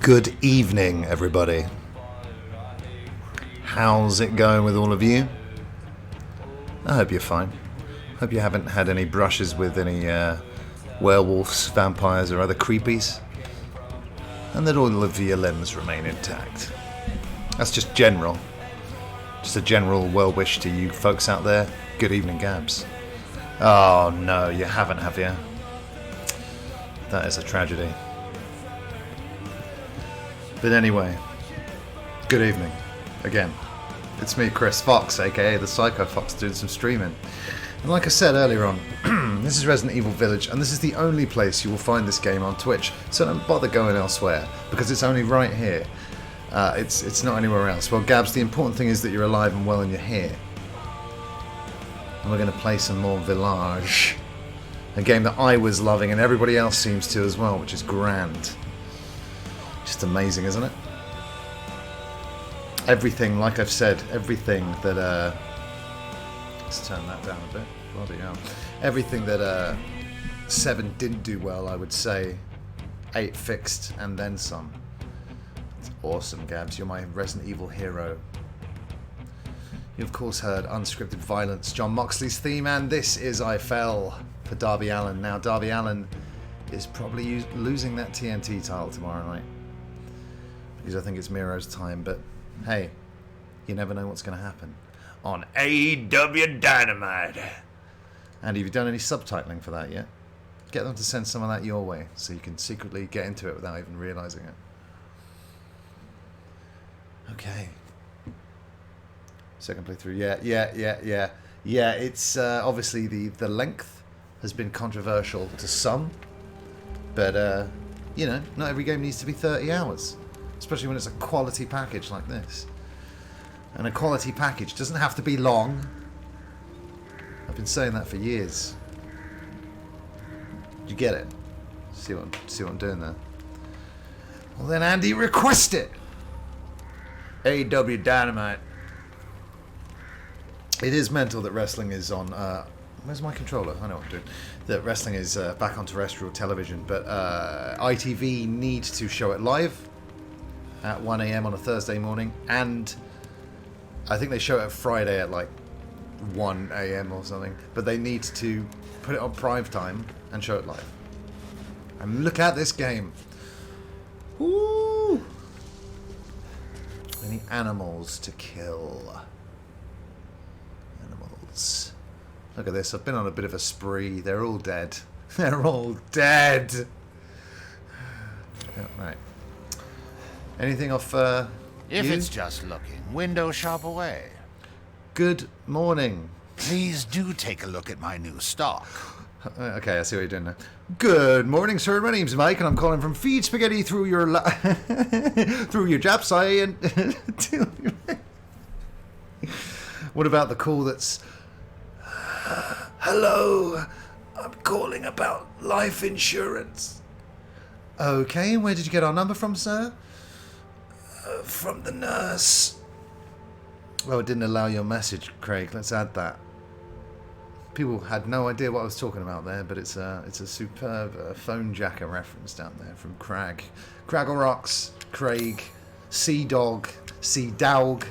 Good evening, everybody. How's it going with all of you? I hope you're fine. Hope you haven't had any brushes with any werewolves, vampires, or other creepies, and that all of your limbs remain intact. That's just general. Just a general well wish to you folks out there. Good evening, Gabs. Oh no, you haven't, have you? That is a tragedy. But anyway, good evening. Again, it's me, Chris Fox, aka the Psycho Fox, doing some streaming. And like I said earlier on, this is Resident Evil Village, and this is the only place you will find this game on Twitch. So don't bother going elsewhere, because it's only right here. It's not anywhere else. Well, Gabs, the important thing is that you're alive and well and you're here. And we're going to play some more Village. A game that I was loving and everybody else seems to as well, which is grand. Just amazing, isn't it? Everything, like I've said, everything that... let's turn that down a bit. Bloody hell. Everything that 7 didn't do well, I would say 8 fixed and then some. It's awesome, Gabs. You're my Resident Evil hero. You, of course, heard Unscripted Violence, John Moxley's theme, and this is I Fell for Darby Allin. Now, Darby Allin is probably losing that TNT title tomorrow night, because I think it's Miro's time, but hey, you never know what's going to happen on AEW Dynamite. And have you done any subtitling for that yet? Get them to send some of that your way so you can secretly get into it without even realizing it. Okay. Second playthrough. Yeah, it's obviously the length has been controversial to some, but you know, not every game needs to be 30 hours. Especially when it's a quality package like this. And a quality package doesn't have to be long. I've been saying that for years. Did you get it? See what I'm doing there? Well then, Andy, request it! AEW Dynamite. It is mental that wrestling is on... where's my controller? I know what I'm doing. That wrestling is back on terrestrial television, but ITV need to show it live at 1 a.m. on a Thursday morning, and I think they show it Friday at like 1 a.m. or something, but they need to put it on prime time and show it live. And look at this game. Woo! Any animals to kill. Animals. Look at this, I've been on a bit of a spree. They're all dead. They're all dead! Right. Anything off If you? it's just looking, window shop away. Good morning. Please do take a look at my new stock. Okay, I see what you're doing now. Good morning, sir. My name's Mike, and I'm calling from Feed Spaghetti through your through your Japs eye and What about the call that's hello, I'm calling about life insurance. Okay, where did you get our number from, sir? From the nurse. Well, it didn't allow your message, Craig. Let's add that. People had no idea what I was talking about there, but it's a superb phone jacker reference down there from Crag. Craggle Rocks, Craig, Sea Dog, Sea Dog,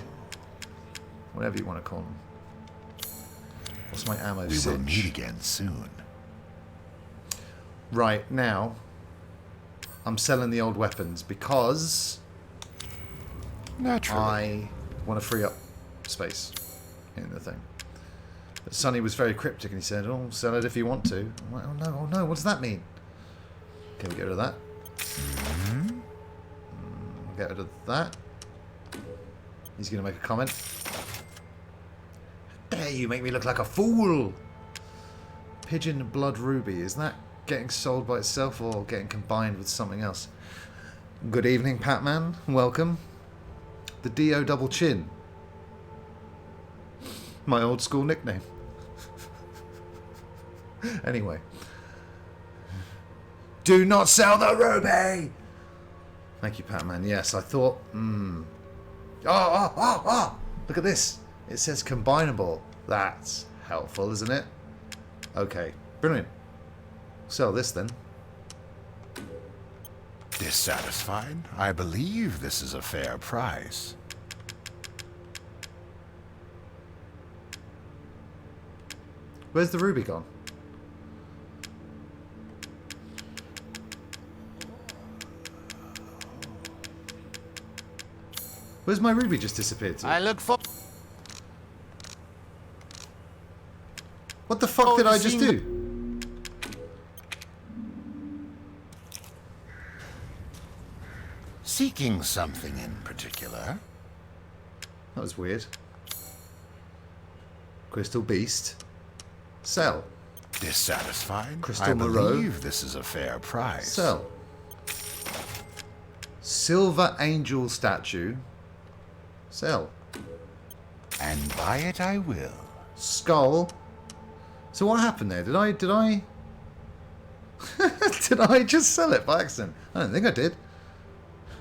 whatever you want to call them. What's my ammo? We will meet again soon. Right, now, I'm selling the old weapons because Naturally. I want to free up space in the thing. But Sonny was very cryptic and he said, "Oh, sell it if you want to." I'm like, oh no, what does that mean? Okay, we'll get rid of that. We'll get rid of that. He's going to make a comment. How dare you make me look like a fool? Pigeon Blood Ruby, is that getting sold by itself or getting combined with something else? Good evening, Patman. Welcome. The D.O. Double Chin. My old school nickname. Anyway. Do not sell the ruby! Thank you, Patman. Yes, I thought... Oh! Look at this. It says combinable. That's helpful, isn't it? Okay. Brilliant. Sell this then. Dissatisfied? I believe this is a fair price. Where's the ruby gone? Where's my ruby just disappeared to? I look for... What the fuck did I just do? Seeking something in particular? That was weird. Crystal Beast. Sell. Dissatisfied? Crystal I Moreau. believe this is a fair price. Sell. Silver Angel statue. Sell. And buy it I will. Skull. So what happened there? Did I did I just sell it by accident? I don't think I did.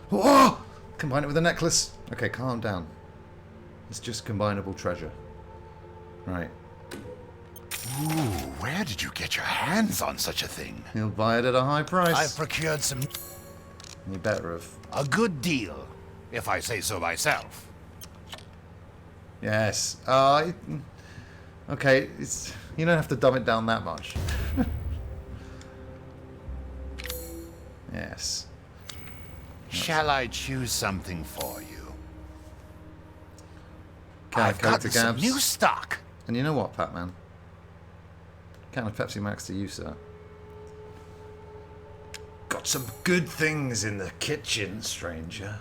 Whoa! Combine it with a necklace. Okay, calm down. It's just combinable treasure. Right. Ooh, where did you get your hands on such a thing? He'll buy it at a high price. I've procured some... You better have. A good deal, if I say so myself. Yes. Okay, you don't have to dumb it down that much. Yes. Shall I choose something for you? I've got some new stock. And you know what, Patman? Can of Pepsi Max to you, sir. Got some good things in the kitchen, stranger.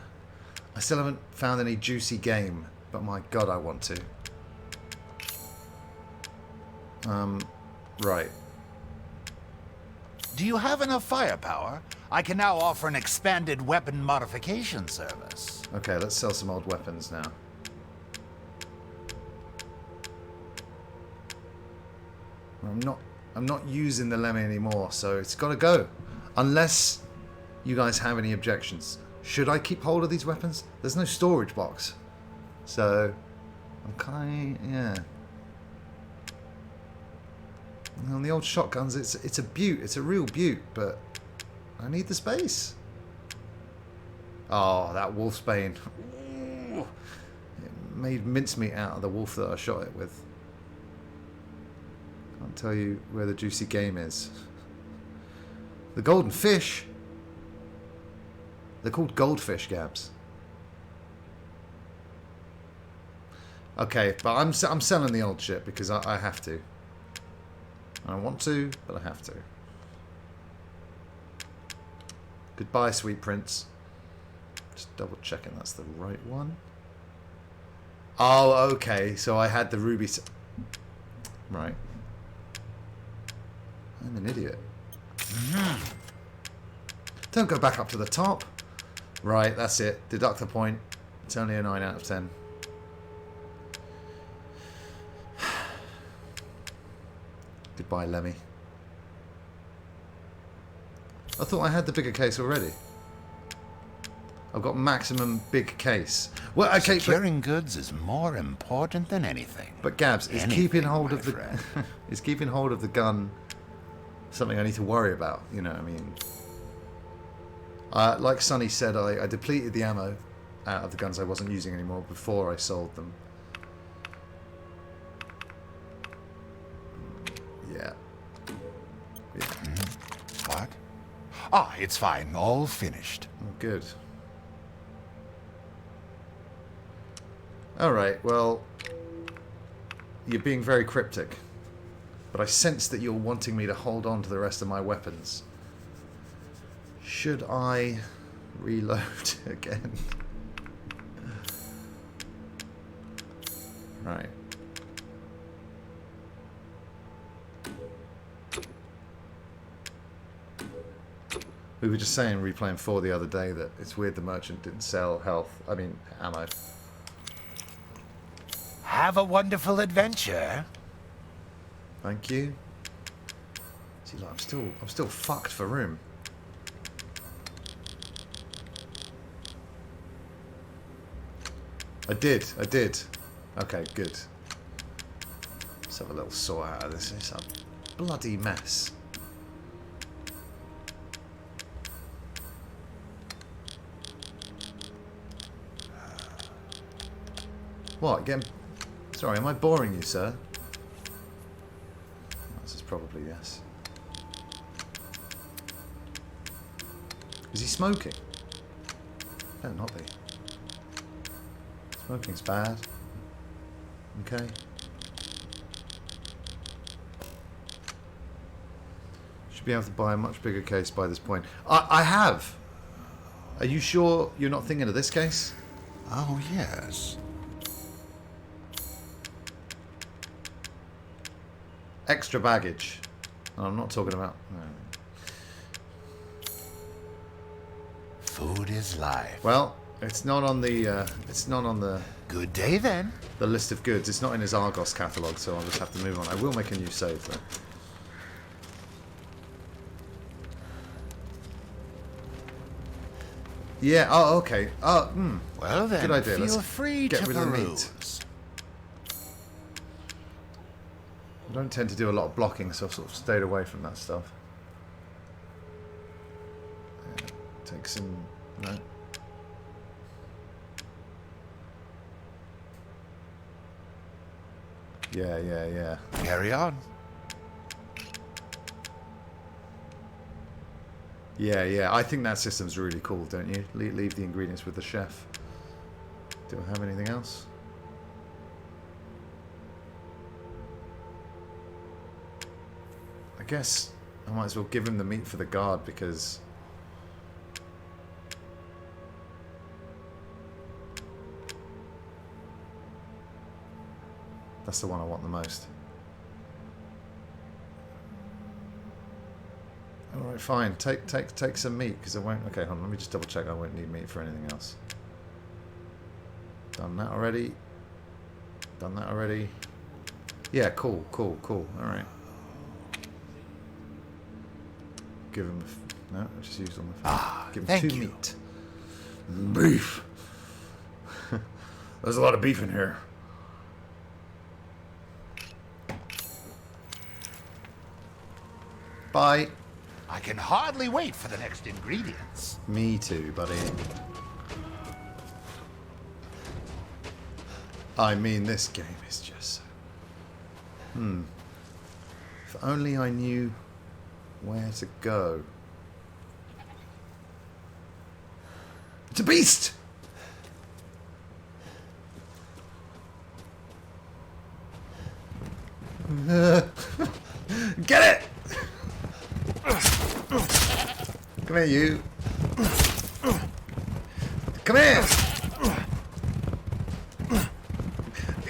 I still haven't found any juicy game, but my god, I want to. Right. Do you have enough firepower? I can now offer an expanded weapon modification service. Okay, let's sell some old weapons now. I'm not using the Lemmy anymore, so it's got to go. Unless you guys have any objections. Should I keep hold of these weapons? There's no storage box. So, yeah. On the old shotguns, it's a beaut. It's a real beaut, but I need the space. Oh, that wolfsbane. Ooh. It made mincemeat out of the wolf that I shot it with. Can't tell you where the juicy game is. The golden fish. They're called goldfish, Gabs. Okay, but I'm selling the old shit because I have to. I don't want to, but I have to. Goodbye, sweet prince. Just double checking that's the right one. Oh, okay. So I had the ruby. Right. I'm an idiot. Don't go back up to the top. Right, that's it. Deduct a point. It's only a 9 out of 10. Goodbye, Lemmy. I thought I had the bigger case already. I've got maximum big case. Well, okay, securing goods is more important than anything. But Gabs, is keeping hold of the is keeping hold of the gun something I need to worry about? You know what I mean? Like Sonny said, I depleted the ammo out of the guns I wasn't using anymore before I sold them. Yeah. What? Ah, it's fine. All finished. Oh, good. Alright, well, you're being very cryptic. But I sense that you're wanting me to hold on to the rest of my weapons. Should I reload again? Right. We were just saying, replaying 4 the other day, that it's weird the merchant didn't sell ammo. Have a wonderful adventure. Thank you. See, like, I'm still fucked for room. I did. Okay, good. Let's have a little sort out of this. It's a bloody mess. What? Again? Sorry, am I boring you, sir? This is probably yes. Is he smoking? Better not be. Smoking's bad. Okay. Should be able to buy a much bigger case by this point. I have! Are you sure you're not thinking of this case? Oh, yes. Extra baggage. No, I'm not talking about... No. Food is life. Well, it's not on the... it's not on the... Good day, then. The list of goods. It's not in his Argos catalogue, so I'll just have to move on. I will make a new save, though. Yeah, oh, okay. Oh, Well, then, good idea. feel Let's free get to rid of the meat. peruse. I don't tend to do a lot of blocking, so I've sort of stayed away from that stuff. Yeah, take some... No. Yeah. Carry on. Yeah. I think that system's really cool, don't you? Leave the ingredients with the chef. Do I have anything else? I guess I might as well give him the meat for the guard because... That's the one I want the most. Alright, fine. Take some meat, because I won't... Okay, hold on. Let me just double check I won't need meat for anything else. Done that already. Done that already. Yeah, cool. Alright. Give him... No, I just used on the... Give him thank 2 you. meat. Beef! There's a lot of beef in here. Bye. I can hardly wait for the next ingredients. Me too, buddy. I mean, this game is just... If only I knew where to go. It's a beast! Get it! Come here, you. Come here!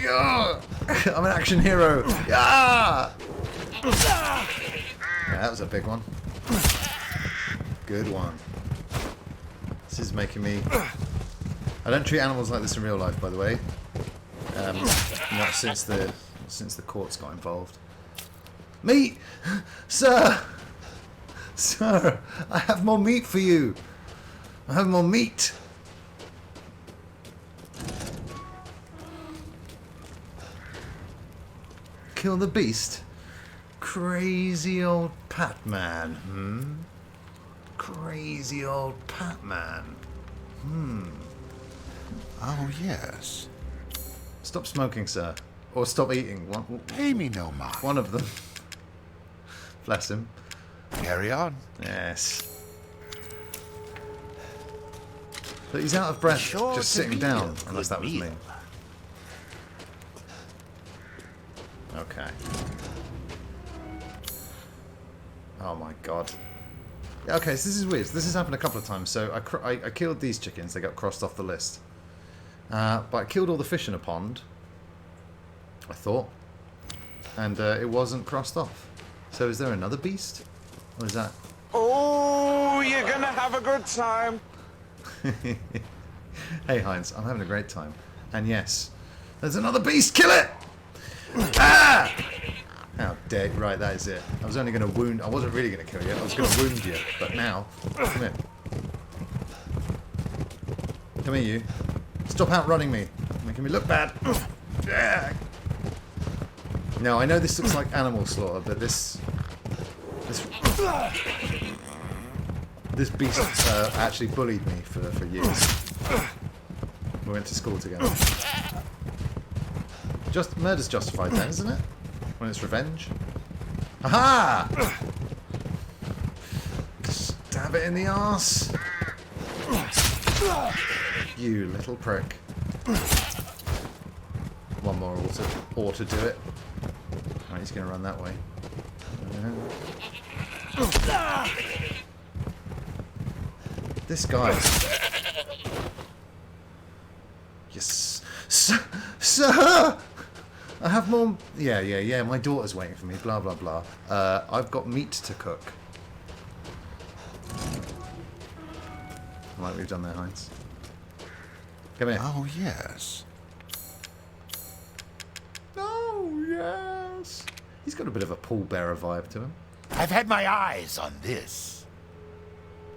Yeah! I'm an action hero. Yeah! Yeah, that was a big one. Good one. This is making me... I don't treat animals like this in real life, by the way. Not since the courts got involved. Meat! Sir! Sir! I have more meat for you! I have more meat! Kill the beast? Crazy old Patman, Crazy old Patman. Oh, yes. Stop smoking, sir. Or stop eating. Pay me no mind. One of them. Bless him. Carry on. Yes. But he's out of breath Sure just to sitting be down, a unless good that was me. meal. Okay. Oh my god. Yeah, okay, so this is weird. This has happened a couple of times. So I killed these chickens. They got crossed off the list. But I killed all the fish in a pond. I thought. And it wasn't crossed off. So is there another beast? Or is that... Oh, you're gonna have a good time. Hey Heinz, I'm having a great time. And yes, there's another beast. Kill it! Ah! How dare... Right, that is it. I was only going to wound... I wasn't really going to kill you. I was going to wound you. But now... Come here. Come here, you. Stop outrunning me. Making me look bad. Yeah. No, I know this looks like animal slaughter, but this beast actually bullied me for years. We went to school together. Just murder's justified then, isn't it? When it's revenge. Aha! Stab it in the arse. You little prick. One more ought to do it. Right, he's going to run that way. This guy. Yes. Sir! I have more... Yeah. My daughter's waiting for me. Blah, blah, blah. I've got meat to cook. Like we've done there, Heinz. Come here. Oh, yes. Oh, yes. He's got a bit of a pallbearer vibe to him. I've had my eyes on this.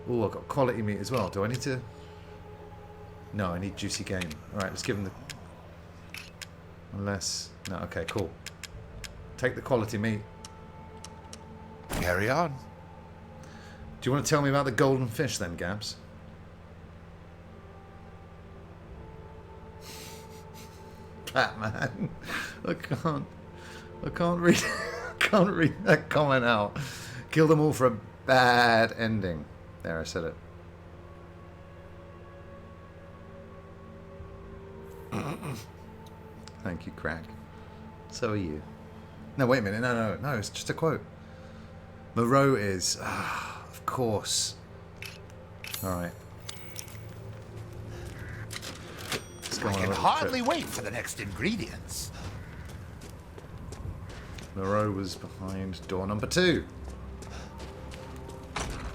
Oh, I've got quality meat as well. Do I need to... No, I need juicy game. Alright, let's give him the... Unless... No, okay, cool. Take the quality meat. Carry on. Do you want to tell me about the golden fish then, Gabs? Batman. I can't read can't read that comment out. Kill them all for a bad ending. There, I said it. Thank you, Crack. So are you. No, wait a minute. No, it's just a quote. Moreau is... of course. Alright. I can hardly wait for the next ingredients. Moreau was behind door number 2.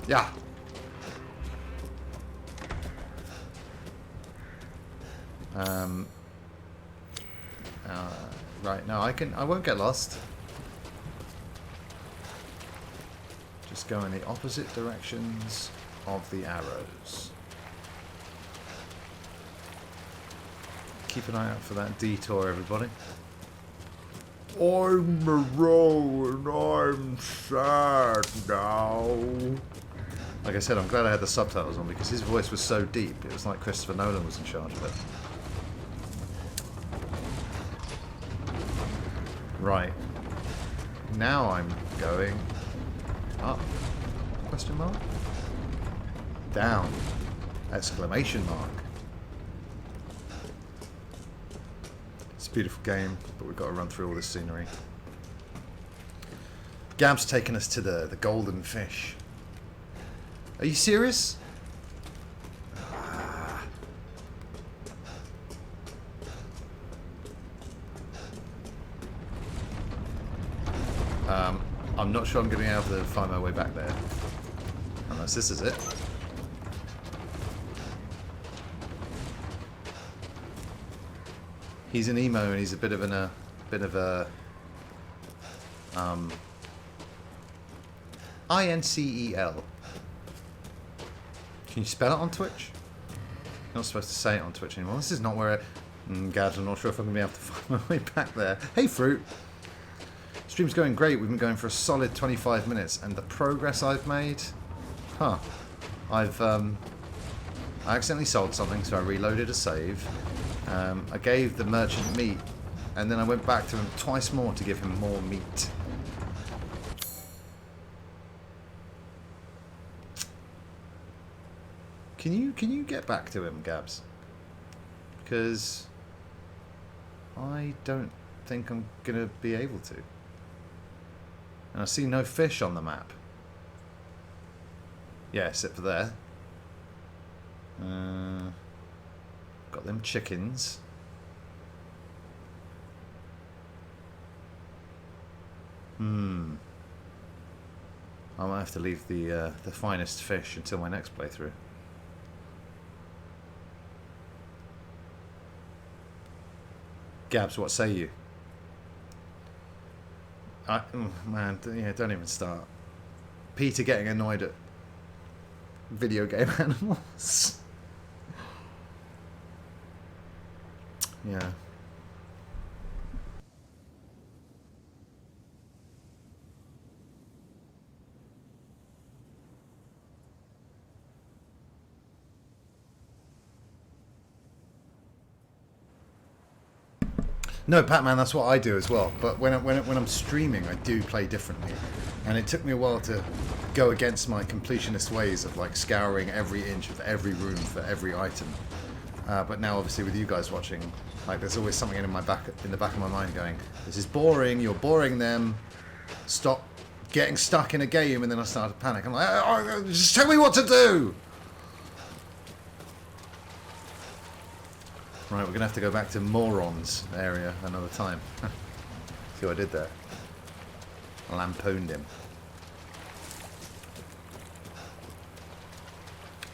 Yeah. Right, no, I won't get lost. Just go in the opposite directions of the arrows. Keep an eye out for that detour, everybody. I'm Moreau and I'm sad now. Like I said, I'm glad I had the subtitles on because his voice was so deep. It was like Christopher Nolan was in charge of it. Right. Now I'm going up. Question mark? Down. Exclamation mark. It's a beautiful game, but we've got to run through all this scenery. Gab's taken us to the golden fish. Are you serious? I'm not sure I'm going to be able to find my way back there. Unless this is it. He's an emo and he's a bit of a INCEL. Can you spell it on Twitch? You're not supposed to say it on Twitch anymore. This is not where Gabs, I'm not sure if I'm going to be able to find my way back there. Hey, Fruit! Stream's going great. We've been going for a solid 25 minutes, and the progress I've made... Huh. I accidentally sold something, so I reloaded a save. I gave the merchant meat, and then I went back to him twice more to give him more meat. Can you get back to him, Gabs? Because I don't think I'm gonna be able to. And I see no fish on the map. Yeah, except for there. Got them chickens. I might have to leave the finest fish until my next playthrough. Gabs, what say you? Man, yeah, don't even start. Peter getting annoyed at video game animals. Yeah. No, Pac-Man, that's what I do as well. But when I'm streaming, I do play differently. And it took me a while to go against my completionist ways of like scouring every inch of every room for every item. But now, obviously, with you guys watching, like there's always something in the back of my mind going, "This is boring. You're boring them. Stop getting stuck in a game." And then I start to panic. I'm like, "Oh, just tell me what to do." Right, we're going to have to go back to Morons area another time. See what I did there? Lampooned him.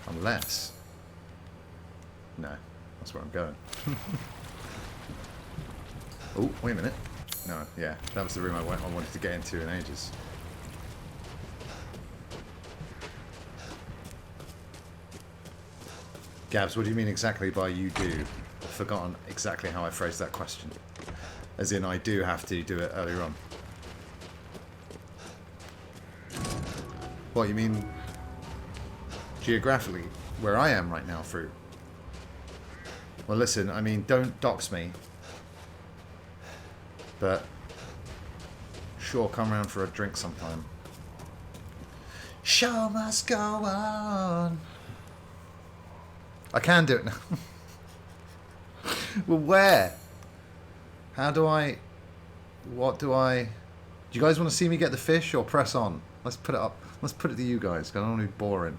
Unless... No, that's where I'm going. Oh, wait a minute. No, yeah, that was the room I wanted to get into in ages. Gabs, what do you mean exactly by you do? I've forgotten exactly how I phrased that question. As in, I do have to do it earlier on. What, you mean geographically, where I am right now, Fruit? Well, listen, I mean, don't dox me. But, sure, come round for a drink sometime. Show must go on. I can do it now. Well, where? How do I... What do I... Do you guys want to see me get the fish or press on? Let's put it up. Let's put it to you guys, because I don't want to be boring.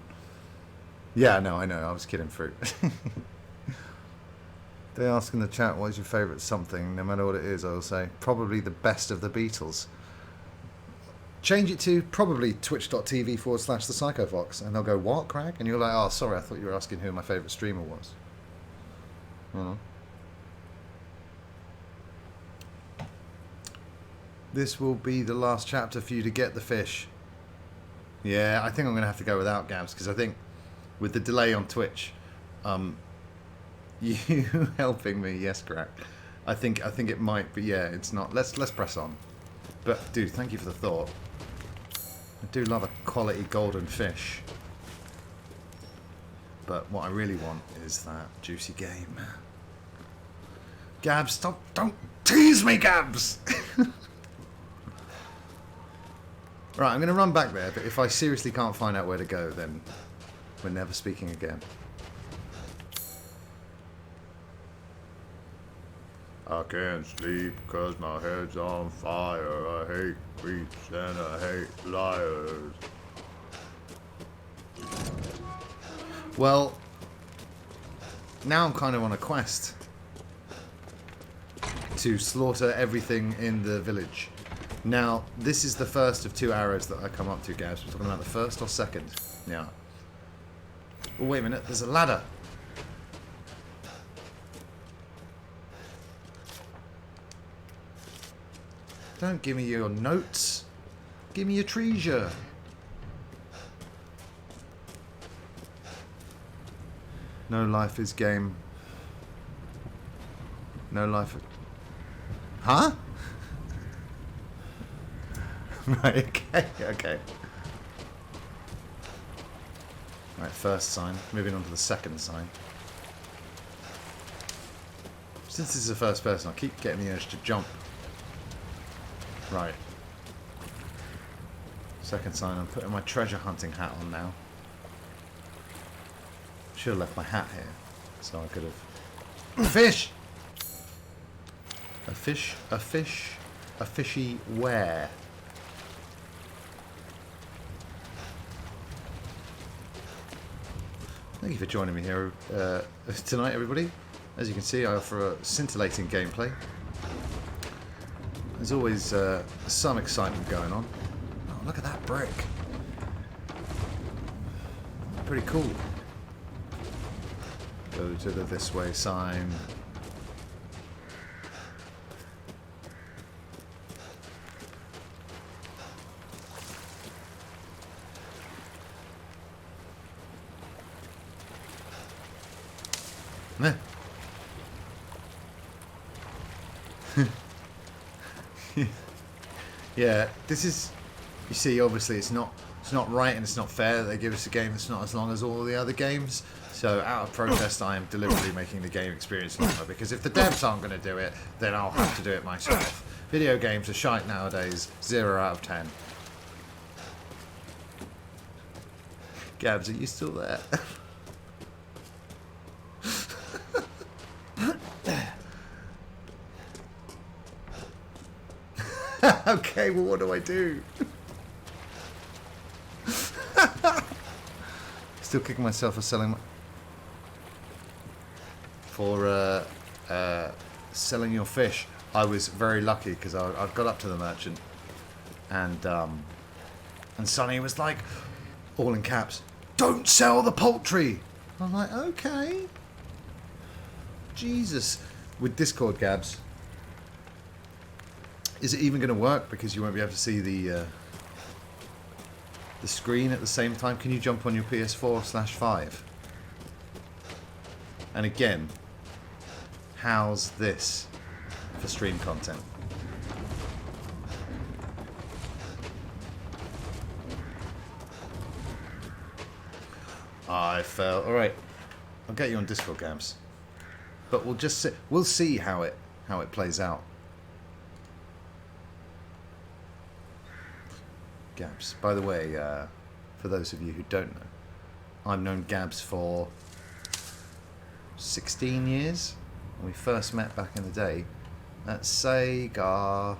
Yeah, no, I know. I was kidding, Fruit. They ask in the chat, what is your favourite something? No matter what it is, I will say, probably the best of the Beatles. Change it to probably twitch.tv/the Psychofox. And they'll go, what, Craig? And you're like, oh, sorry, I thought you were asking who my favourite streamer was. This will be the last chapter for you to get the fish. Yeah, I think I'm going to have to go without Gabs, because I think with the delay on Twitch, you helping me, yes, Craig. I think it might, but yeah, it's not. Let's press on. But dude, thank you for the thought. I do love a quality golden fish. But what I really want is that juicy game. Gabs, stop! Don't tease me, Gabs! Right, I'm going to run back there, but if I seriously can't find out where to go, then we're never speaking again. I can't sleep because my head's on fire. I hate creeps and I hate liars. Well, now I'm kind of on a quest to slaughter everything in the village. Now, this is the first of 2 arrows that I come up to, Gabs. We're talking about the first or second? Yeah. Oh, wait a minute. There's a ladder. Don't give me your notes. Give me your treasure. No life is game. No life... Huh? Right, okay. Right, first sign. Moving on to the second sign. Since this is the first person, I keep getting the urge to jump. Right. Second sign, I'm putting my treasure hunting hat on now. Should have left my hat here, so I could have... Fish! A fish, a fish, a fishy where? Thank you for joining me here tonight, everybody. As you can see, I offer a scintillating gameplay. There's always some excitement going on. Oh, look at that brick. Pretty cool. Go to the this way sign. Meh. Yeah, this is, you see, obviously it's not It's not right and it's not fair that they give us a game that's not as long as all the other games. So out of protest, I am deliberately making the game experience longer, because if the devs aren't going to do it, then I'll have to do it myself. Video games are shite nowadays. 0 out of 10. Gabs, are you still there? Okay, well, what do I do? Still kicking myself for selling selling your fish. I was very lucky because I got up to the merchant, and Sonny was like, all in caps, "Don't sell the poultry." I'm like, okay. Jesus. With Discord, Gabs, is it even going to work? Because you won't be able to see the screen at the same time. Can you jump on your PS4/5? And again, how's this for stream content? I fell. All right, I'll get you on Discord, Gabs. But we'll see how it plays out. Gabs. By the way, for those of you who don't know, I've known Gabs for 16 years. When we first met back in the day at Sega.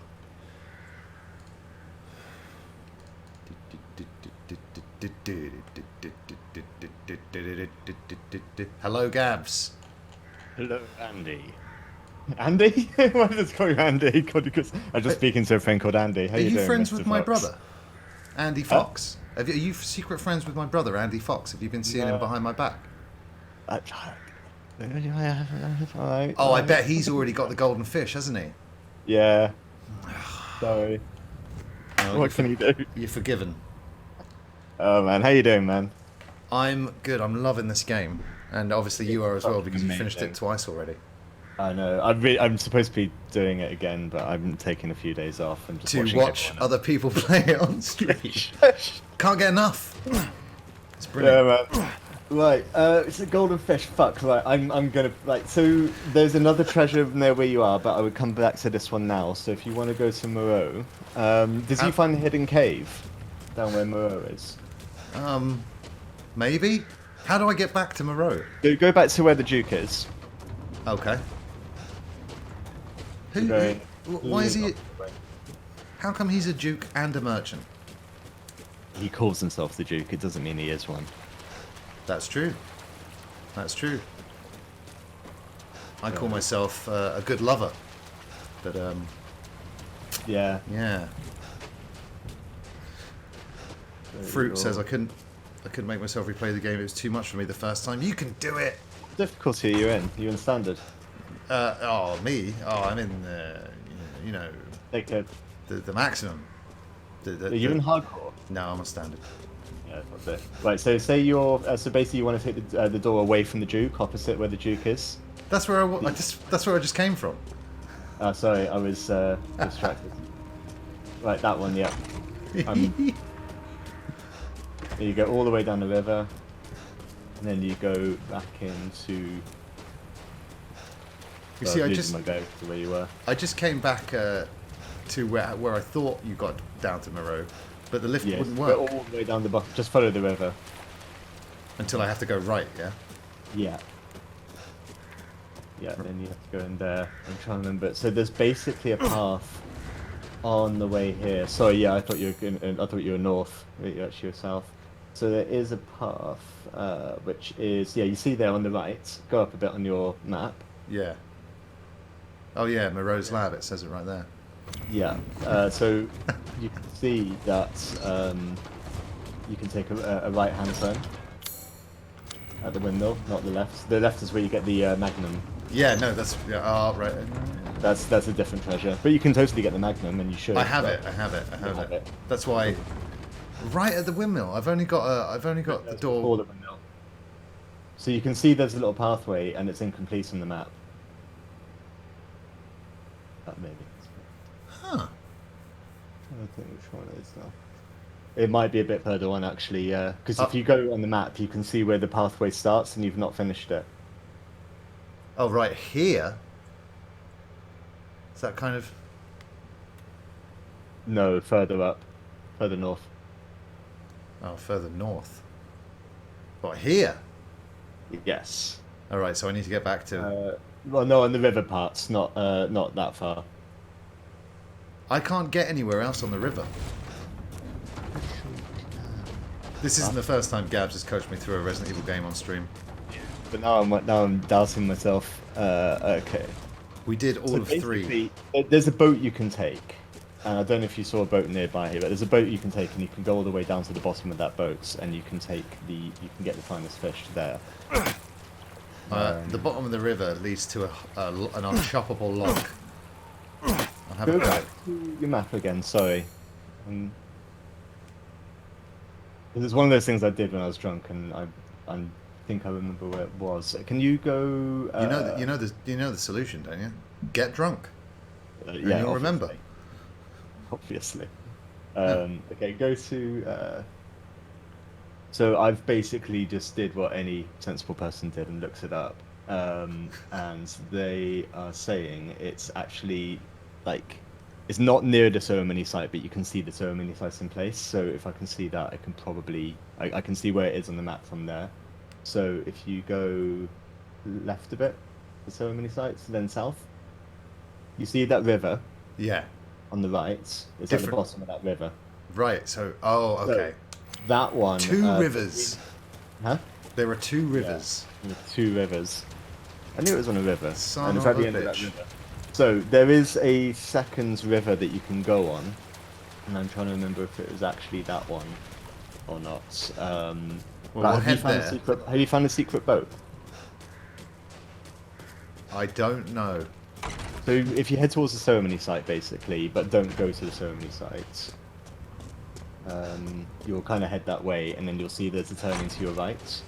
Hello, Gabs. Hello, Andy. Andy? Why does it call you Andy? Because I'm just speaking to a friend called Andy. How Are you doing, friends Mr. with my Fox? brother, Andy Fox? Are you secret friends with my brother, Andy Fox? Have you been seeing him behind my back? Oh, I bet he's already got the golden fish, hasn't he? Yeah. Sorry. No, What can you do? You're forgiven. Oh man, how you doing, man? I'm good. I'm loving this game, and obviously you are as well, because you Amazing. finished it twice already. I know. I'm supposed to be doing it again, but I'm taking a few days off and just To watching watch everyone other people play it on stream. else. Can't get enough. It's brilliant. Yeah, man. Right, it's a golden fish. Fuck. Right, I'm gonna so there's another treasure near where you are, but I would come back to this one now. So if you want to go to Moreau, did you find the hidden cave down where Moreau is? Maybe. How do I get back to Moreau? Go back to where the Duke is. Okay. Who? Going- Why is he? How come he's a duke and a merchant? He calls himself the Duke. It doesn't mean he is one. That's true. That's true. I call myself a good lover, but Yeah. yeah. Fruit says I couldn't make myself replay the game. It was too much for me the first time. You can do it. Difficulty are you in? You in standard? Me? Oh, I'm in you know, Take it. the maximum. Are you in hardcore? No, I'm on standard. Yeah, that's it. Right. So say you're. So basically, you want to take the door away from the Duke, opposite where the Duke is. That's where that's where I just came from. Sorry, I was distracted. Right, that one. Yeah. You go all the way down the river, and then you go back into. You see, my go to where you were. I just came back to where I thought you got down to Moreau, but the lift Yes, wouldn't go work all the way down the bottom. Just follow the river. until I have to go right. Yeah. Yeah. Yeah, then you have to go in there. I'm trying to remember. So there's basically a path on the way here. Sorry, yeah, I thought you were north. But you actually were south. So there is a path, which is you see there on the right. Go up a bit on your map. Yeah. Oh yeah, Moreau's lab. It says it right there. Yeah. So you can see that you can take a right-hand turn at the windmill, not the left. The left is where you get the Magnum. Yeah. No, that's yeah. Oh right. That's a different treasure. But you can totally get the Magnum, and you should. I have but- it. I have it. I have have it. it. That's why. Right at the windmill. I've only got the That's door. before the windmill. So you can see there's a little pathway, and it's incomplete on the map. That maybe. Huh. I don't think which one it is now. It might be a bit further on actually, yeah. Because if you go on the map, you can see where the pathway starts, and you've not finished it. Oh, right here. Is that kind of? No, further up, further north. Oh, further north. What, here? Yes. All right, so I need to get back to. Well, no, on the river parts, not that far. I can't get anywhere else on the river. This isn't the first time Gabs has coached me through a Resident Evil game on stream. But now I'm doubting myself. Okay. We did all of 3. Basically, there's a boat you can take. And I don't know if you saw a boat nearby here, but there's a boat you can take, and you can go all the way down to the bottom of that boat, and you can get the finest fish there. The bottom of the river leads to an unshoppable log. I'll have a Go go. back to your map again. Sorry. It's one of those things I did when I was drunk, and I think I remember where it was. Can you go? You know the solution, don't you? Get drunk. Yeah, And you'll remember. Obviously. Okay, go to. So I've basically just did what any sensible person did and looked it up, and they are saying it's actually like it's not near the ceremony site, but you can see the ceremony sites in place. So if I can see that, I can probably I can see where it is on the map from there. So if you go left a bit, the ceremony sites, then south, you see that river Yeah. on the right. It's at the Different. bottom of that river. Right. So. Oh, okay. That one. 2 rivers. Huh? There are 2 rivers. Yeah, 2 rivers. I knew it was on a river. Son and it's of at the a end of that bitch. river. So there is a second river that you can go on, and I'm trying to remember if it was actually that one or not. Well, but we'll have head you found there. have you found a secret boat? I don't know. So if you head towards the ceremony site, basically, but don't go to the ceremony site, you'll kind of head that way, and then you'll see there's a turning to your right.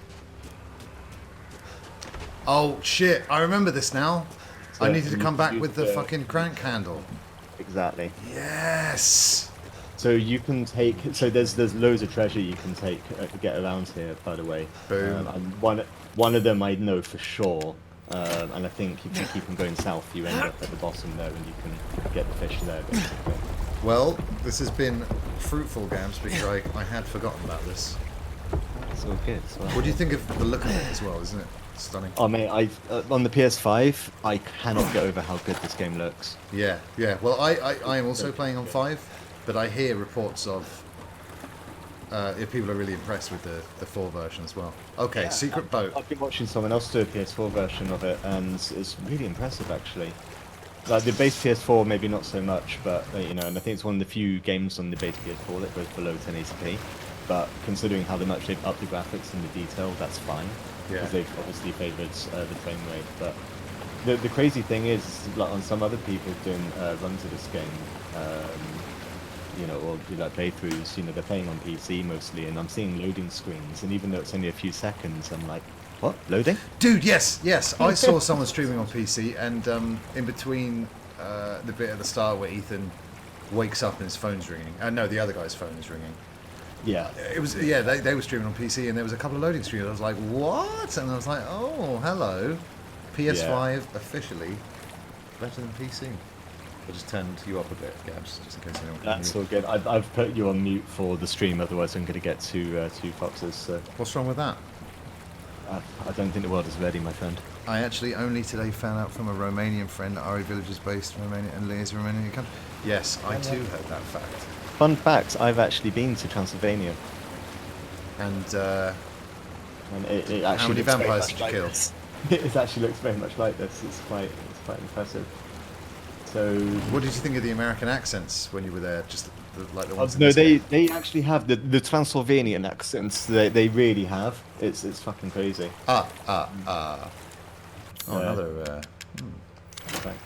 Oh shit! I remember this now. So I needed to you come back use with the fucking crank handle. Exactly. Yes. So you can take. So there's loads of treasure you can take to get around here. By the way, Boom. And one of them I know for sure. And I think if you keep on going south, you end up at the bottom there, and you can get the fish there. Basically. Well, this has been fruitful, Gams, because I had forgotten about this. It's all good. It's all What do you think of the look of it as well? Isn't it stunning? Oh mate, on the PS5, I cannot get over how good this game looks. Yeah, yeah. Well, I am also playing on 5, but I hear reports of if people are really impressed with the 4 version as well. Okay, secret boat. I've been watching someone else do a PS4 version of it, and it's really impressive actually. Like the base PS4, maybe not so much, but you know, and I think it's one of the few games on the base PS4 that goes below 1080p. But considering how much they've upped the graphics and the detail, that's fine. Yeah. Because they've obviously favoured the frame rate. But the crazy thing is, like on some other people doing runs of this game, you know, or do like playthroughs, you know, they're playing on PC mostly, and I'm seeing loading screens, and even though it's only a few seconds, I'm like, what? Loading? Dude, yes. I saw someone streaming on PC, and in between the bit at the start where Ethan wakes up and his phone's ringing. No, the other guy's phone is ringing. Yeah. It was they were streaming on PC, and there was a couple of loading screens. I was like, what? And I was like, oh, hello, PS5 officially better than PC. I just turned you up a bit, Gabs, just in case anyone can That's hear. all good. I've put you on mute for the stream, otherwise I'm going to get two foxes. So What's wrong with that? I don't think the world is ready, my friend. I actually only today found out from a Romanian friend that RE Village is based in Romania and lives in Romania country. Yes, I too heard that fact. Fun fact: I've actually been to Transylvania, And and it actually how many looks very vampires much did you like kill? this. It actually looks very much like this. It's quite impressive. So What did you think of the American accents when you were there? Just like the ones in no, this game? they actually have the Transylvanian accents. They really have. It's fucking crazy. Oh, Yeah. another. Right.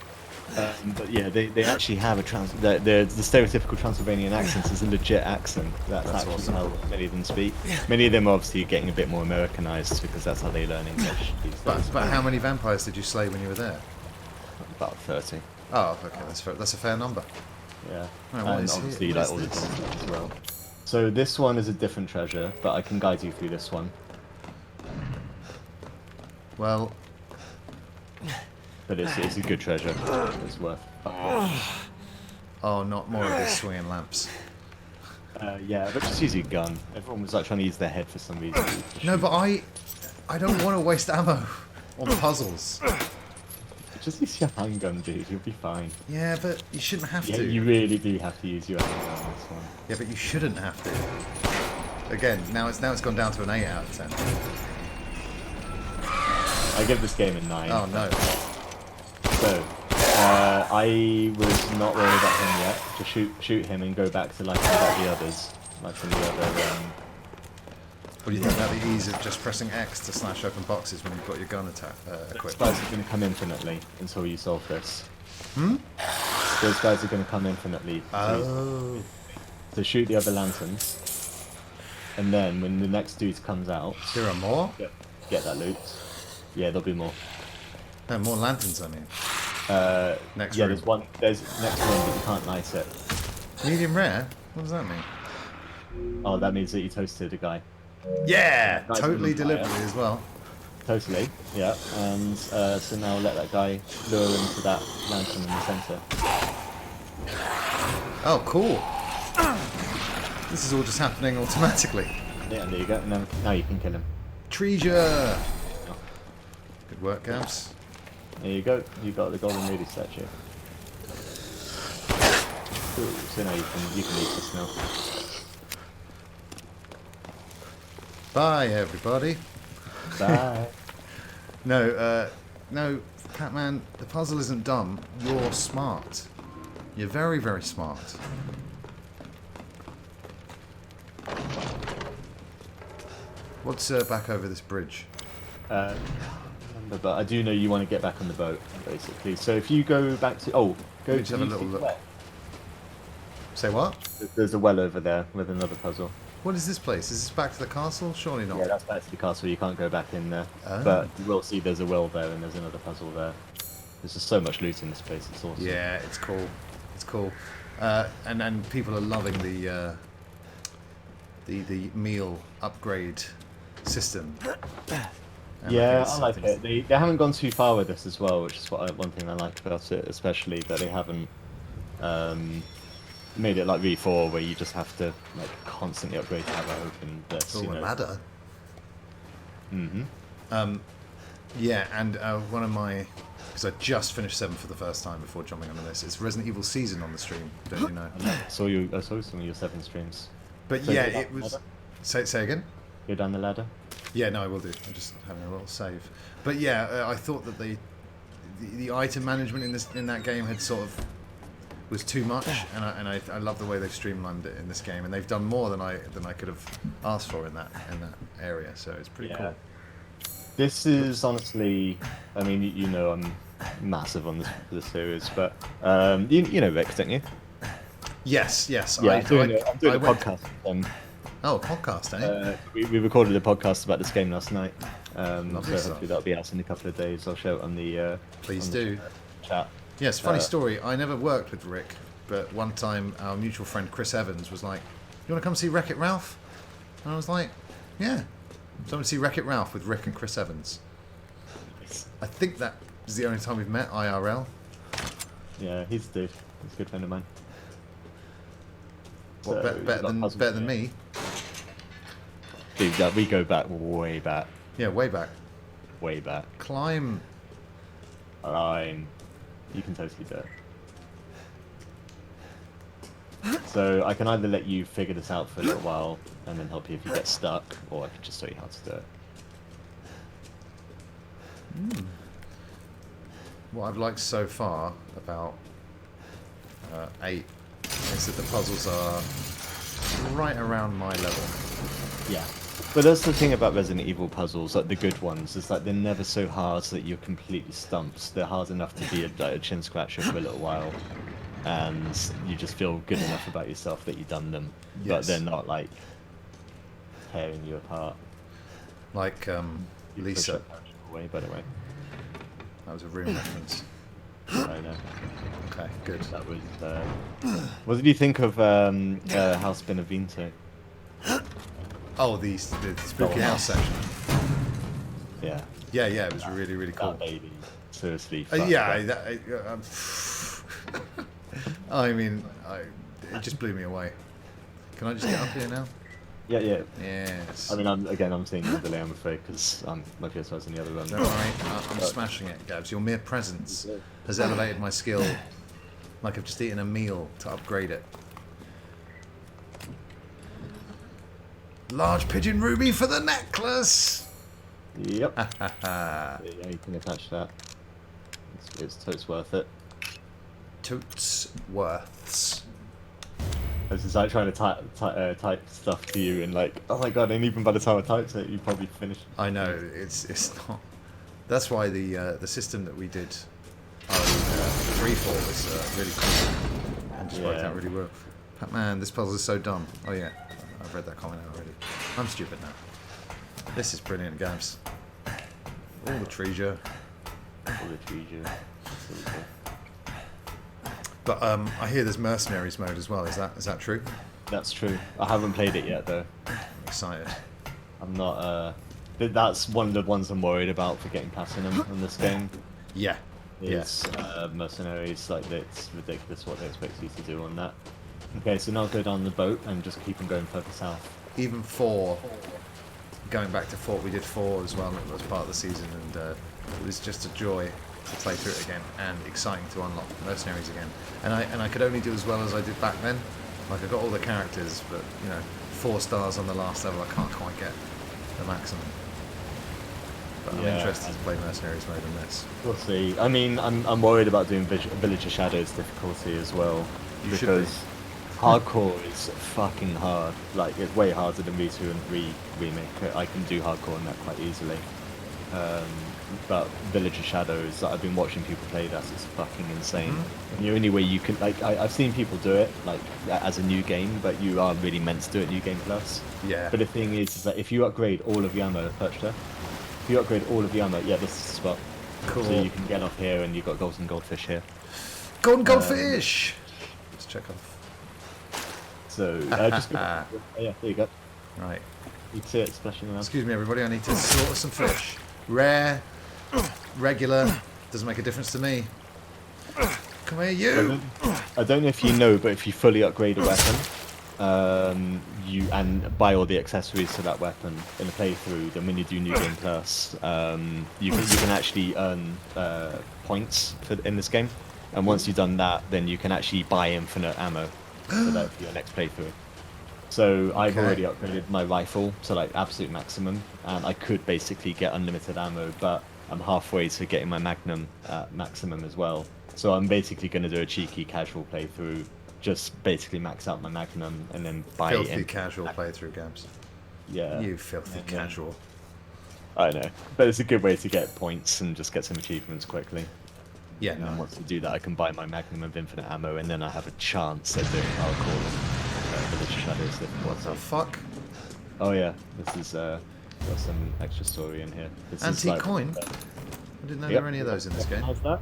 But yeah, they actually have the stereotypical Transylvanian accent is a legit accent. That's actually awesome. how many of them speak. Many of them are obviously getting a bit more Americanized because that's how they learn English these days. But how many vampires did you slay when you were there? About 30. Oh, okay, that's a fair number. Yeah. Right, what And is obviously here? like What all is the this? Dolphins as well. So this one is a different treasure, but I can guide you through this one. Well, But it's a good treasure. It's worth. oh, not more of these swinging lamps. Yeah, but just use your gun. Everyone was like trying to use their head for some reason. No, but I don't want to waste ammo on puzzles. Just use your handgun, dude. You'll be fine. Yeah, but you shouldn't have Yeah, to. you really do have to use your handgun on this one. Yeah, but you shouldn't have to. Again, now it's gone down to an 8 out of 10. I give this game a 9. Oh no. So, I was not worried about him yet. Just shoot him and go back to like about the others, like from the other. What do you think about the ease of just pressing X to slash open boxes when you've got your gun equipped? Those guys are going to come infinitely until you solve this. Those guys are going to come infinitely. Oh. So shoot the other lanterns, and then when the next dude comes out, There are more? get that loot. Yeah, there'll be more. No, more lanterns, I mean. Next Yeah, room. there's one. There's next room, but you can't light it. Medium rare? What does that mean? Oh, that means that you toasted a guy. Yeah! Nice Totally little fire. deliberately as well. Totally, yeah. And so now let that guy lure into that lantern in the center. Oh, cool. This is all just happening automatically. Yeah, there you go. Now you can kill him. Treasure! Good work, Gabs. There you go. You got the golden lady statue. Cool. So now you can eat this now. Bye, everybody. Bye. No, Catman, the puzzle isn't dumb. You're smart. You're very, very smart. What's back over this bridge? But I do know you want to get back on the boat, basically. So if you go back to go Let's to have a you little see look. the well? Say what? There's a well over there with another puzzle. What is this place? Is this back to the castle? Surely not. Yeah, that's back to the castle. You can't go back in there. Oh. But you will see there's a well there and there's another puzzle there. There's just so much loot in this place. It's awesome. Yeah, it's cool. It's cool. And people are loving the meal upgrade system. And Yeah, think I it's like something- it. They haven't gone too far with this as well, which is one thing I like about it, especially that they haven't made it like V4 where you just have to like constantly upgrade to have it open. This, Oh, you a know. ladder. Mm-hmm. Yeah, and one of my, because I just finished 7 for the first time before jumping onto this. It's Resident Evil Season on the stream, don't you know? I saw some of your 7 streams. But So yeah, go down it the was. ladder? Say again. Go down the ladder. Yeah, no, I will do. I'm just having a little save. But yeah, I thought that the item management in that game had sort of was too much, and I love the way they've streamlined it in this game, and they've done more than I could have asked for in that area. So it's pretty Yeah. cool. This is honestly, I mean, you know, I'm massive on this series, but you know Rick, don't you? Yes. Yeah, I'm doing a went- podcast with them. Oh, podcast, eh? We recorded a podcast about this game last night. So Lovely stuff. hopefully that'll be out in a couple of days. I'll show it on the Please on the do. chat. Yes, funny story. I never worked with Rick, but one time our mutual friend Chris Evans was like, "You want to come see Wreck-It Ralph?" And I was like, "Yeah." So I'm going to see Wreck-It Ralph with Rick and Chris Evans. I think that is the only time we've met IRL. Yeah, he's a dude. He's a good friend of mine. What, So, better we've got than puzzles me? here. Dude, we go back way back. Yeah, way back. Way back. Climb. You can totally do it. So I can either let you figure this out for a little while and then help you if you get stuck, or I can just show you how to do it. What I've liked so far about 8 is that the puzzles are right around my level. Yeah. But that's the thing about Resident Evil puzzles, like the good ones, is like they're never so hard that you're completely stumped. They're hard enough to be a chin scratcher for a little while, and you just feel good enough about yourself that you've done them. But Yes. they're not like tearing you apart. Like You Lisa. push that away, by the way. That was a room reference. I know. Okay, good. That was. What did you think of House Benevento? Oh, the spooky Oh, house section. Yeah. Yeah, it was really, really cool. That baby. Seriously. Yeah, I mean, it just blew me away. Can I just get up here now? Yeah. Yes. I mean, I'm seeing the delay, I'm afraid, because my PS5's in the other room. Don't worry, I'm smashing it, Gabs. Your mere presence has elevated my skill like I've just eaten a meal to upgrade it. Large pigeon ruby for the necklace! Yep. Yeah, you can attach that. It's totes worth it. Toots worths. I was just like trying to type stuff to you and like, oh my god, and even by the time I typed it, you probably finished. I know, it's not... That's why the system that we did on 3-4 was really cool and just worked out really well. Man, this puzzle is so dumb. Oh yeah, I've read that comment out already. I'm stupid now. This is brilliant, Gabs. All the treasure. All the treasure. But I hear there's mercenaries mode as well. Is that true? That's true. I haven't played it yet though. I'm excited. I'm not. That's one of the ones I'm worried about for getting platinum in this game. Yeah. Is mercenaries, like it's ridiculous what they expect you to do on that. Okay, so now go down the boat and just keep on going further south. Even 4, going back to 4, we did 4 as well as part of the season, and it was just a joy to play through it again and exciting to unlock mercenaries again. And I could only do as well as I did back then. Like I got all the characters, but you know, 4 stars on the last level, I can't quite get the maximum. But I'm interested to play mercenaries mode in this. We'll see. I mean, I'm worried about doing Village of Shadows difficulty as well, because hardcore is fucking hard. Like it's way harder than V2 and remake. I can do hardcore on that quite easily. But Village of Shadows, I've been watching people play that. It's fucking insane. And the only way you can, like, I've seen people do it like as a new game, but you are really meant to do it New Game Plus. Yeah. But the thing is that if you upgrade all of the ammo, Perchta, if you upgrade all of the ammo, yeah, this is the spot. Cool. So you can get up here, and you've got golden goldfish here. Golden goldfish. Let's check off. So just go, yeah, there you go. Right. You can see it splashing around. Excuse me, everybody. I need to slaughter some fish. Rare, regular, doesn't make a difference to me. Come here, you. I don't know if you know, but if you fully upgrade a weapon, you and buy all the accessories to that weapon in a playthrough, then when you do New Game Plus, you can actually earn points in this game. And once you've done that, then you can actually buy infinite ammo for your next playthrough. So I've already upgraded my rifle to like absolute maximum, and I could basically get unlimited ammo, but I'm halfway to getting my Magnum at maximum as well. So I'm basically going to do a cheeky casual playthrough, just basically max out my Magnum and then buy it. Filthy casual playthrough, Gabs. Yeah. You filthy casual. I know, but it's a good way to get points and just get some achievements quickly. Yeah, And no. then once I do that, I can buy my Magnum of infinite ammo, and then I have a chance at doing hardcore Village of Shadows difficulty. What the fuck? Oh yeah, this is got some extra story in here. This is Antique like- coin? I didn't know Yep. there were any of those in this game. How's that?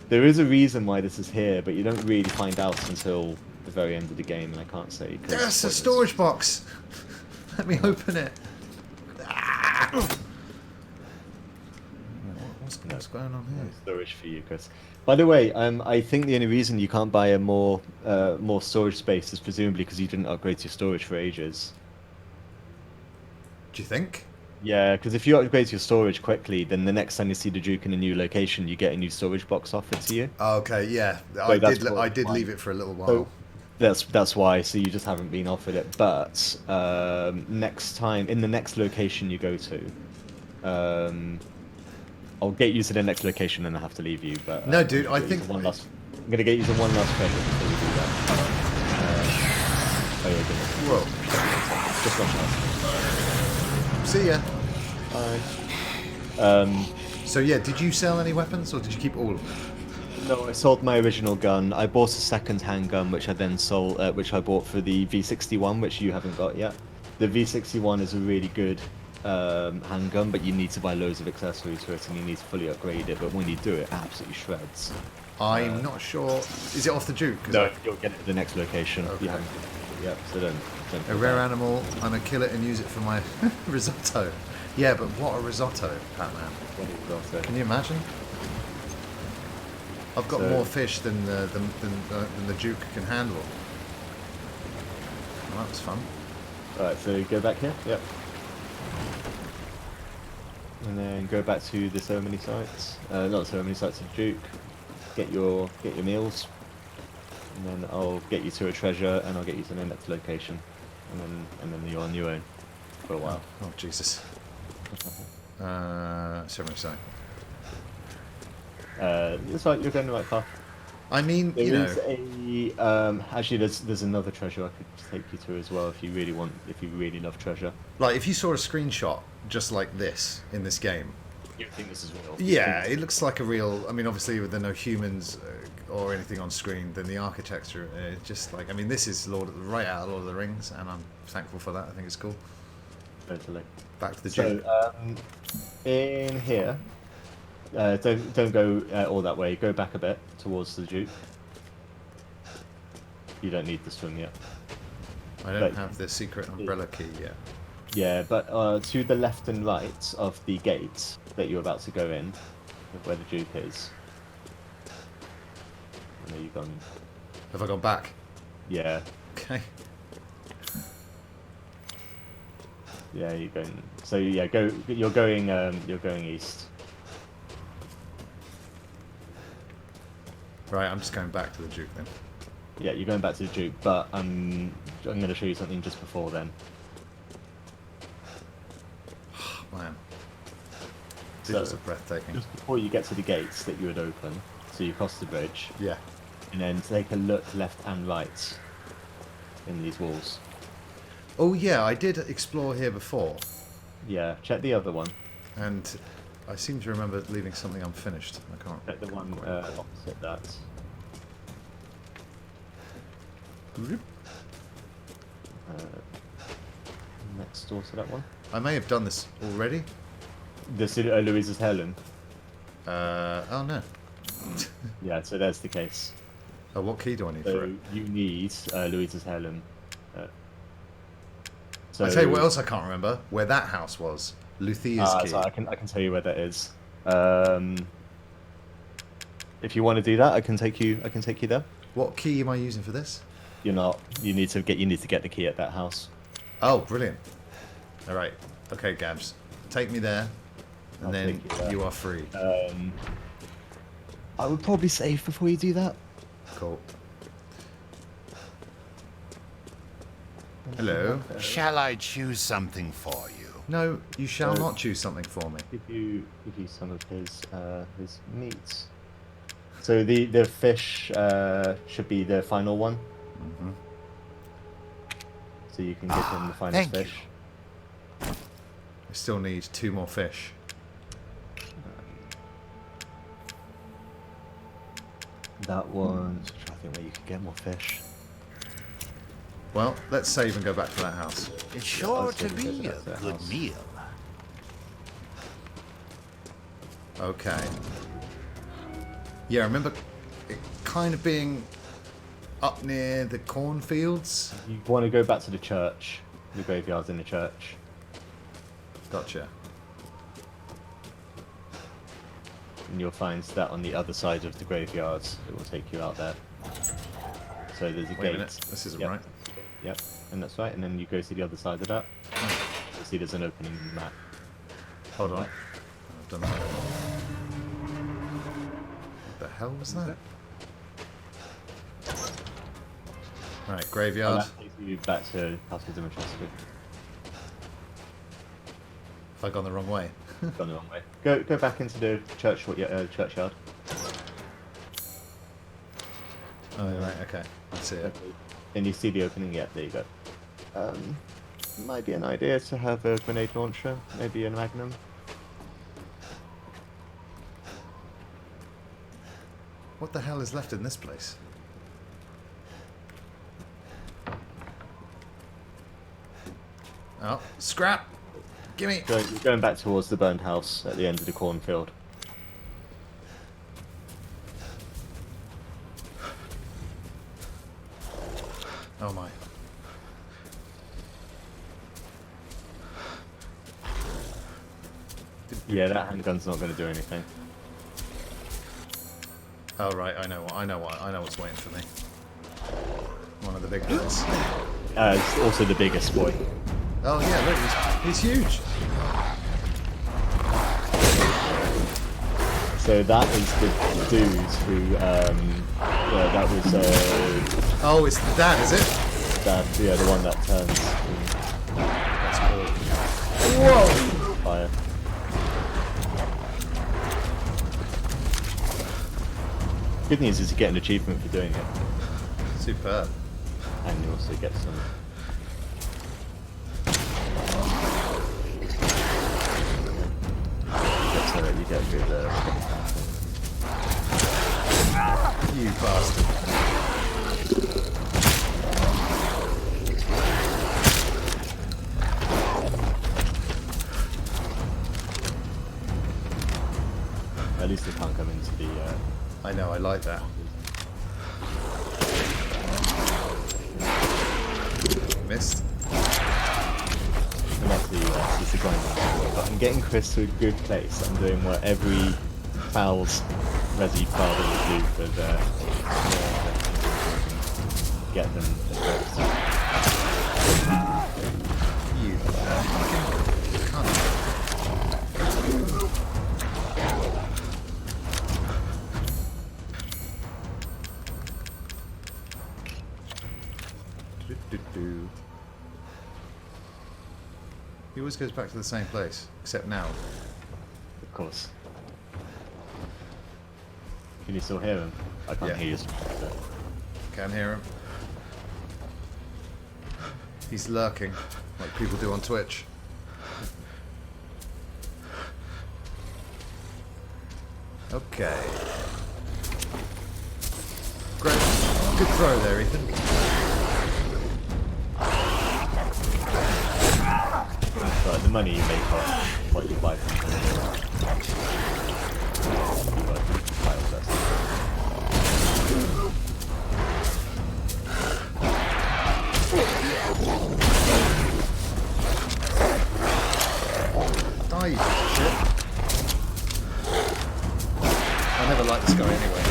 There is a reason why this is here, but you don't really find out until the very end of the game, and I can't say. 'cause Yes, a spoilers. storage box! Let me open it. Ah! What's going on here? Storage for you, Chris. By the way, I think the only reason you can't buy a more storage space is presumably because you didn't upgrade your storage for ages. Do you think? Yeah, because if you upgrade your storage quickly, then the next time you see the Duke in a new location, you get a new storage box offered to you. Okay, yeah. Wait, that's I did fine. leave it for a little while. So that's why. So you just haven't been offered it. But next time, in the next location you go to, I'll get you to the next location and I have to leave you. But No, dude, I think- I'm gonna get you to one last treasure before we do that. Oh yeah, goodness. Whoa. Just one last. See ya. Bye. So yeah, did you sell any weapons or did you keep all of them? No, I sold my original gun. I bought a second handgun, which I then sold, which I bought for the V61, which you haven't got yet. The V61 is a really good handgun, but you need to buy loads of accessories for it, and you need to fully upgrade it. But when you do it, it absolutely shreds. I'm not sure. Is it off the Duke? 'Cause No, you'll get it at the next location. Okay. You haven't. Yep, so don't. Don't A feel rare bad. animal, I'm gonna kill it and use it for my risotto. Yeah, but what a risotto, Pac-Man. What is also- Can you imagine? I've got So- more fish than the Duke can handle. Well, that was fun. Alright, so go back here. Yep. And then go back to the ceremony sites. Not ceremony sites of Duke. Get your meals. And then I'll get you to a treasure, and I'll get you to the next location. And then you're on your own for a while. Oh, Jesus. Ceremony site. It's like you're going the right path. I mean, There you know, is actually there's another treasure I could take you to as well if you really love treasure. like if you saw a screenshot just like this in this game, You think this is real? yeah, it looks like a real. I mean, obviously with the no humans or anything on screen, then the architecture, just like I mean, this is right out of Lord of the Rings, and I'm thankful for that. I think it's cool. Totally. Back to the So Duke. in here, don't go all that way. Go back a bit towards the Duke. You don't need the swim yet. I don't but- have the secret umbrella key yet. Yeah, but to the left and right of the gate that you're about to go in, where the Duke is. I know you've gone. Have I gone back? Yeah, Okay. yeah, you're going. So yeah, go. You're going. You're going east. Right, I'm just going back to the Duke then. Yeah, you're going back to the Duke, but I'm going to show you something just before then. Man. So- These are breathtaking. Just before you get to the gates that you would open, so you cross the bridge, Yeah. and then take a look left and right in these walls. Oh yeah, I did explore here before, Yeah, check the other one. and I seem to remember leaving something unfinished. I can't. Check the one opposite that. Next door to that one. I may have done this already. This is Louisa's heirloom. Oh no. Yeah, so there's the case. Oh, what key do I need for So it? you need Louisa's heirloom. So I tell you what else I can't remember. Where that house was. Luthea's key. So I can tell you where that is. If you want to do that, I can take you there. What key am I using for this? You're not. You need to get the key at that house. Oh, brilliant. All right. Okay, Gabs. Take me there, and I'll then take you there. you are free. I would probably save before you do that. Cool. Hello. Shall I choose something for you? No, you shall not choose something for me. Give you some of his meats. So the fish should be the final one. Mm-hmm. So you can give him the finest thank you. fish. I still need 2 more fish. That one. Just trying to think where you could get more fish. Well, let's save and go back to that house. It's sure I'll to take be it a to that good house. meal. Okay. Yeah, I remember it kind of being up near the cornfields. You want to go back to the church. The graveyard's in the church. Gotcha. And you'll find that on the other side of the graveyard. It will take you out there. So there's a Wait a gate. minute. This isn't Yep. right. Yep, and that's right. And then you go to the other side of that. You'll see there's an opening in the map. Hold on. I've done that. What the hell was that? Right, And graveyard. that takes you back to Castle Dimitrescu. Have I gone the wrong way? Gone the wrong way. Go back into the churchyard. Oh, right, okay. I see it. And you see the opening. Yeah, there you go. Might be an idea to have a grenade launcher, maybe a Magnum. What the hell is left in this place? Oh, scrap! Gimme! So you're going back towards the burned house at the end of the cornfield. Oh my. Yeah, that handgun's not going to do anything. Oh right, I know what's waiting for me. One of the big ones. It's also the biggest boy. Oh yeah, look, he's huge. So that is the dude who, yeah, that was, Oh, it's the dad, is it? that, yeah, the one that turns That's cool. Whoa! Fire. Good news is you get an achievement for doing it, Superb. and you also get some. You get a good. You bastard. At least they can't come into the. I know, I like that. Missed. And that's the grind. But I'm getting Chris to a good place. I'm doing what every Foul's Resi father would do for the get them addressed. You fucking cunt. Do-do-do. He always goes back to the same place, except now. Of course. Can you still hear him? I can't Yeah. hear you. Can't hear him. He's lurking, like people do on Twitch. Okay. Great. Good throw there, Ethan. But the money you make off what you buy from them. Die, you piece of shit. I never liked this guy anyway.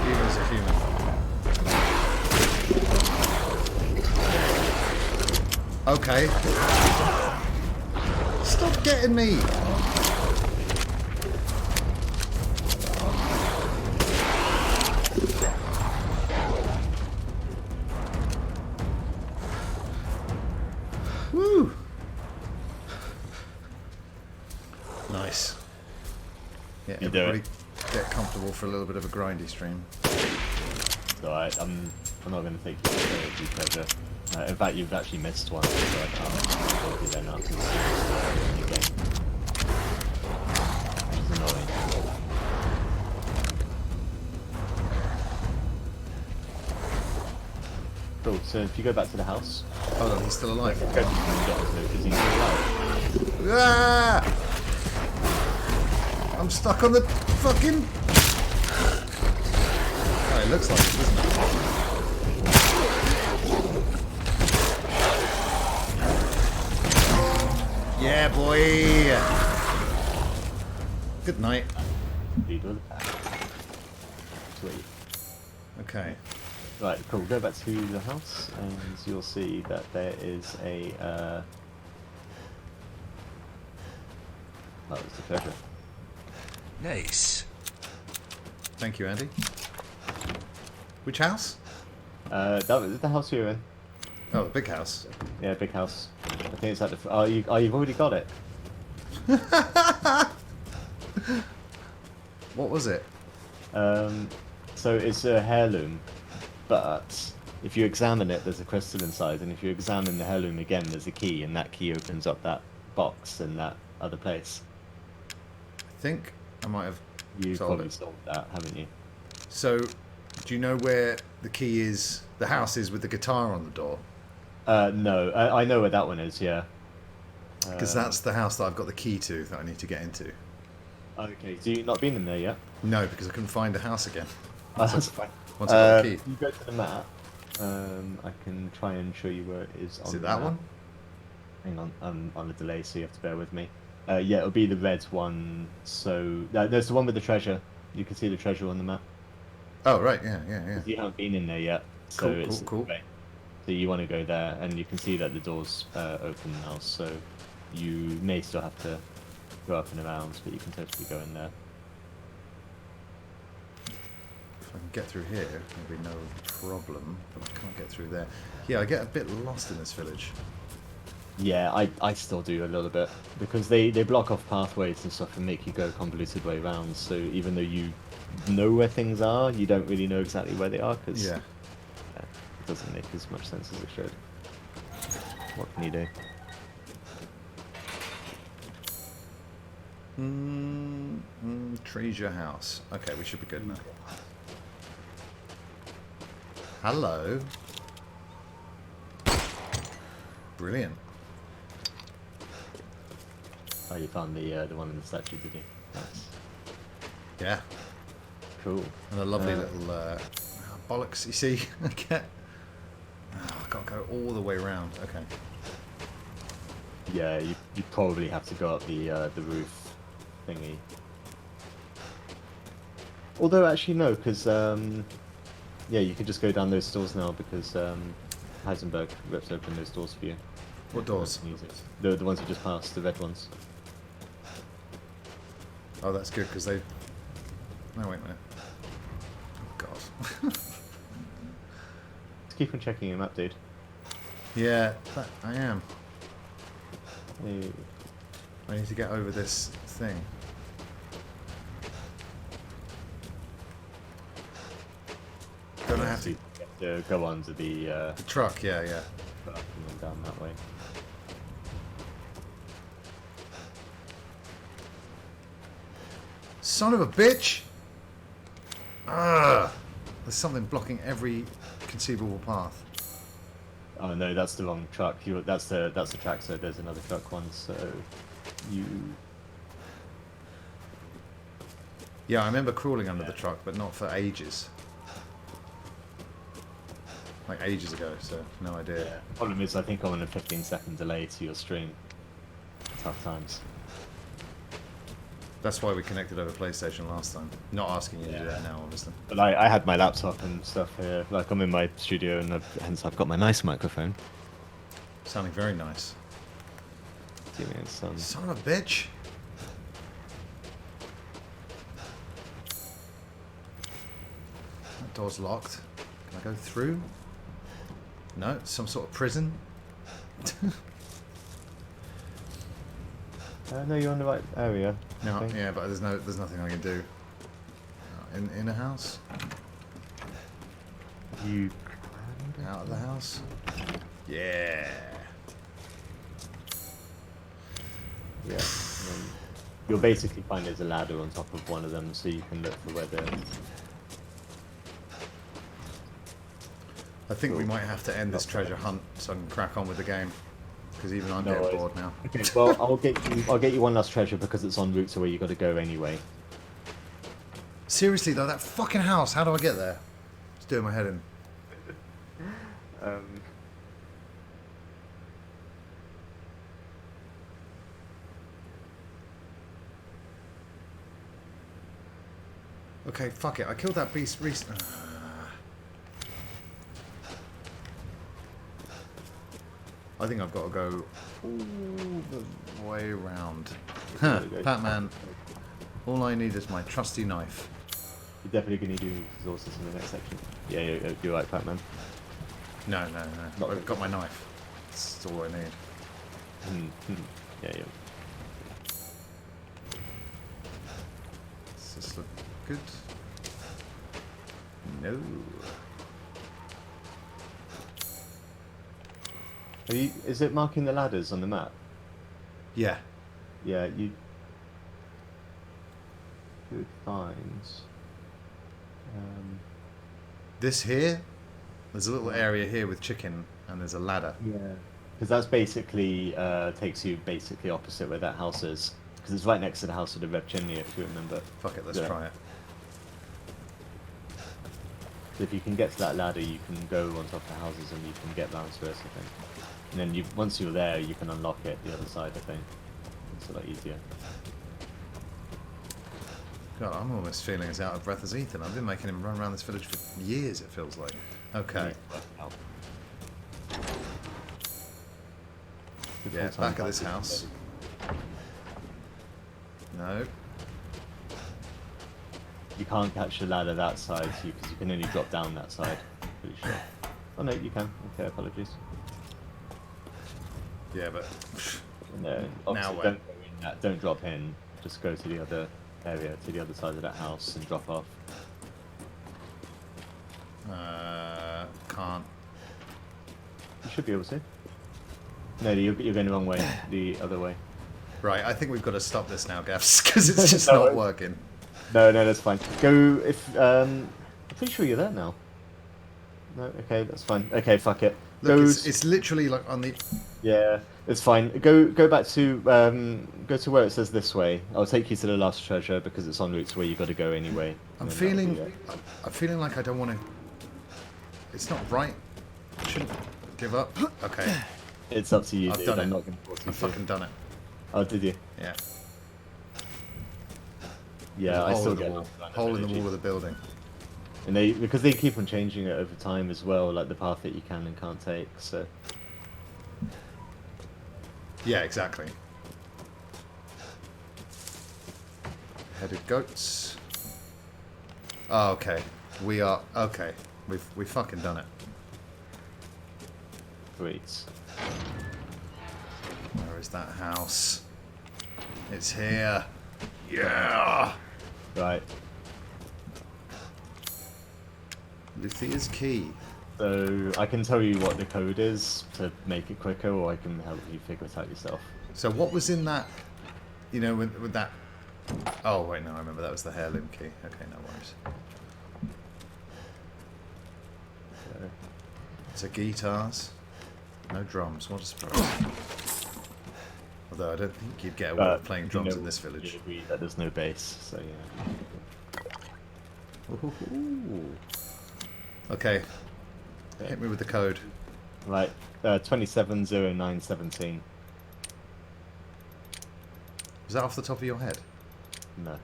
Even as a human. Okay. Stop getting me! Woo! Nice. Yeah, You do everybody it. get comfortable for a little bit of a grindy stream. So I'm not going to take you to the pleasure. In fact, you've actually missed one, so I can't take you then after the game. Which is annoying. Cool, so if you go back to the house, Hold on, he's still alive. go get into it because he's still alive. Ah! I'm stuck on the fucking... Oh, it looks like it, doesn't it? Yeah, boy! Good night. Lead with the pack. Sweet. Okay. Right, cool. Go back to the house, and you'll see that there is a. Oh, it's a treasure. Nice. Thank you, Andy. Which house? That was the house you're in. Oh, the big house. Yeah, big house. I think it's at the. Oh, you've already got it. What was it? So it's a heirloom, but if you examine it, there's a crystal inside, and if you examine the heirloom again, there's a key, and that key opens up that box in that other place. I think I might have You've sold probably it. sold that, haven't you? So, do you know where the key is? The house is with the guitar on the door? No, I know where that one is. Yeah. Because that's the house that I've got the key to that I need to get into. Okay. So you've not been in there yet? No, because I couldn't find a house again. Oh, that's fine. Once I got the key. You go to the map. I can try and show you where it is on Is it the that map. one? Hang on, I'm on a delay, so you have to bear with me. Yeah, it'll be the red one. So there's the one with the treasure. You can see the treasure on the map. Oh, right, yeah. You haven't been in there yet, so it's Cool. red. So you want to go there, and you can see that the door's open now. So you may still have to go up and around, but you can totally go in there. If I can get through here, there'll be no problem, but I can't get through there. Yeah, I get a bit lost in this village. Yeah, I still do a little bit because they block off pathways and stuff and make you go a convoluted way around. So even though you know where things are, you don't really know exactly where they are because Yeah. it doesn't make as much sense as it should. What can you do? Treasure house. Okay, we should be good now. Hello. Brilliant. Oh, you found the one in the statue, did you? Nice. Yeah. Cool. And a lovely little bollocks. You see, I get. Oh, I've got to go all the way around. Okay. Yeah, you probably have to go up the roof thingy. Although actually no, because yeah, you can just go down those doors now because Heisenberg rips open those doors for you. What doors? The ones you just passed, the red ones. Oh, that's good because they. No, wait a minute. Oh God. Just keep on checking your map, dude. Yeah, I am. Hey. I need to get over this thing. Don't I have So to? you have to go under the The truck, yeah. truck and then down that way. Son of a bitch! Ah! There's something blocking every conceivable path. Oh no, that's the wrong truck. That's the track. So there's another truck one. So you. Yeah, I remember crawling under the truck, but not for ages. Like ages ago, so no idea. Yeah. Problem is, I think I'm on a 15-second delay to your stream. Tough times. That's why we connected over PlayStation last time. Not asking you to do Yeah. that now, obviously. But I had my laptop and stuff here. Like I'm in my studio, and hence I've got my nice microphone. Sounding very nice. Give me some. Son of a bitch! That door's locked. Can I go through? No, it's some sort of prison. No, you're on the right area. I No, think. yeah, but there's nothing I can do. In a house? You. Out of the house? Yeah. Yeah. You'll basically find there's a ladder on top of one of them, so you can look for where they're. I think we Cool. might have to end this treasure hunt so I can crack on with the game. Because even I'm No getting worries. bored now. Okay, well, I'll get you one last treasure because it's en route to where you got to go anyway. Seriously though, that fucking house, how do I get there? It's doing my head in. Okay, fuck it. I killed that beast recently. I think I've got to go all the way around. Huh, Batman. All I need is my trusty knife. You're definitely going to do resources in the next section. Yeah, you're right, Batman. No. I've got my knife. That's all I need. Yeah. Does this look good? No. Is it marking the ladders on the map? Yeah. Yeah, you. Good finds. This here, there's a little area here with chicken, and there's a ladder. Yeah. Because that's basically takes you basically opposite where that house is. Because it's right next to the house with the red chimney, if you remember. Fuck it, let's Yeah. try it. So if you can get to that ladder, you can go on top of the houses and you can get round to it, I think. And then once you're there, you can unlock it the other side, I think. It's a lot easier. God, I'm almost feeling as out of breath as Ethan. I've been making him run around this village for years, it feels like. Okay. Yeah, back at this house. No. You can't catch the ladder that side, because you can only drop down that side. Pretty sure. Oh no, you can. Okay, apologies. Yeah, but... No, Now obviously don't go in that. Don't drop in. Just go to the other area, to the other side of that house, and drop off. Can't. You should be able to. No, you're going the wrong way. The other way. Right, I think we've got to stop this now, Gaffs, because it's just No. not working. No, that's fine. Go if I'm pretty sure you're there now. No, okay, that's fine. Okay, fuck it. Look, Go. it's literally like on the... Yeah, it's fine. Go back to go to where it says this way. I'll take you to the last treasure because it's en route to where you got to go anyway. I'm And then that'll feeling... be it. I'm feeling like I don't want to... It's not right. I shouldn't give up. Okay, It's up to you, I've dude. done it. I'm not going to force you I've to. fucking done it. Oh, did you? Yeah. Yeah, I Hole still in the get wall. lost around Hole in the village. wall of the building. And because they keep on changing it over time as well, like the path that you can and can't take. So Yeah, exactly. Headed goats. Oh, okay. We are... Okay. We've fucking done it. great. Where is that house? It's here. Yeah! Right. Luthea's key. So I can tell you what the code is to make it quicker, or I can help you figure it out yourself. So what was in that... You know, with that... Oh, wait, no, I remember that was the heirloom key. Okay, no worries. So, So guitars. No drums. What a surprise. Although I don't think you'd get away with playing drums you in this we village. agree that there's no bass, so yeah. Ooh. Okay. Hit me with the code. Right. 270917. Was that off the top of your head? No,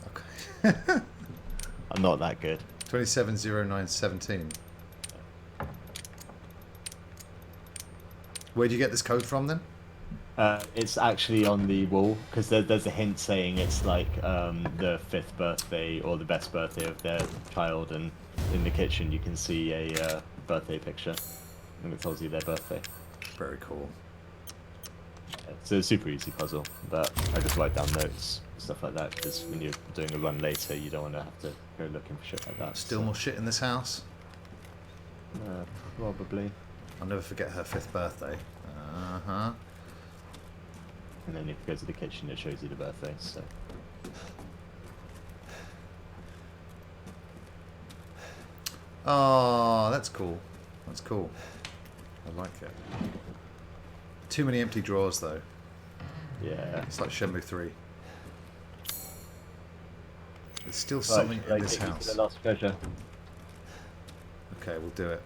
Okay. I'm not that good. 270917. Where do you get this code from then? It's actually on the wall because there's a hint saying it's like the 5th birthday or the best birthday of their child, and in the kitchen you can see a birthday picture, and it tells you their birthday. Very cool. It's a super easy puzzle, but I just write down notes, stuff like that, because when you're doing a run later, you don't want to have to go looking for shit like that. Still so, more shit in this house. probably. I'll never forget her 5th birthday. Uh-huh. And then if you go to the kitchen, it shows you the birthday. So Oh, that's cool. That's cool. I like it. Too many empty drawers, though. yeah. It's like Shenmue 3. There's still Right, something should I in this take you to house. the last treasure. Okay, we'll do it.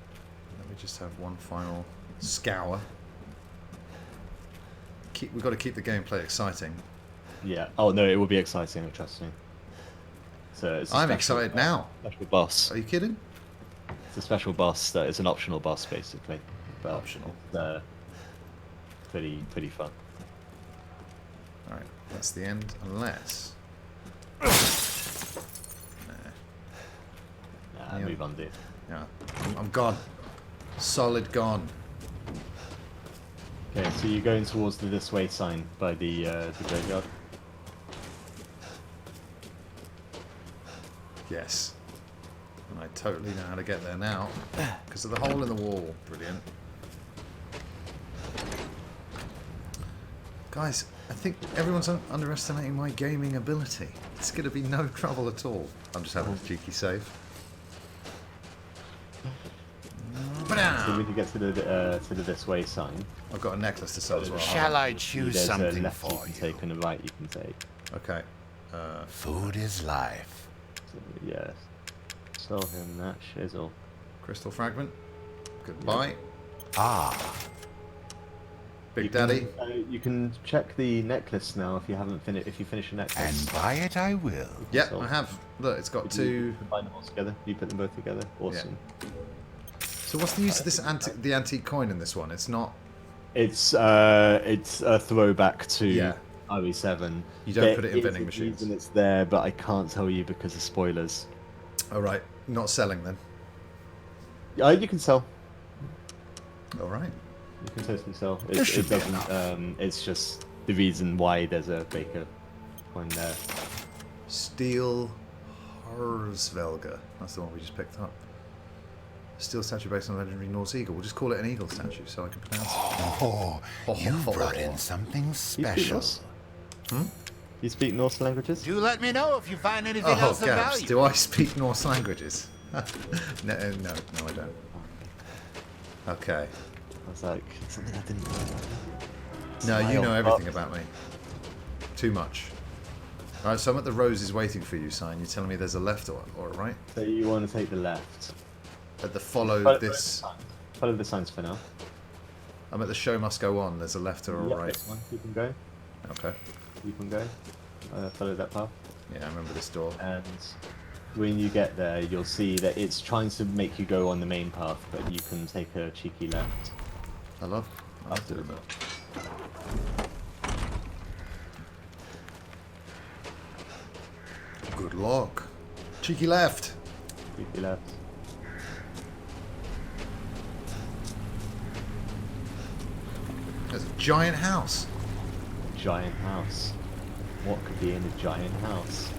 Let me just have one final scour. We've got to keep the gameplay exciting. Yeah. Oh no, it will be exciting. Trust me. So it's a I'm special- excited now. Special boss. Are you kidding? It's a special boss that is an optional boss, basically. But Optional. it's, pretty fun. Alright, that's the end, unless... Nah, Yeah. move on, dude. Yeah, I'm gone. Solid gone. Okay, so you're going towards the this way sign by the graveyard. Yes. And I totally know how to get there now. Because of the hole in the wall. Brilliant. Guys, I think everyone's underestimating my gaming ability. It's going to be no trouble at all. I'm just having a cheeky save. So when you get to the this way sign, I've got a necklace to sell as well. Shall I choose there's a something left you for can you? take and a right you can take. Okay. Food is life. So, yes. Sell him that shizzle. Crystal fragment. Goodbye. Ah, Big Daddy. You can check the necklace now if you haven't finished. If you finish a necklace, And buy it I will. Yep, So- I have. Look, it's got you two. combine them all together. You put them both together. Awesome. So what's the use of this the antique coin in this one? It's not. It's a throwback to Yeah. RE7. You don't put it in There is vending a machines. reason it's there, but I can't tell you because of spoilers. All right, not selling then. You can sell. All right. You can totally sell. There should It be doesn't. enough. It's just the reason why there's a Baker coin there. Steel Harzvelga. That's the one we just picked up. Steel statue based on legendary Norse eagle. We'll just call it an eagle statue so I can pronounce it. Oh, you brought in something You speak special. Norse? You speak Norse languages? Do let me know if you find anything Oh, else of Gabs, value. do I speak Norse languages? no, I don't. Okay. I was like, something I didn't know. No, you Smile. know everything about me. Too much. Alright, so I'm at the roses waiting for you sign. You're telling me there's a left or a right? So you want to take the left. At the follow Follow this. the sign. Follow the signs for now. I'm at the show must go on. There's a left or a Yep, right. this one. You can go. Okay. You can go. Follow that path. Yeah, I remember this door. And when you get there, you'll see that it's trying to make you go on the main path, but you can take a cheeky left. I love doing that. Good luck. Cheeky left. Cheeky left. There's a giant house. Giant house. What could be in a giant house?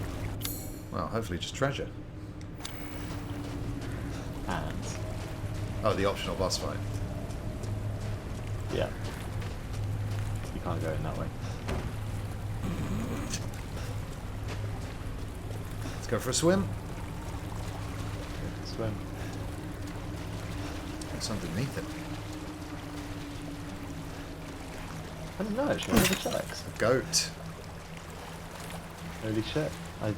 Well, hopefully just treasure. And Oh, the optional boss fight. yeah, you can't go in that way. Let's go for a swim. You can swim. What's underneath it? I don't know actually. I never checked. A goat. Holy shit! I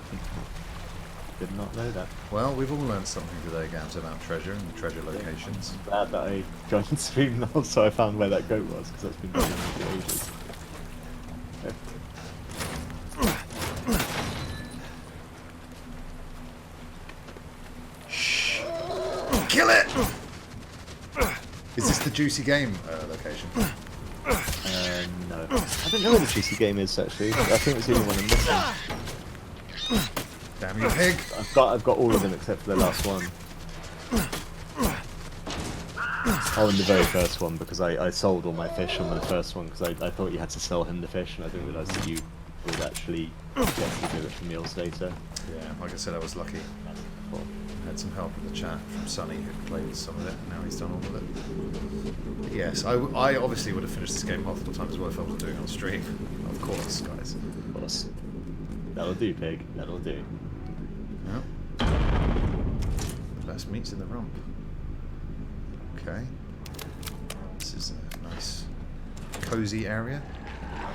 did not know that. Well, we've all learned something today, Gabs, about treasure and treasure locations. Glad that I joined the stream now, so I found where that goat was because that's been bugging me for ages. Shh! Kill it! Is this the juicy game location? No, I don't know where the juicy game is actually. I think it's the only one I'm missing. Damn you, pig! I've got all of them except for the last one. Oh, and the very first one because I sold all my fish on the first one because I thought you had to sell him the fish and I didn't realise that you would actually get to do it for meals later. Yeah, like I said, I was lucky. Well, Had some help in the chat from Sonny who played some of it, and now he's done all of it. But yes, I obviously would have finished this game multiple times as well if I wasn't doing it on stream. Of course, guys. of course. That'll do, pig. That'll do. Yep. The best meat's in the rump. Okay. This is a nice, cozy area.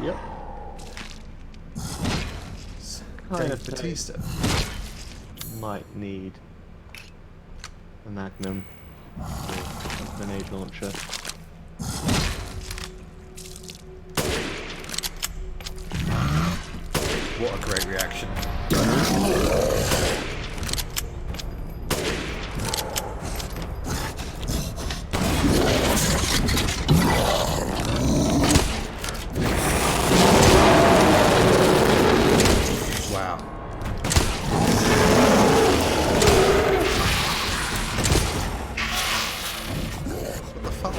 Yep. Kind Dave of Batista. Might need a Magnum or a grenade launcher. What a great reaction. Wow. What the fuck?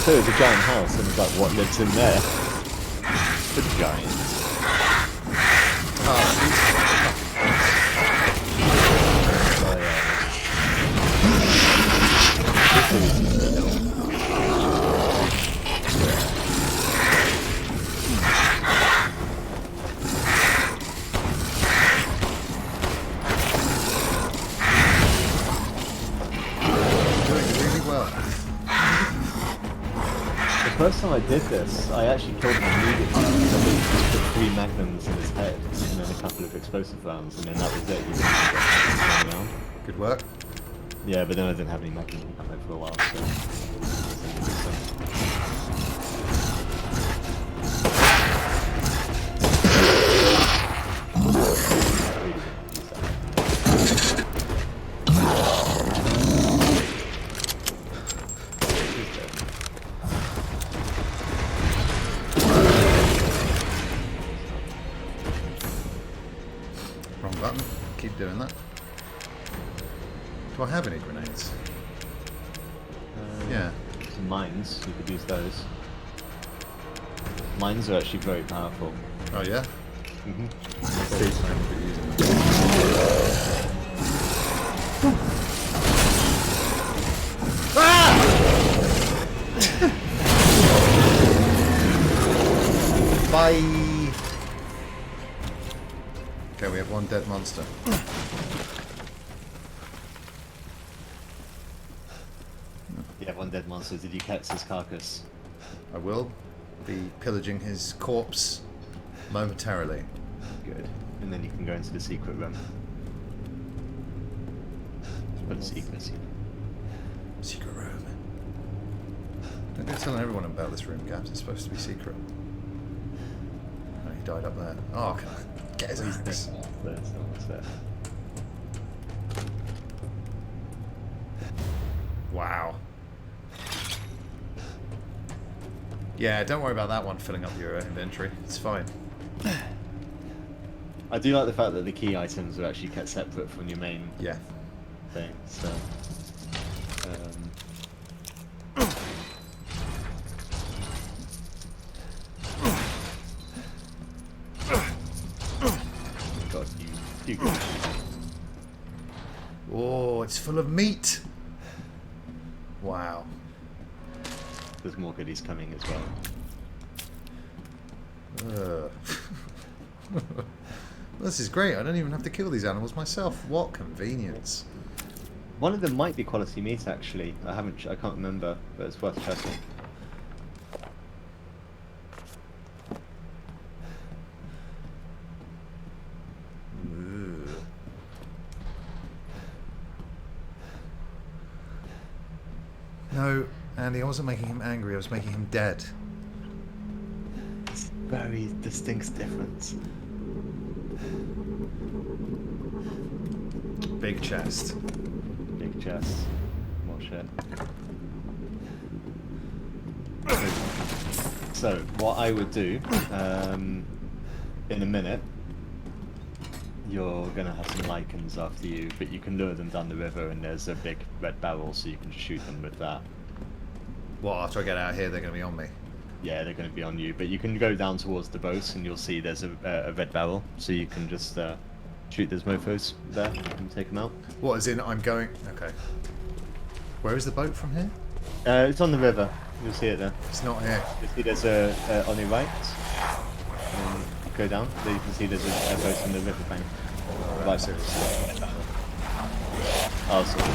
So it's a giant house, and it's like, what lives in there? The giant. Doing really well. The first time I did this, I actually killed him immediately because I just put 3 magnums in his head and then a couple of explosive rounds, and then that was it. You just got running around. Good work. Yeah, but then I didn't have any ammo for a while, Wrong button. Keep doing that. Do I have any grenades? Yeah. Some mines, you could use those. Mines are actually very powerful. Oh yeah? Mm-hmm. Bye! Okay, we have one dead monster. Yeah, one dead monster. Did you catch his carcass? I will be pillaging his corpse momentarily. Good. And then you can go into the secret room. But secret. Secret room. Don't go telling everyone about this room, Gabs. It's supposed to be secret. Oh, he died up there. Oh, can I get his axe? That's it. Wow. Yeah, don't worry about that one filling up your inventory. It's fine. I do like the fact that the key items are actually kept separate from your main Yeah. thing, so... got a few good. Oh, it's full of meat. Wow. There's more goodies coming as well. This is great. I don't even have to kill these animals myself. What convenience. One of them might be quality meat, actually. I can't remember, but it's worth checking. Ooh. No, Andy, I wasn't making him angry. I was making him dead. It's a very distinct difference. Big chest. Big chest. More shit. So, what I would do, in a minute, you're gonna have some lichens after you, but you can lure them down the river and there's a big red barrel so you can shoot them with that. What, after I get out of here, they're going to be on me? Yeah, they're gonna be on you, but you can go down towards the boat and you'll see there's a red barrel, so you can just shoot those mofos there and take them out. What, as in I'm going... Okay. Where is the boat from here? It's on the river, you'll see it there. It's not here. You see there's a on your right, and go down, there you can see there's a boat on the river bank. Right. Seriously. Oh, sorry.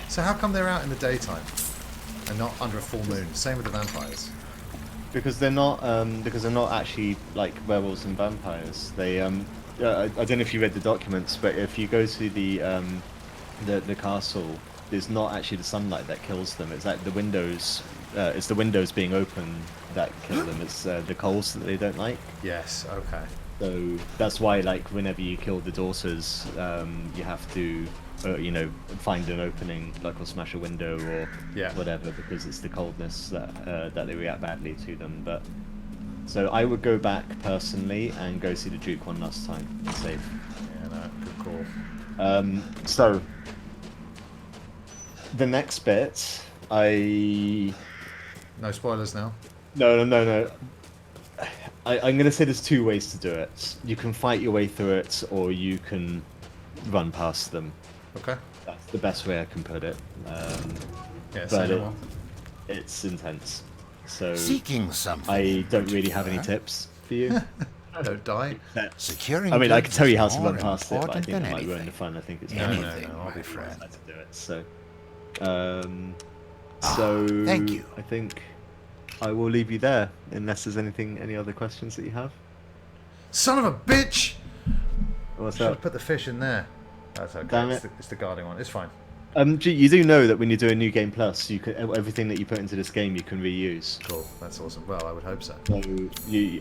So how come they're out in the daytime and not under a full moon? Same with the vampires. Because they're not actually like werewolves and vampires. They I don't know if you read the documents, but if you go to the castle, there's not actually the sunlight that kills them. It's like the windows. It's the windows being open that kill them. It's the coals that they don't like. Yes, okay. So that's why, like, whenever you kill the daughters, you have to, find an opening, like, or smash a window or whatever, because it's the coldness that they react badly to them. But so I would go back personally and go see the Duke one last time and save. Yeah, no, good call. So the next bit, No spoilers now. No. I'm going to say there's two ways to do it. You can fight your way through it, or you can run past them. Okay. That's the best way I can put it. Yeah, But say no more. it's intense. So Seeking something. I don't really have any tips for you. Don't die. Securing I mean, I can goods tell you is how to more run past it, but I important think than it might ruin the anything. fun. I think it's No, better no, Anything, no, I'll my be friend. fine. to do it. So, So Thank you. I think I will leave you there, unless there's any other questions that you have. Son of a bitch! What's Should have up? put the fish in there. That's okay. Damn It's the guarding one. It's fine. You do know that when you do a new game plus, you can everything that you put into this game you can reuse. Cool. That's awesome. Well, I would hope so. So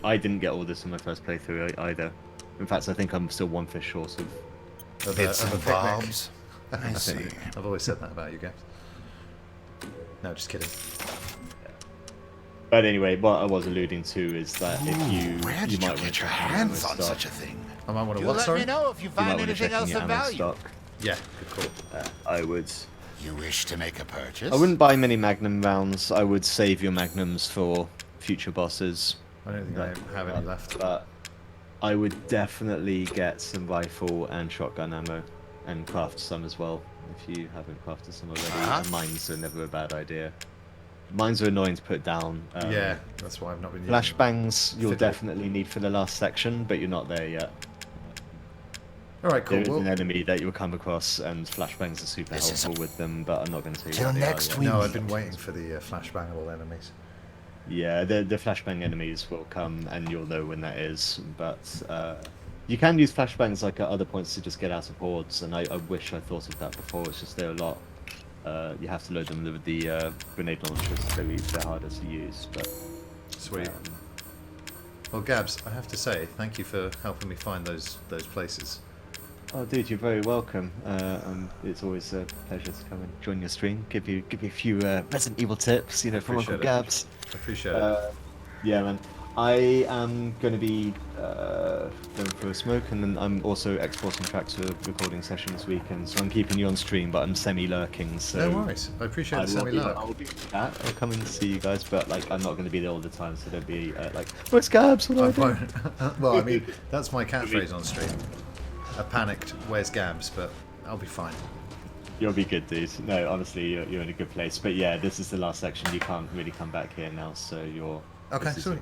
I didn't get all this in my first playthrough either. In fact, I think I'm still one fish short of. Bits of a and picnic. bobs. I see. I've always said that about you, Gaps. No, just kidding. But anyway, what I was alluding to is that if Where you did you might get your want to hands on such a thing? I might want to You what, let sorry? me know if you you might find want to anything check in else your of ammo value. stock. Yeah, good call. I would. You wish to make a purchase? I wouldn't buy many Magnum rounds. I would save your Magnums for future bosses. I don't think I have any left. But I would definitely get some rifle and shotgun ammo, and craft some as well if you haven't crafted some already. And mines are never a bad idea. Mines are annoying to put down. Yeah, that's why I've not been using Flashbangs you'll Fiddle. definitely need for the last section, but you're not there yet. All right, cool. There is Well, an enemy that you'll come across, and flashbangs are super This is helpful with them, but I'm not going to tell you Till what they next are yet. week. no, I've been waiting for the flashbangable enemies. Yeah, the flashbang enemies will come, and you'll know when that is. But you can use flashbangs like at other points to just get out of hordes, and I wish I thought of that before. It's just they're a lot. You have to load them with the grenade launchers, so they're harder to use. But Sweet. Well, Gabs, I have to say, thank you for helping me find those places. oh, dude, you're very welcome. It's always a pleasure to come and join your stream. Give you a few Resident Evil tips, from Uncle Appreciate it. Gabs. I appreciate it. Yeah, man. I am going to be going for a smoke, and then I'm also exporting tracks for recording session this weekend. So I'm keeping you on stream, but I'm semi-lurking. So No worries. I appreciate the semi-lurk. I'll be that. I'll come and see you guys, but I'm not going to be there all the time. So don't be where's Gabs? What do I do? Well, I mean, that's my catchphrase on stream. A panicked, where's Gabs? But I'll be fine. You'll be good, dude. No, honestly, you're in a good place. But yeah, this is the last section. You can't really come back here now, so you're. Okay, this is sweet. it.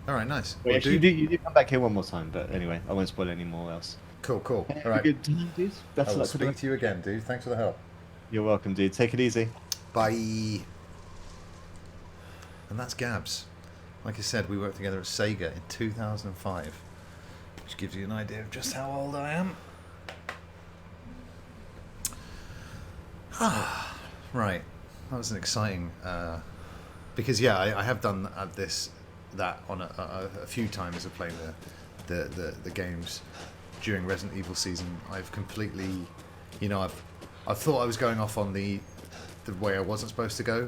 All right, nice. Wait, Well, actually, you do come back here one more time, but anyway, I won't spoil any more else. Cool. All Have a right. good time, dude. Best I of will luck with speak it. to you again, dude. Thanks for the help. You're welcome, dude. Take it easy. Bye. And that's Gabs. Like I said, we worked together at Sega in 2005, which gives you an idea of just how old I am. Right, that was an exciting. Because yeah, I have done that on a few times of playing the games during Resident Evil season. I've completely, I've thought I was going off on the way I wasn't supposed to go,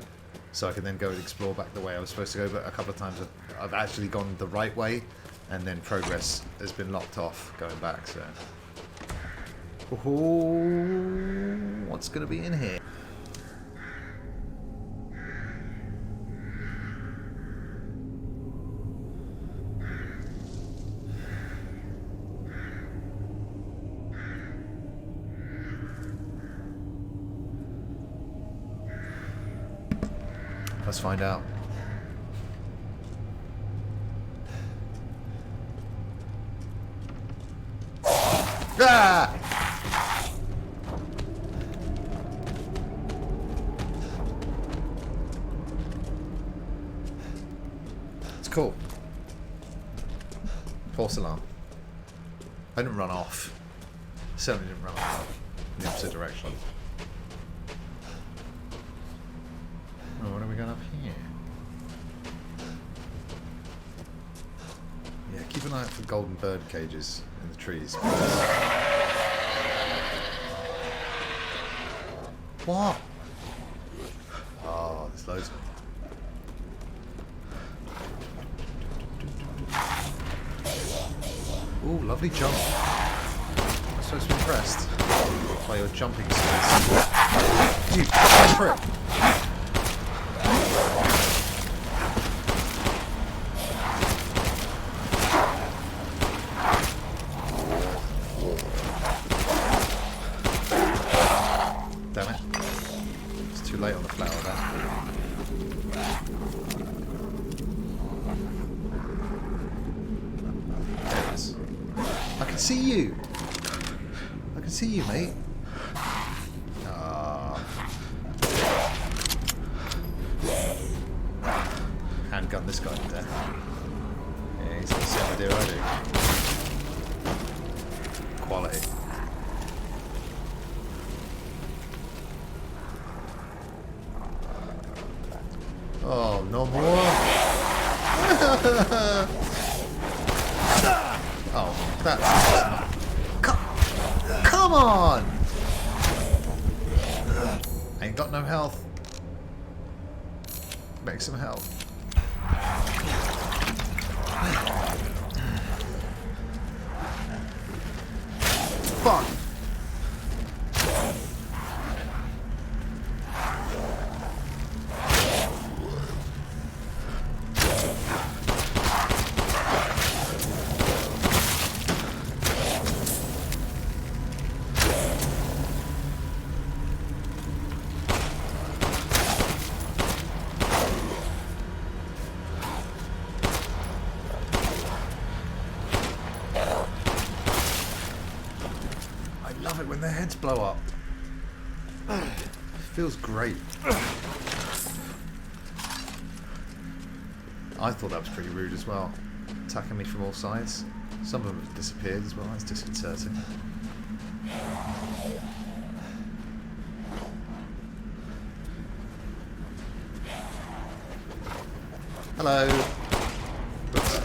so I can then go and explore back the way I was supposed to go. But a couple of times I've actually gone the right way, and then progress has been locked off going back. So, what's going to be in here? Let's find out. Ah! It's cool. False alarm. I didn't run off. Certainly didn't run off in the opposite direction. Oh, what have we got up here? Yeah, keep an eye out for golden bird cages in the trees. What? Oh, there's loads of them. Ooh, lovely jump. I'm supposed to be impressed by your jumping skills. You, go for it. Damn it. It's too late on the flower there. There it is. I can see you. I can see you, mate. Ah. have gunned this guy to death. Yeah, he's got the same idea I do. Quality. Oh, no more? Oh, that's not... Come on! Ain't got no health. Make some health. Fuck! I love it when their heads blow up. Feels great. I thought that was pretty rude as well. Attacking me from all sides. Some of them have disappeared as well. That's disconcerting. Hello. Oops.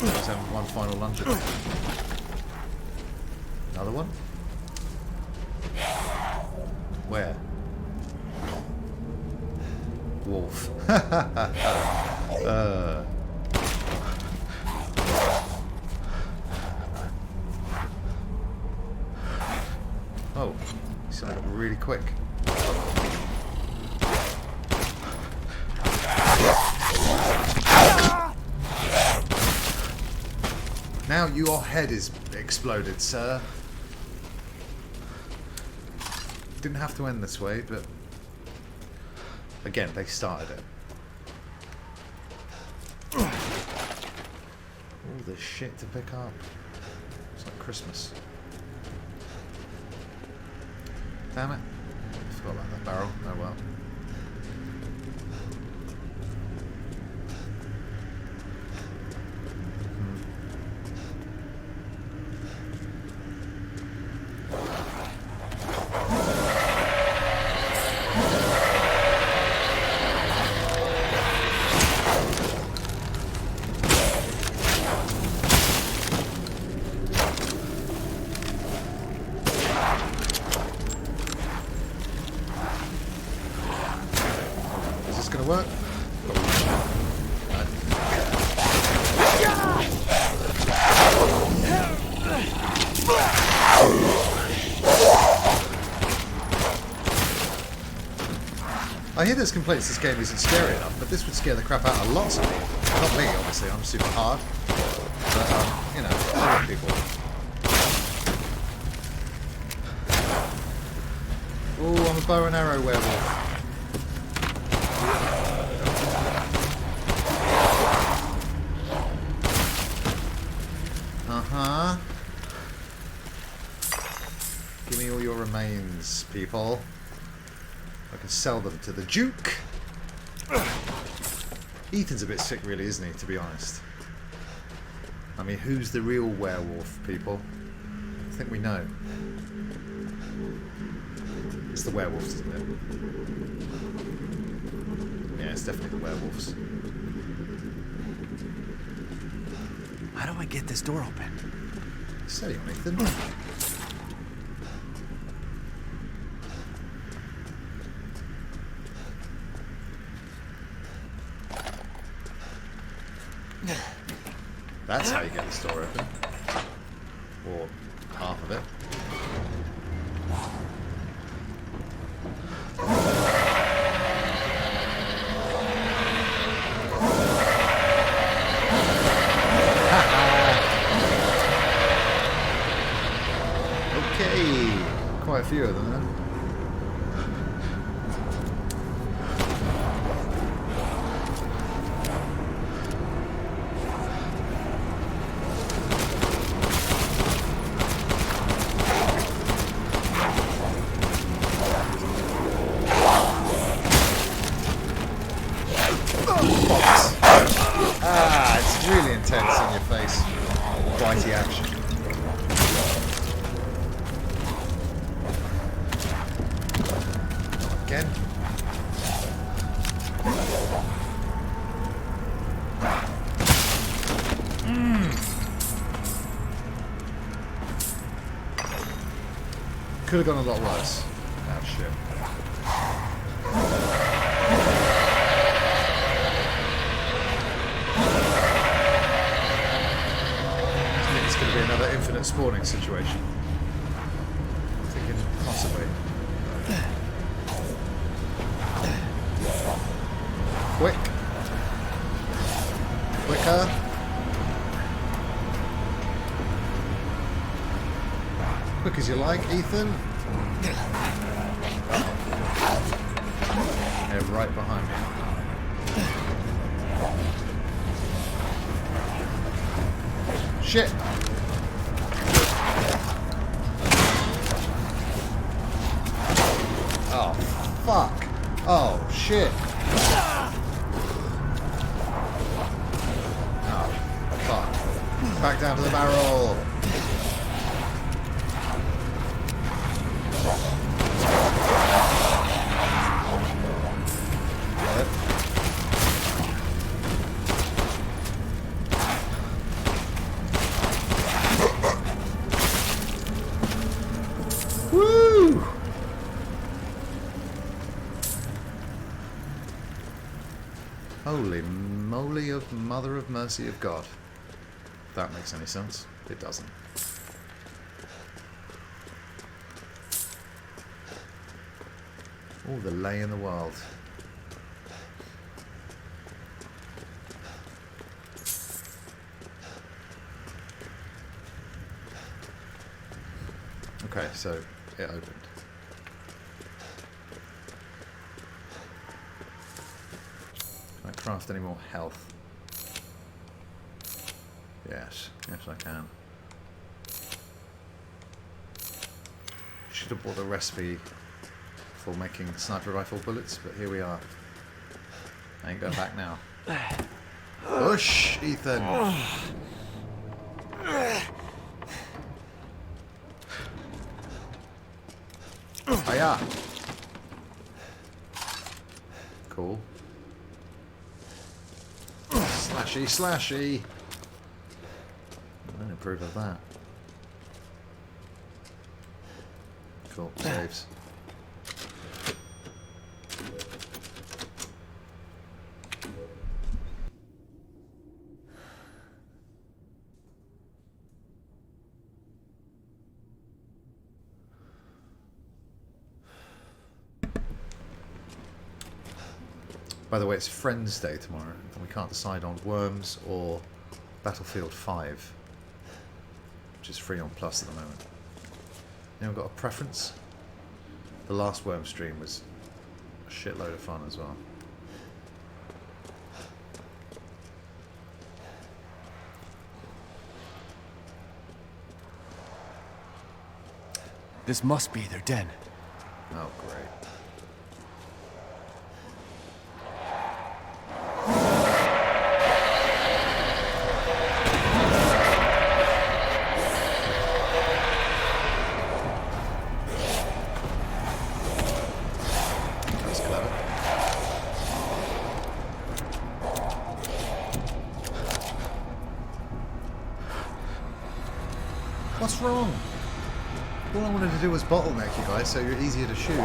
Let's have one final lunge at it. Another one? Where? Wolf. Oh, you sound like really quick. Now your head is exploded, sir. Didn't have to end this way, but again, they started it. All this shit to pick up. It's like Christmas. Damn it. I forgot about that barrel. Oh well. Gonna work? I hear there's complaints this game isn't scary enough, but this would scare the crap out of lots of people. Not me, obviously, I'm super hard. But, you know, other people. Oh, I'm a bow and arrow werewolf. Uh-huh. Give me all your remains, people. I can sell them to the Duke. Ethan's a bit sick, really, isn't he, to be honest? I mean, who's the real werewolf, people? I think we know. It's the werewolves, isn't it? Yeah, it's definitely the werewolves. How do I get this door open? Steady on, Ethan. That's how you get the door open. Or half of it. Okay, quite a few of them then. bitey action. Again. Could have gone a lot worse. Oh shit. I think it's going to be another infinite spawning situation. I'm thinking possibly. Quick. Quicker. Quick as you like, Ethan. They're right behind me. Shit! Oh, fuck! Oh, shit! Oh, fuck. Back down to the barrel! Woo! Holy moly of mother of mercy of God. If that makes any sense. It doesn't. All the lay in the world. Okay, so it opened. Can I craft any more health? Yes, yes I can. Should have bought the recipe for making sniper rifle bullets, but here we are. I ain't going back now. Push, Ethan! Hiya! Cool. Slashy, slashy! I don't approve of that. Cool, saves. By the way, it's Friends Day tomorrow, and we can't decide on Worms or Battlefield 5, which is free on Plus at the moment. Anyone got a preference? The last Worm stream was a shitload of fun as well. This must be their den. Oh, great. That's clever. What's wrong? All I wanted to do was bottleneck you guys so you're easier to shoot.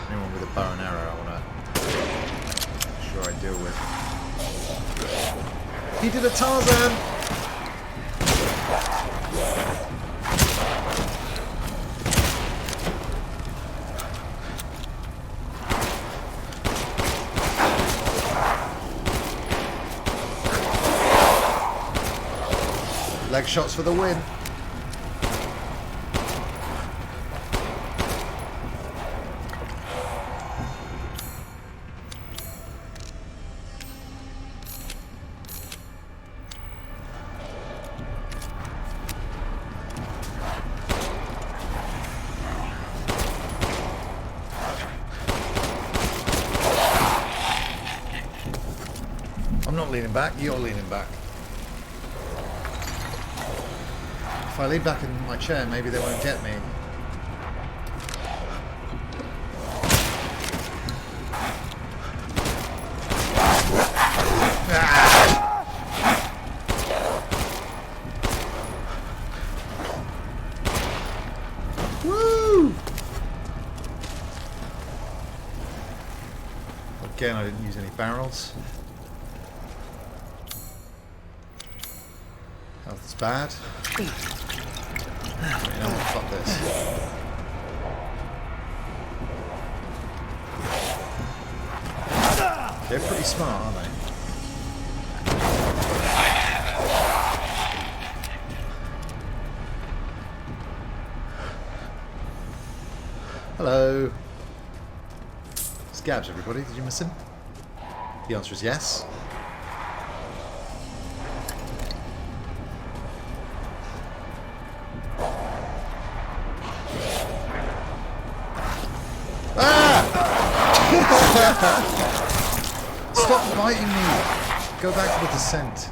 Anyone with a bow and arrow I want to make sure I deal with. He did a Tarzan! Leg shots for the win. I'm not leaning back, you're leaning back. If I lean back in my chair, maybe they won't get me. Woo! Again, I didn't use any barrels. Health is bad. You know what? Fuck this. They're pretty smart, aren't they? Hello. It's Gabs, everybody. Did you miss him? The answer is yes. Stop biting me! Go back to the descent.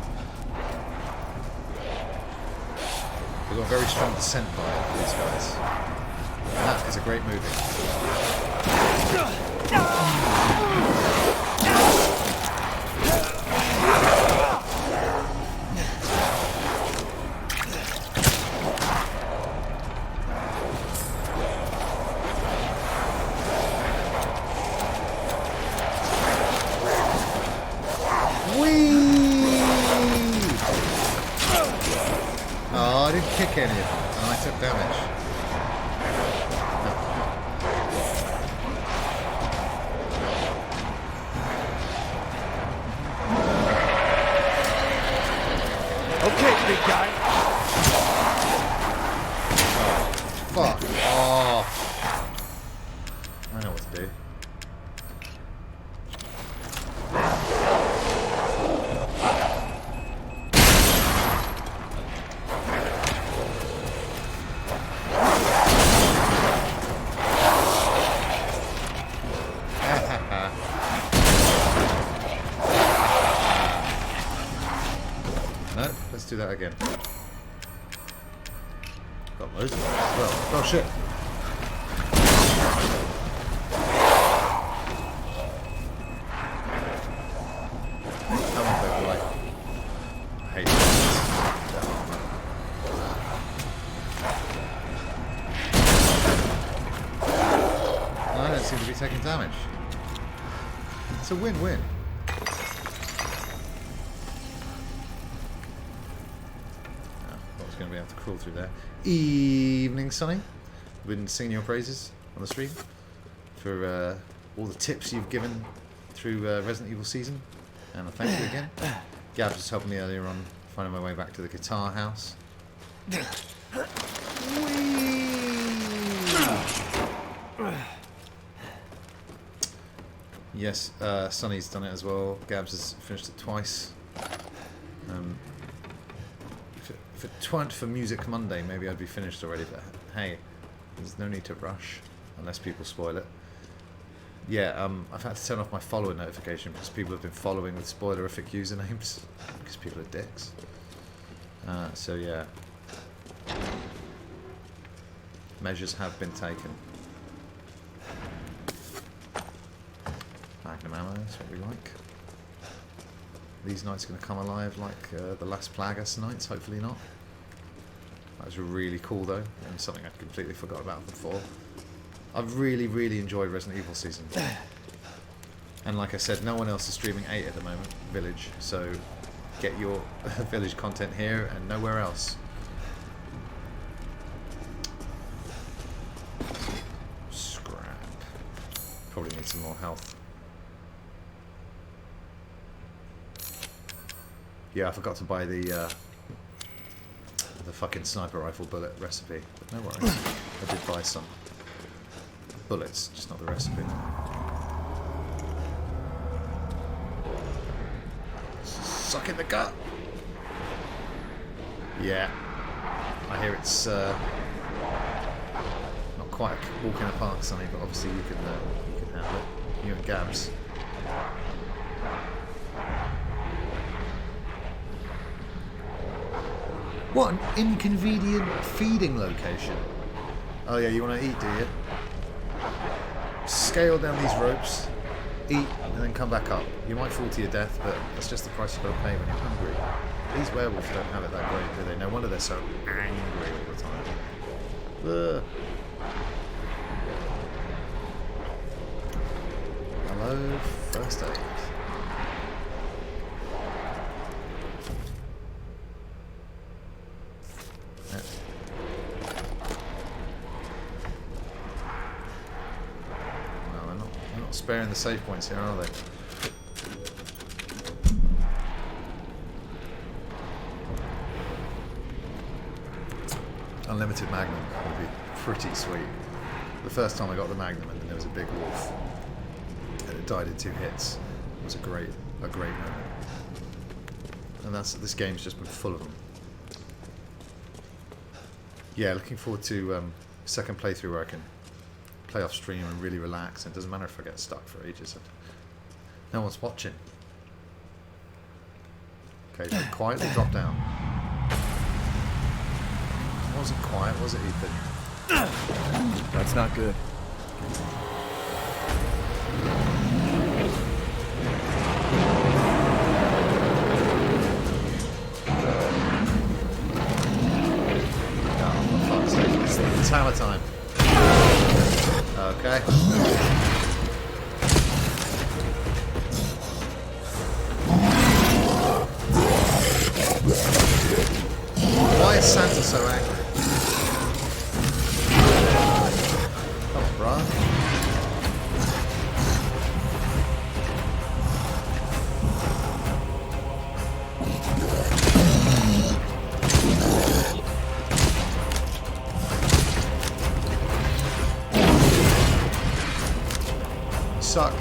We've got a very strong descent bite for these guys. And that is a great movie. Oh, I didn't kick any of them, and I took damage. Okay, big guy. Fuck off. I know what to do. No, let's do that again. Got loads of them as well. Oh shit. Come on, baby boy. I hate this. I don't seem to be taking damage. It's a win-win. Going to be able to crawl through there. Evening, Sonny. Been singing your praises on the stream for all the tips you've given through Resident Evil season, and I thank you again. Gab was helping me earlier on finding my way back to the guitar house. Yes, Sonny's done it as well. Gabs has finished it twice. If it weren't for Music Monday, maybe I'd be finished already, but hey, there's no need to rush, unless people spoil it. Yeah, I've had to turn off my follower notification because people have been following with spoilerific usernames, because people are dicks. So yeah. Measures have been taken. Magnum ammo, that's what we like. These nights are going to come alive like the last Plagueis nights, hopefully not. That was really cool though, and something I'd completely forgot about before. I've really enjoyed Resident Evil season. And like I said, no one else is streaming 8 at the moment, Village, so get your Village content here and nowhere else. Scrap. Probably need some more health. Yeah, I forgot to buy the fucking sniper rifle bullet recipe. But no worries, I did buy some bullets, just not the recipe. Suck in the gut. Yeah, I hear it's not quite a walk in the park, Sonny, but obviously you can handle it. You and Gabs. What an inconvenient feeding location. Oh yeah, you want to eat, do you? Scale down these ropes, eat, and then come back up. You might fall to your death, but that's just the price you've got to pay when you're hungry. These werewolves don't have it that great, do they? No wonder they're so angry all the time. Ugh. Hello, first aid. Yeah. Well, they're not sparing the save points here, are they? Unlimited Magnum would be pretty sweet. The first time I got the Magnum and then there was a big wolf and it died in 2 hits. It was a great moment. And this game's just been full of them. Yeah, looking forward to second playthrough where I can play off stream and really relax. It doesn't matter if I get stuck for ages. No one's watching. Okay, so quietly drop down. It wasn't quiet, was it, Ethan? That's not good. Oh, for fuck's sake. It's hammer time. Okay. Why is Santa so angry? Come on, bruh. Suck.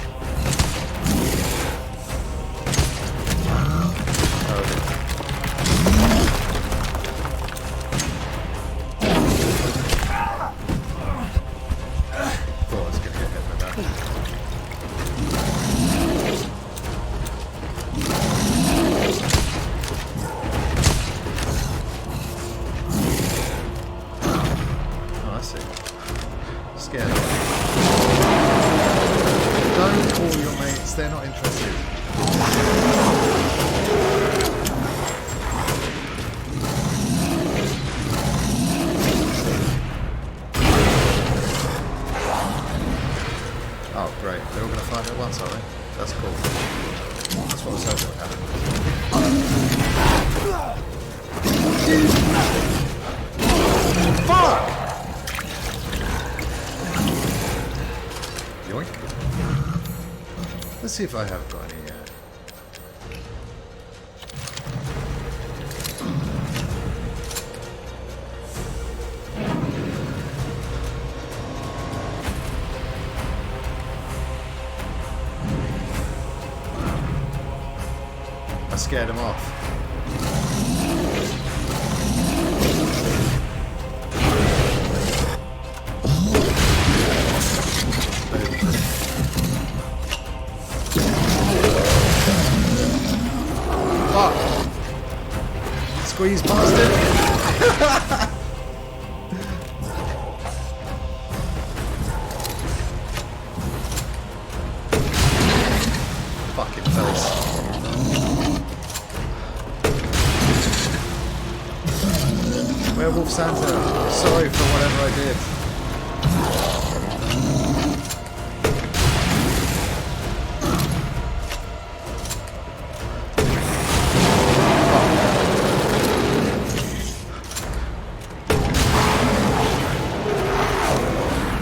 They're not interested. Oh, great. They're all going to fight at once, are they? That's cool. That's what I was hoping would happen. Fuck! Yoink. Let's see if I have got any. I scared him off. Squeeze past it. Fucking face. Werewolf Santa, sorry for whatever I did.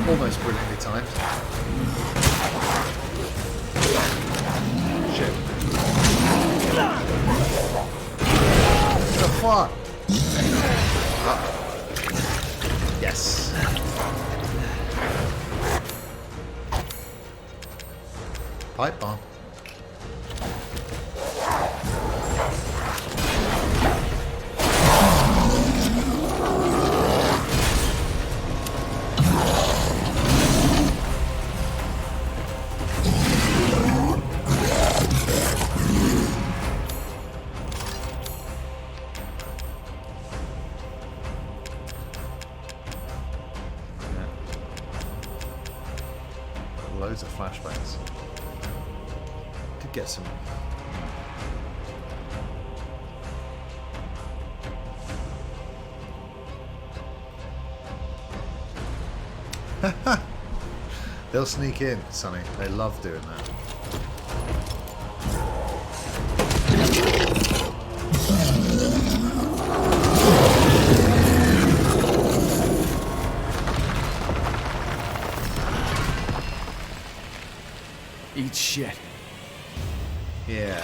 Almost brilliantly timed. Shit. What the fuck? Yes. Pipe bomb. loads of flashbacks. Did get some. They'll sneak in, Sonny. They love doing that. Eat shit. Yeah.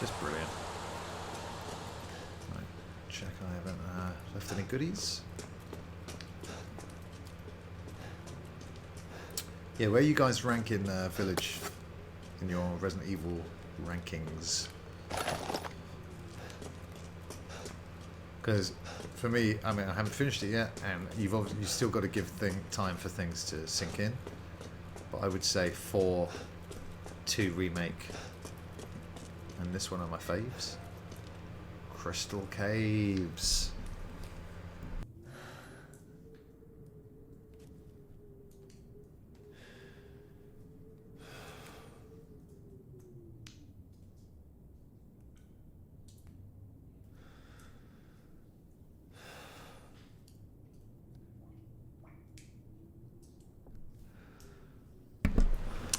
Just brilliant. Right, check I haven't left any goodies. Yeah, where you guys rank in Village in your Resident Evil rankings? Because for me, I mean, I haven't finished it yet, and you've still got to give time for things to sink in. But I would say 4, 2 remake, and this one are my faves. Crystal Caves.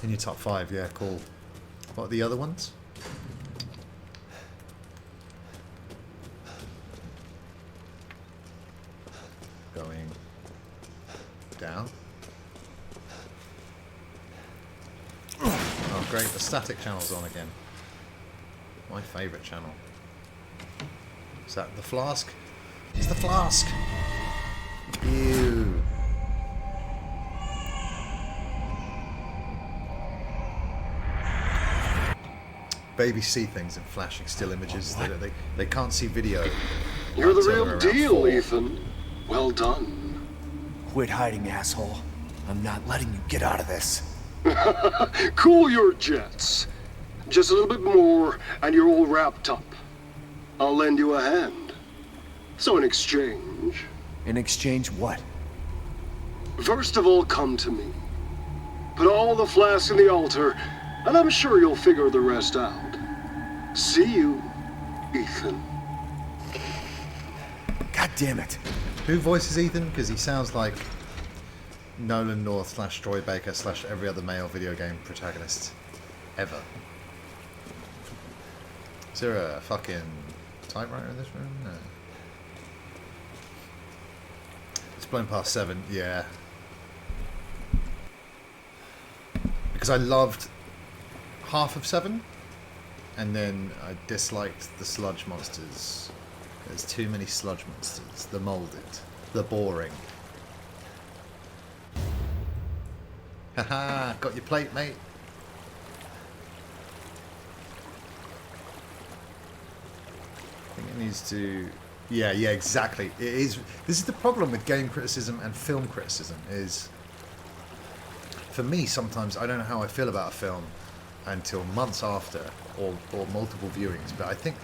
In your top 5, yeah, cool. What are the other ones? Going down. Oh great, the static channel's on again. My favourite channel. Is that the flask? It's the flask! Ew. Babies see things in flashing still images. They can't see video. You're the until real they're around deal, 4. Ethan. Well done. Quit hiding, asshole. I'm not letting you get out of this. Cool your jets. Just a little bit more, and you're all wrapped up. I'll lend you a hand. So in exchange, In exchange, what? first of all, come to me. Put all the flasks in the altar, and I'm sure you'll figure the rest out. See you, Ethan. God damn it. Who voices Ethan? Because he sounds like Nolan North / Troy Baker / every other male video game protagonist ever. Is there a fucking typewriter in this room? No. It's blown past 7, yeah. Because I loved half of 7, and then I disliked the sludge monsters. There's too many sludge monsters. The molded. The boring. Haha, got your plate, mate. I think it needs to... Yeah, exactly. It is. This is the problem with game criticism and film criticism is... For me, sometimes I don't know how I feel about a film until months after, or multiple viewings. But I think,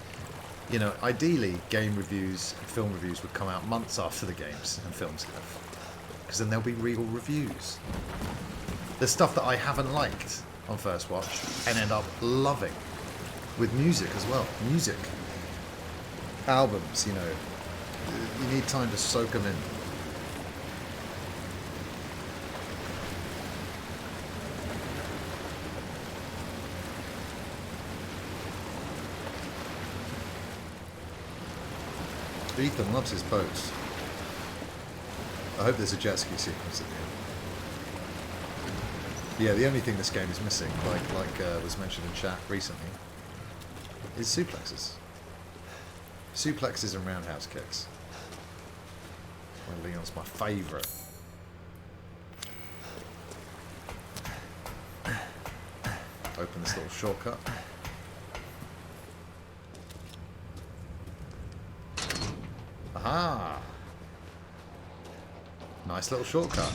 you know, ideally, game reviews and film reviews would come out months after the games and films have, because then there'll be real reviews. There's stuff that I haven't liked on first watch and end up loving, with music as well. Music, albums, you know, you need time to soak them in. Ethan loves his boats. I hope there's a jet ski sequence at the end. Yeah, the only thing this game is missing, like was mentioned in chat recently, is suplexes. Suplexes and roundhouse kicks. Well, Leon's my favourite. Open this little shortcut. Aha! Nice little shortcut.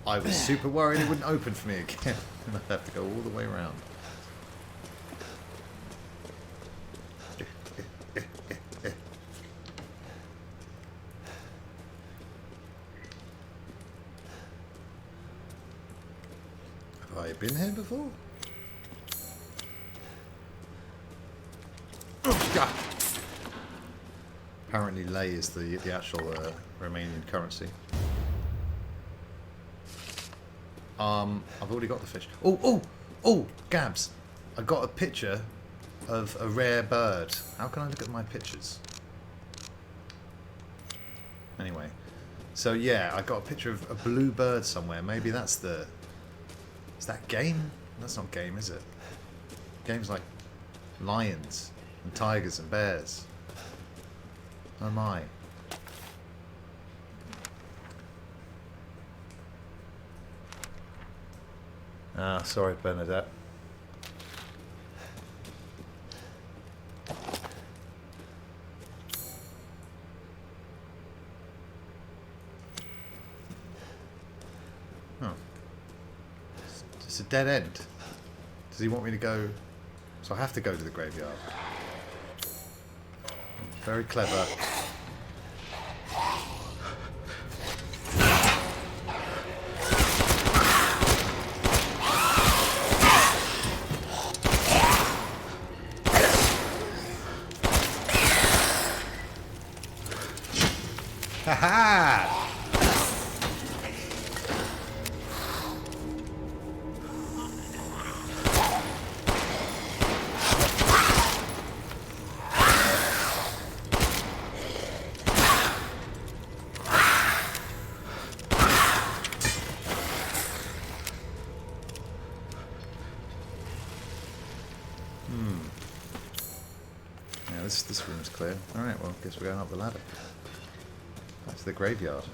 I was super worried it wouldn't open for me again. And I'd have to go all the way around. they been here before? Apparently lei is the actual Romanian currency. I've already got the fish. Oh, Gabs! I got a picture of a rare bird. How can I look at my pictures? Anyway, so yeah, I got a picture of a blue bird somewhere. Maybe that's the... Is that game? That's not game, is it? Game's like lions and tigers and bears. Oh my. Ah, sorry, Bernadette. Oh. It's a dead end. Does he want me to go? So I have to go to the graveyard. Very clever. Ha-ha! Yeah, this room's clear. Alright, well, guess we're going up the ladder. Back to the graveyard.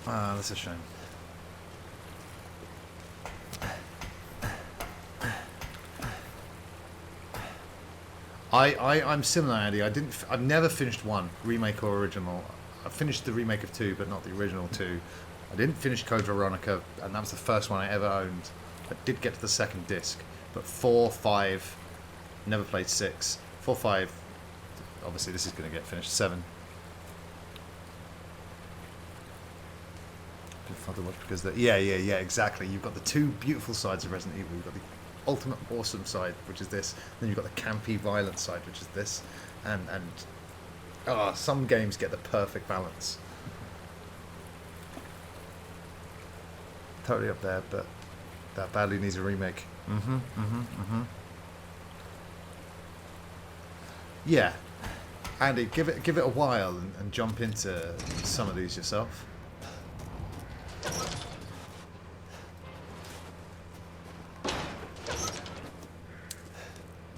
Ah, that's a shame. I'm similar, Andy. I've never finished one, remake or original. I finished the remake of 2, but not the original 2. I didn't finish Code Veronica, and that was the first one I ever owned. I did get to the second disc, but 4, 5, never played 6. 4, 5, obviously this is going to get finished. 7. Because yeah, exactly. You've got the two beautiful sides of Resident Evil. You've got the ultimate awesome side, which is this. Then you've got the campy, violent side, which is this. And some games get the perfect balance. Totally up there, but that badly needs a remake. Yeah, Andy, give it a while and jump into some of these yourself.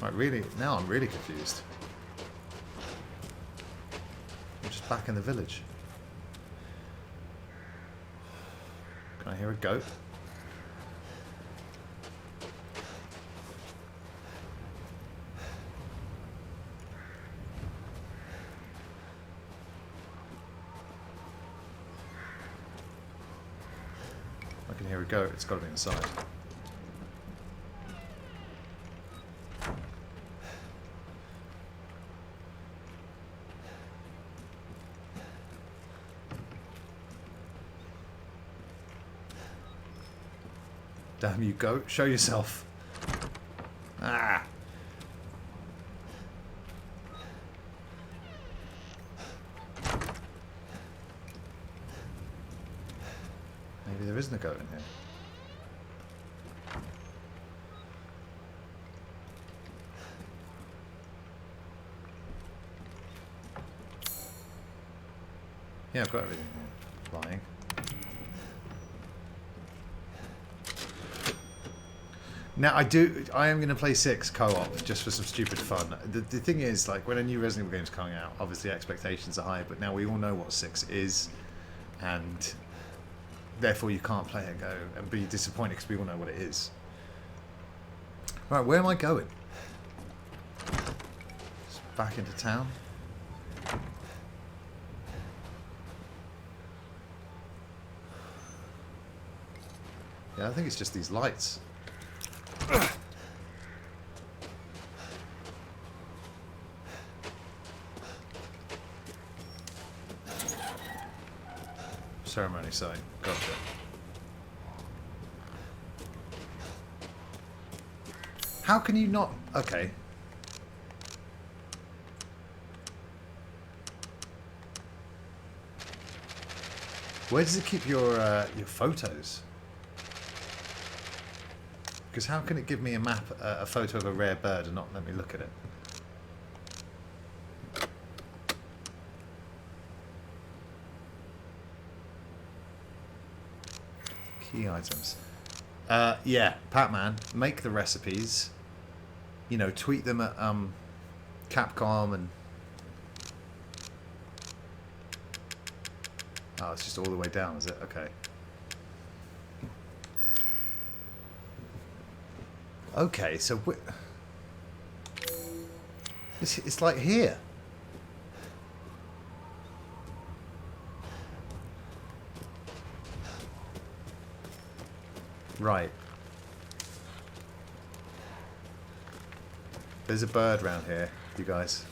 Right, really? Now I'm really confused. I'm just back in the village. Can I hear a goat? I can hear a goat. It's got to be inside. Damn you, goat. Show yourself. Ah. Maybe there isn't a goat in here. Yeah, I've got everything here. Lying. Now I am going to play 6 co-op just for some stupid fun. The thing is, like, when a new Resident Evil game's coming out, obviously expectations are high, but now we all know what 6 is, and therefore you can't play it and go and be disappointed because we all know what it is. Right, where am I going? Just back into town. Yeah, I think it's just these lights. ceremony site. Gotcha. How can you not... Okay. Where does it keep your photos? Because how can it give me a map, a photo of a rare bird and not let me look at it? Key items. Yeah, Pac-Man, make the recipes. You know, tweet them at Capcom and... Oh, it's just all the way down, is it? Okay. Okay, so it's like here. Right. There's a bird round here, you guys.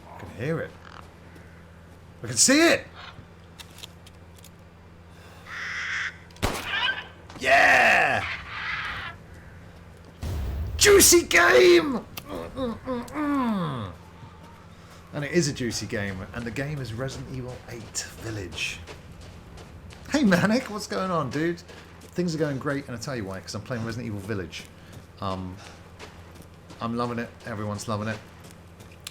I can hear it. I can see it! Yeah! Juicy game! And it is a juicy game, and the game is Resident Evil 8 Village. Hey Manic, what's going on, dude? Things are going great, and I'll tell you why, because I'm playing Resident Evil Village. I'm loving it, everyone's loving it.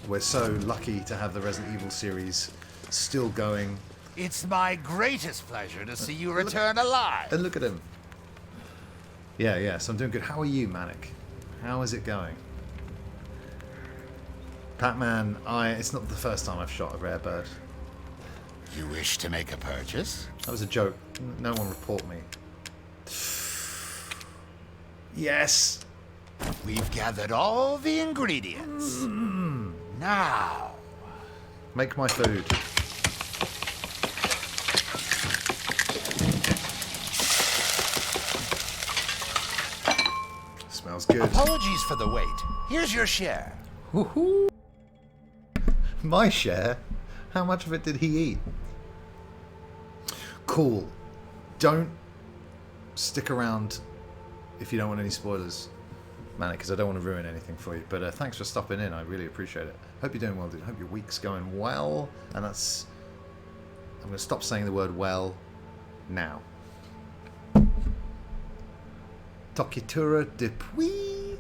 We're so lucky to have the Resident Evil series still going. It's my greatest pleasure to see you return alive. And look at him. Yeah, so I'm doing good. How are you, Manic? How is it going? Pac-Man, it's not the first time I've shot a rare bird. You wish to make a purchase? That was a joke. No one report me. Yes! We've gathered all the ingredients. Now, Make my food. Smells good. apologies for the wait. Here's your share. Woohoo! My share? How much of it did he eat? Cool. Don't stick around if you don't want any spoilers, Manic, because I don't want to ruin anything for you. But thanks for stopping in. I really appreciate it. Hope you're doing well, dude. Hope your week's going well. And that's... I'm going to stop saying the word well now. Tokitura depuis.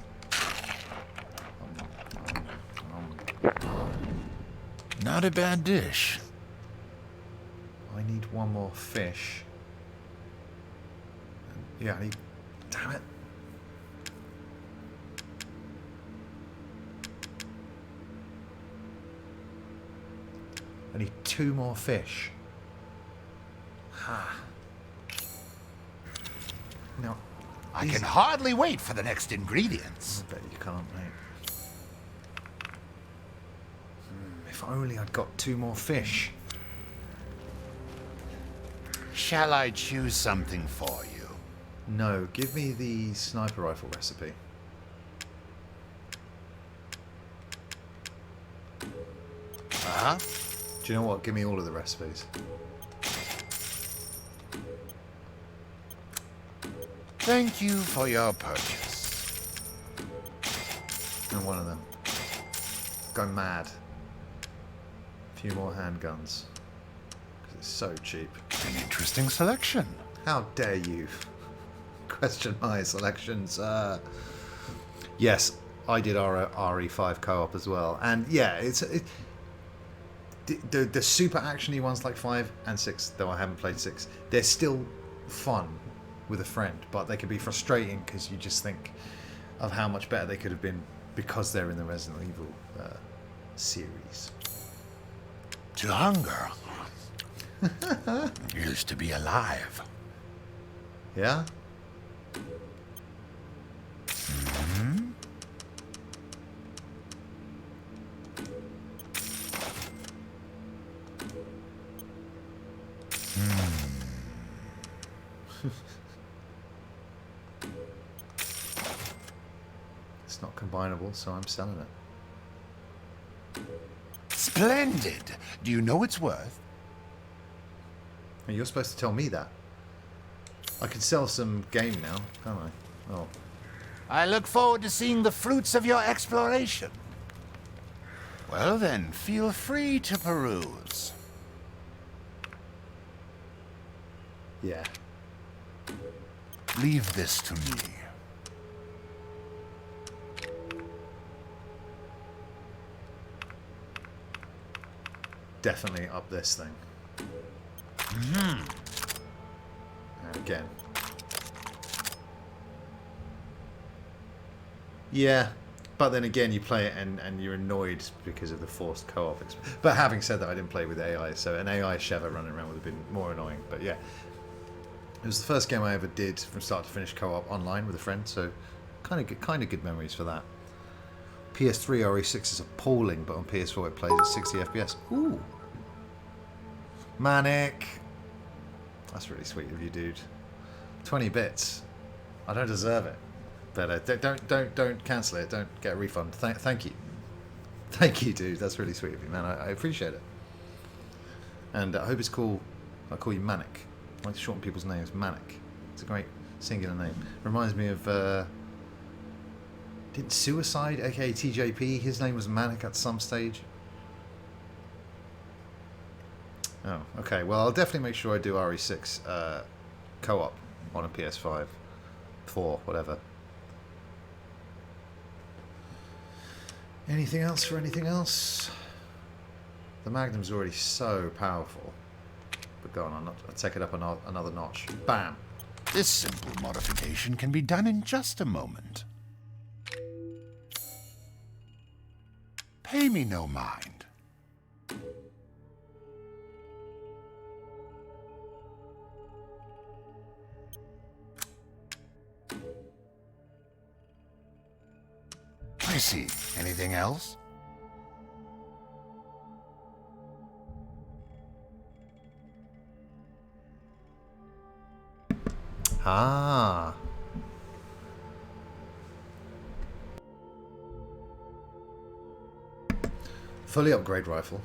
Not a bad dish. I need one more fish. Yeah, I need... Damn it. I need 2 more fish. Ha. Now, I these- can hardly wait for the next ingredients. I bet you can't, mate. If only I'd got 2 more fish. Shall I choose something for you? No, give me the sniper rifle recipe. Huh? Do you know what? Give me all of the recipes. Thank you for your purchase. And one of them. Go mad. A few more handguns. Because it's so cheap. An interesting selection. How dare you question my selections? Yes, I did RE5 co-op as well. And yeah, the super actiony ones like 5 and 6, though I haven't played 6, they're still fun with a friend, but they can be frustrating because you just think of how much better they could have been because they're in the Resident Evil series. To hunger is to be alive. Yeah? combinable, so I'm selling it. Splendid. Do you know its worth? And you're supposed to tell me that. I can sell some game now, can't I? Oh. I look forward to seeing the fruits of your exploration. Well then, feel free to peruse. Yeah. Leave this to me. Definitely up this thing. And again. Yeah, but then again you play it and you're annoyed because of the forced co-op. But having said that, I didn't play with AI, so an AI Sheva running around would have been more annoying. But yeah, it was the first game I ever did from start to finish co-op online with a friend, so kind of good memories for that. PS3 RE6 is appalling, but on PS4 it plays at 60 FPS. Ooh. Manic. That's really sweet of you, dude. 20 bits. I don't deserve it. But don't cancel it. Don't get a refund. Thank you. Thank you, dude. That's really sweet of you, man. I appreciate it. And I hope it's cool. I call you Manic. I like to shorten people's names. Manic. It's a great singular name. Reminds me of... didn't Suicide, aka TJP, his name was Manic at some stage? Oh, okay. Well, I'll definitely make sure I do RE6 co-op on a PS5. 4, whatever. Anything else for anything else? The Magnum's already so powerful. But go on, I'll take it up another notch. Bam! This simple modification can be done in just a moment. Pay me no mind. I see. Anything else? Ah. Fully upgrade rifle.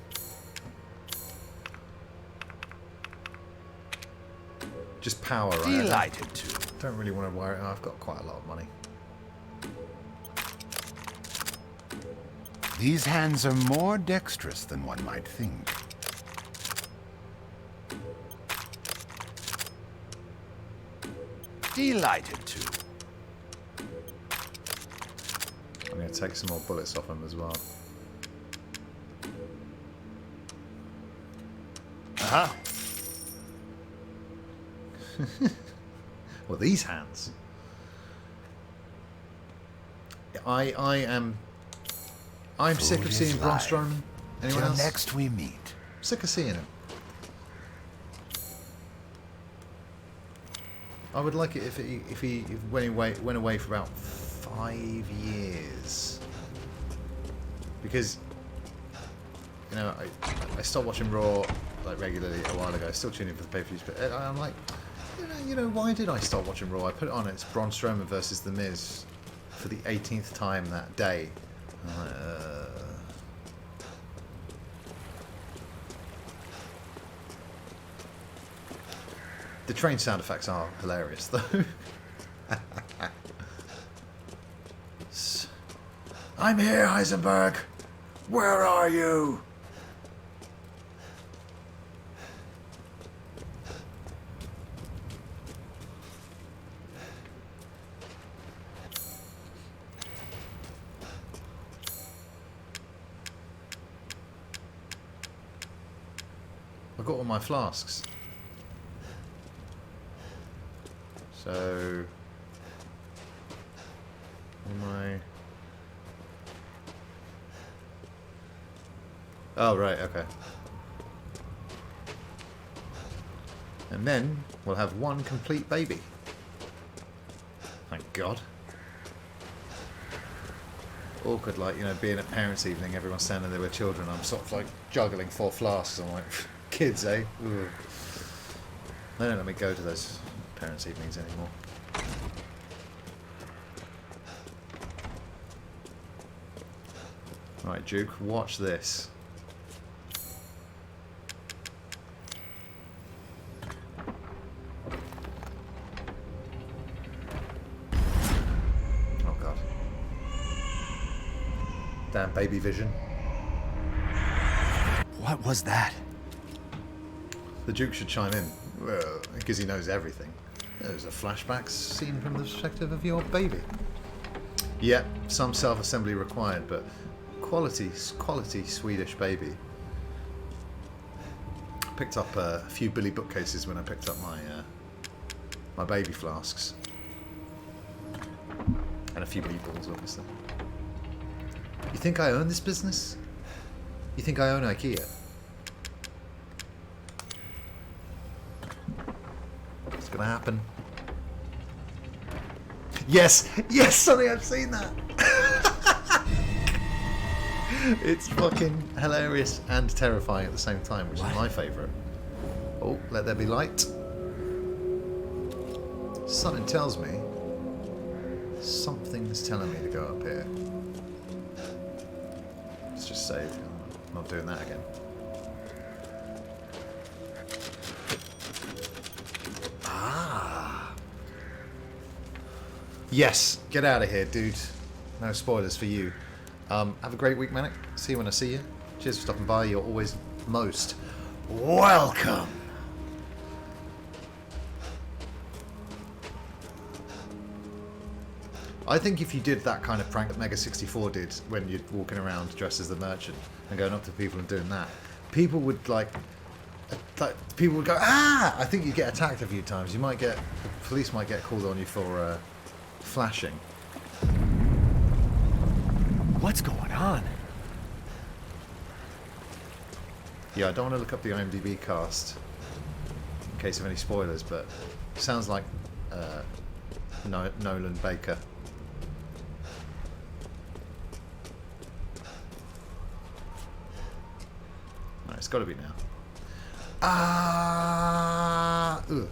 Just power, right? Delighted to. Don't really want to worry. I've got quite a lot of money. These hands are more dexterous than one might think. Delighted to. I'm going to take some more bullets off him as well. Uh-huh. Well, these hands. I'm sick of Food seeing is Braun life. Strowman. Anyone Till else? next we meet. Sick of seeing him. I would like it if he went away for about 5 years. Because you know I stopped watching Raw like regularly a while ago. I still tune in for the pay-per-views, but I'm like, you know, why did I stop watching Raw? I put it on. It's Braun Strowman versus The Miz for the 18th time that day. The train sound effects are hilarious, though. I'm here, Heisenberg. Where are you? I've got all my flasks. So, am I? Oh, right, okay. And then we'll have one complete baby. Thank God. Awkward, like, you know, being at parents' evening, everyone's standing there with children. I'm sort of like juggling 4 flasks. I'm like, kids, eh? Ugh. They don't let me go to those parents' evenings anymore. Right, Duke, watch this. Oh god. Damn baby vision. What was that? The Duke should chime in, because he knows everything. There's a flashback scene from the perspective of your baby. Yeah, some self-assembly required, but quality Swedish baby. Picked up a few Billy bookcases when I picked up my baby flasks. And a few meatballs, obviously. You think I own this business? You think I own IKEA? It's gonna happen. Yes! Yes, Sonny, I've seen that! It's fucking hilarious and terrifying at the same time, which is my favourite. Oh, let there be light. Something tells me. Something's telling me to go up here. Let's just save. I'm not doing that again. Ah. Yes, get out of here, dude. No spoilers for you. Have a great week, Manic. See you when I see you. Cheers for stopping by. You're always most welcome. I think if you did that kind of prank that Mega 64 did when you're walking around dressed as the merchant and going up to people and doing that, people would people would go, ah! I think you'd get attacked a few times. The police might get called on you for flashing. What's going on? Yeah, I don't want to look up the IMDb cast in case of any spoilers, but it sounds like Nolan Baker. No, it's got to be now. Ugh.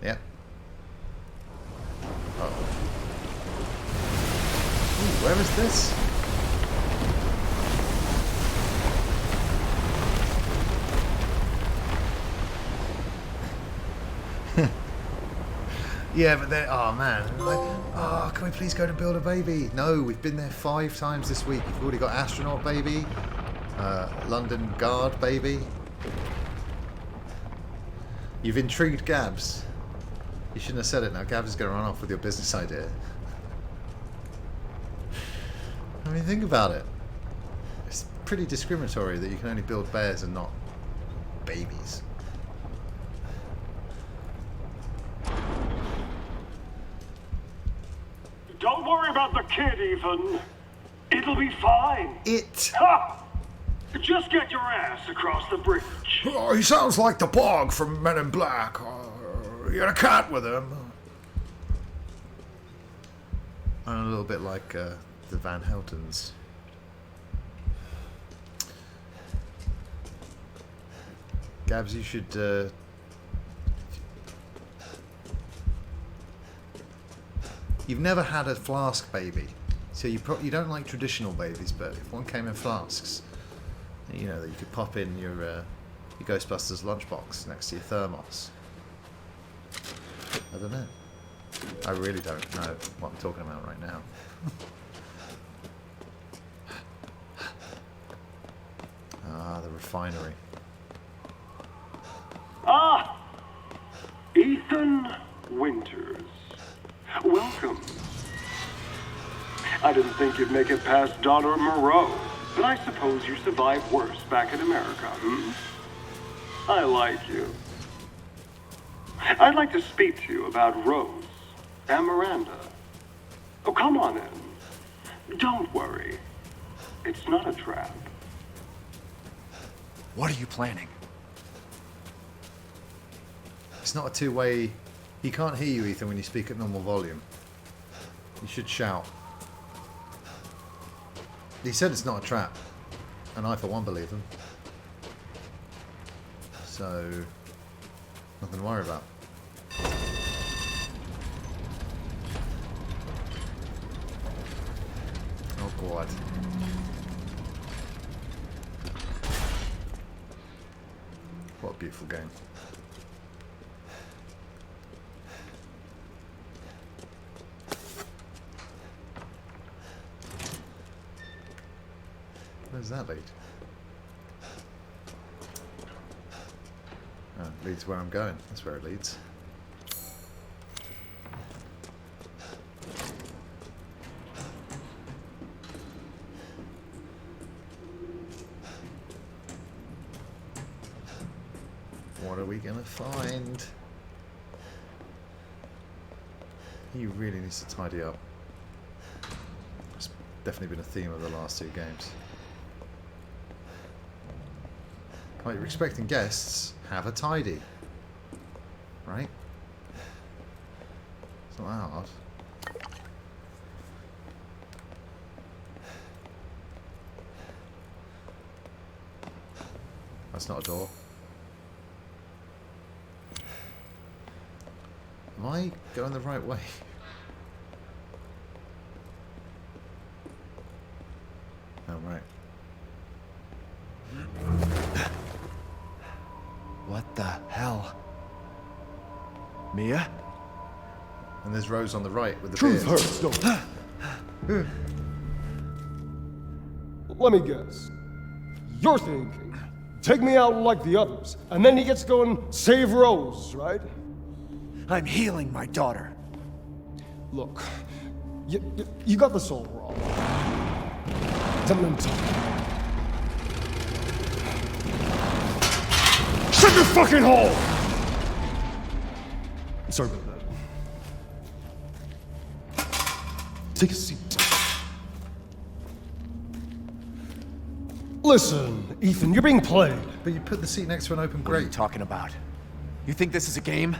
Yeah. Uh-oh. Ooh, where is this? Yeah, but then, oh man, oh, can we please go to Build a Baby? No, we've been there 5 times this week. We've already got Astronaut Baby, London Guard Baby. You've intrigued Gabs. You shouldn't have said it now. Gabs is going to run off with your business idea. I mean, think about it. It's pretty discriminatory that you can only build bears and not babies. Don't worry about the kid, Ethan. It'll be fine. Ha! Just get your ass across the bridge. Oh, he sounds like the Bog from Men in Black. You had a cat with him. And a little bit like the Van Heltons. Gabs, you should... You've never had a flask baby, so you don't like traditional babies, but if one came in flasks, you know, that you could pop in your Ghostbusters lunchbox next to your thermos. I don't know. I really don't know what I'm talking about right now. Ah, the refinery. Ah! Ethan Winters. Welcome. I didn't think you'd make it past Daughter Moreau, but I suppose you survived worse back in America, hmm? I like you. I'd like to speak to you about Rose and Miranda. Oh, come on in. Don't worry. It's not a trap. What are you planning? It's not a two-way... He can't hear you, Ethan, when you speak at normal volume. You should shout. He said it's not a trap, and I, for one, believe him. So, nothing to worry about. Oh, God. What a beautiful game. Where does that lead? Oh, it leads where I'm going. That's where it leads. What are we gonna find? He really needs to tidy up. It's definitely been a theme of the last two games. Like, you're expecting guests, have a tidy. Right? It's not that hard. That's not a door. Am I going the right way? Oh, right. What the hell? Mia? And there's Rose on the right with the Truth beard. hurts, don't it? Let me guess. You're thinking, take me out like the others, and then he gets to go and save Rose, right? I'm healing my daughter. Look, you got this all wrong. Tell me talk. Shut your fucking hole! Sorry about that. Take a seat. Listen, Ethan, you're being played. But you put the seat next to an open What are you grate. talking about? You think this is a game?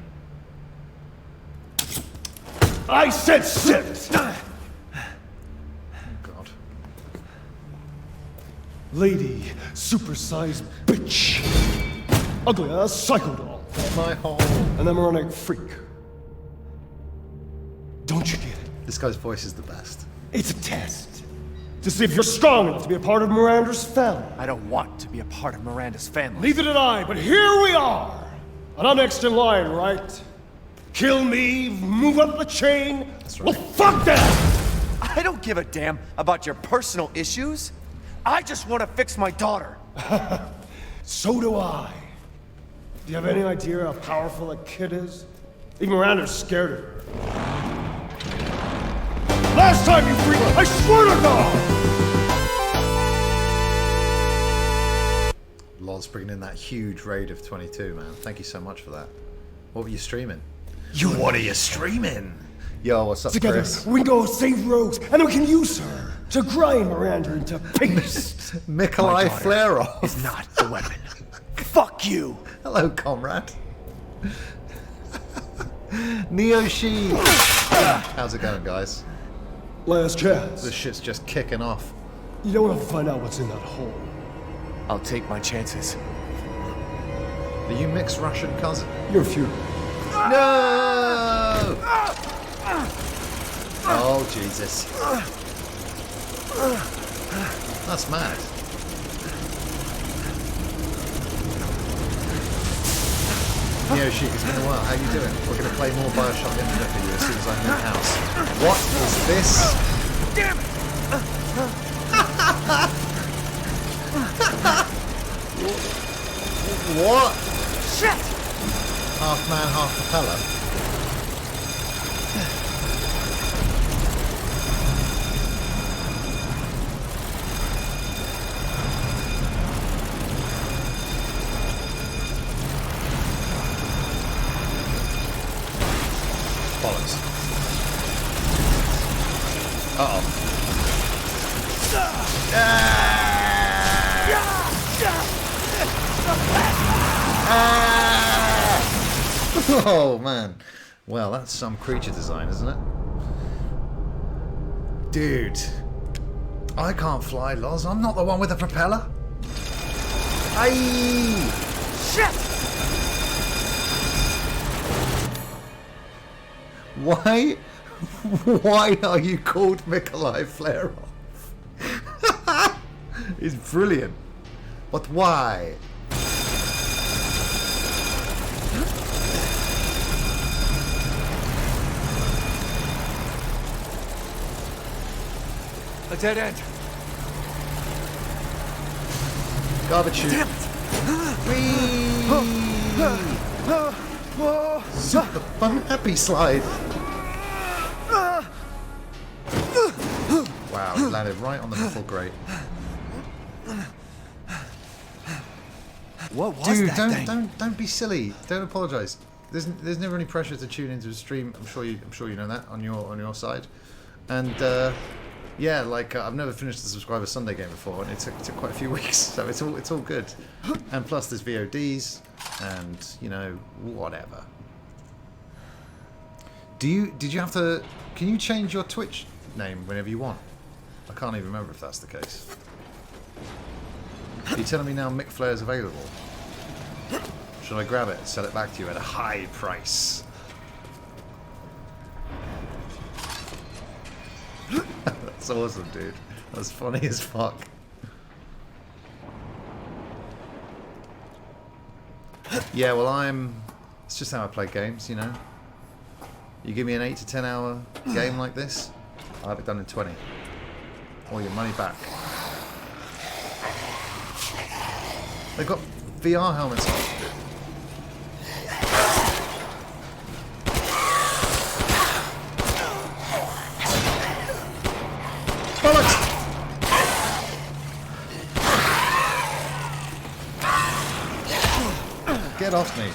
I said sit! God. Lady, supersized bitch. Ugly ass psycho doll. My hole. An emeronic freak. Don't you get it? This guy's voice is the best. It's a test. To see if you're strong enough to be a part of Miranda's family. I don't want to be a part of Miranda's family. Neither did I, but here we are. And I'm next in line, right? Kill me, move up the chain. That's Well, right. fuck that! I don't give a damn about your personal issues. I just want to fix my daughter. So do I. Do you have any idea how powerful that kid is? Even Miranda's scared of her. Last time you freak, I swear to God! Loz bringing in that huge raid of 22, man. Thank you so much for that. What were you streaming? What are you streaming? Yo, what's up, Together, Chris? we can go save Rose, and we can use her to grind Miranda into paste. Mikolai Flare-Off. It's not a weapon. Fuck you. Hello, comrade. Neoshi. How's it going, guys? Last chance. This shit's just kicking off. You don't want to find out what's in that hole. I'll take my chances. Are you mixed Russian cousin? You're futile. No! Oh, Jesus. That's mad. Neoshi, it's been a while. How you doing? We're going to play more Bioshock Infinite for you as soon as I'm in the house. What is this? Damn it! What? Shit! Half man, half propeller. Bollocks. Uh-oh. Oh, man. Well, that's some creature design, isn't it? Dude. I can't fly, Loz. I'm not the one with the propeller. Aye! Shit! Why? Why are you called Mikolai Flare-Off? It's brilliant. But why? A dead end. Garbage chute. Damn it! Super fun happy slide. Wow, it landed right on the metal grate. What was Dude, that thing? don't be silly. Don't apologise. There's never any pressure to tune into a stream. I'm sure you know that on your side. And yeah, like I've never finished the Subscriber Sunday game before, and it took quite a few weeks, so it's all good. And plus there's VODs, and you know whatever. Did you have to? Can you change your Twitch name whenever you want? I can't even remember if that's the case. Are you telling me now Mick Flair is available? Should I grab it and sell it back to you at a high price? That's awesome, dude. That's funny as fuck. Yeah, well it's just how I play games, you know. You give me an 8 to 10 hour game like this, I'll have it done in 20. Or your money back. They've got VR helmets on. Bollocks! Get off me.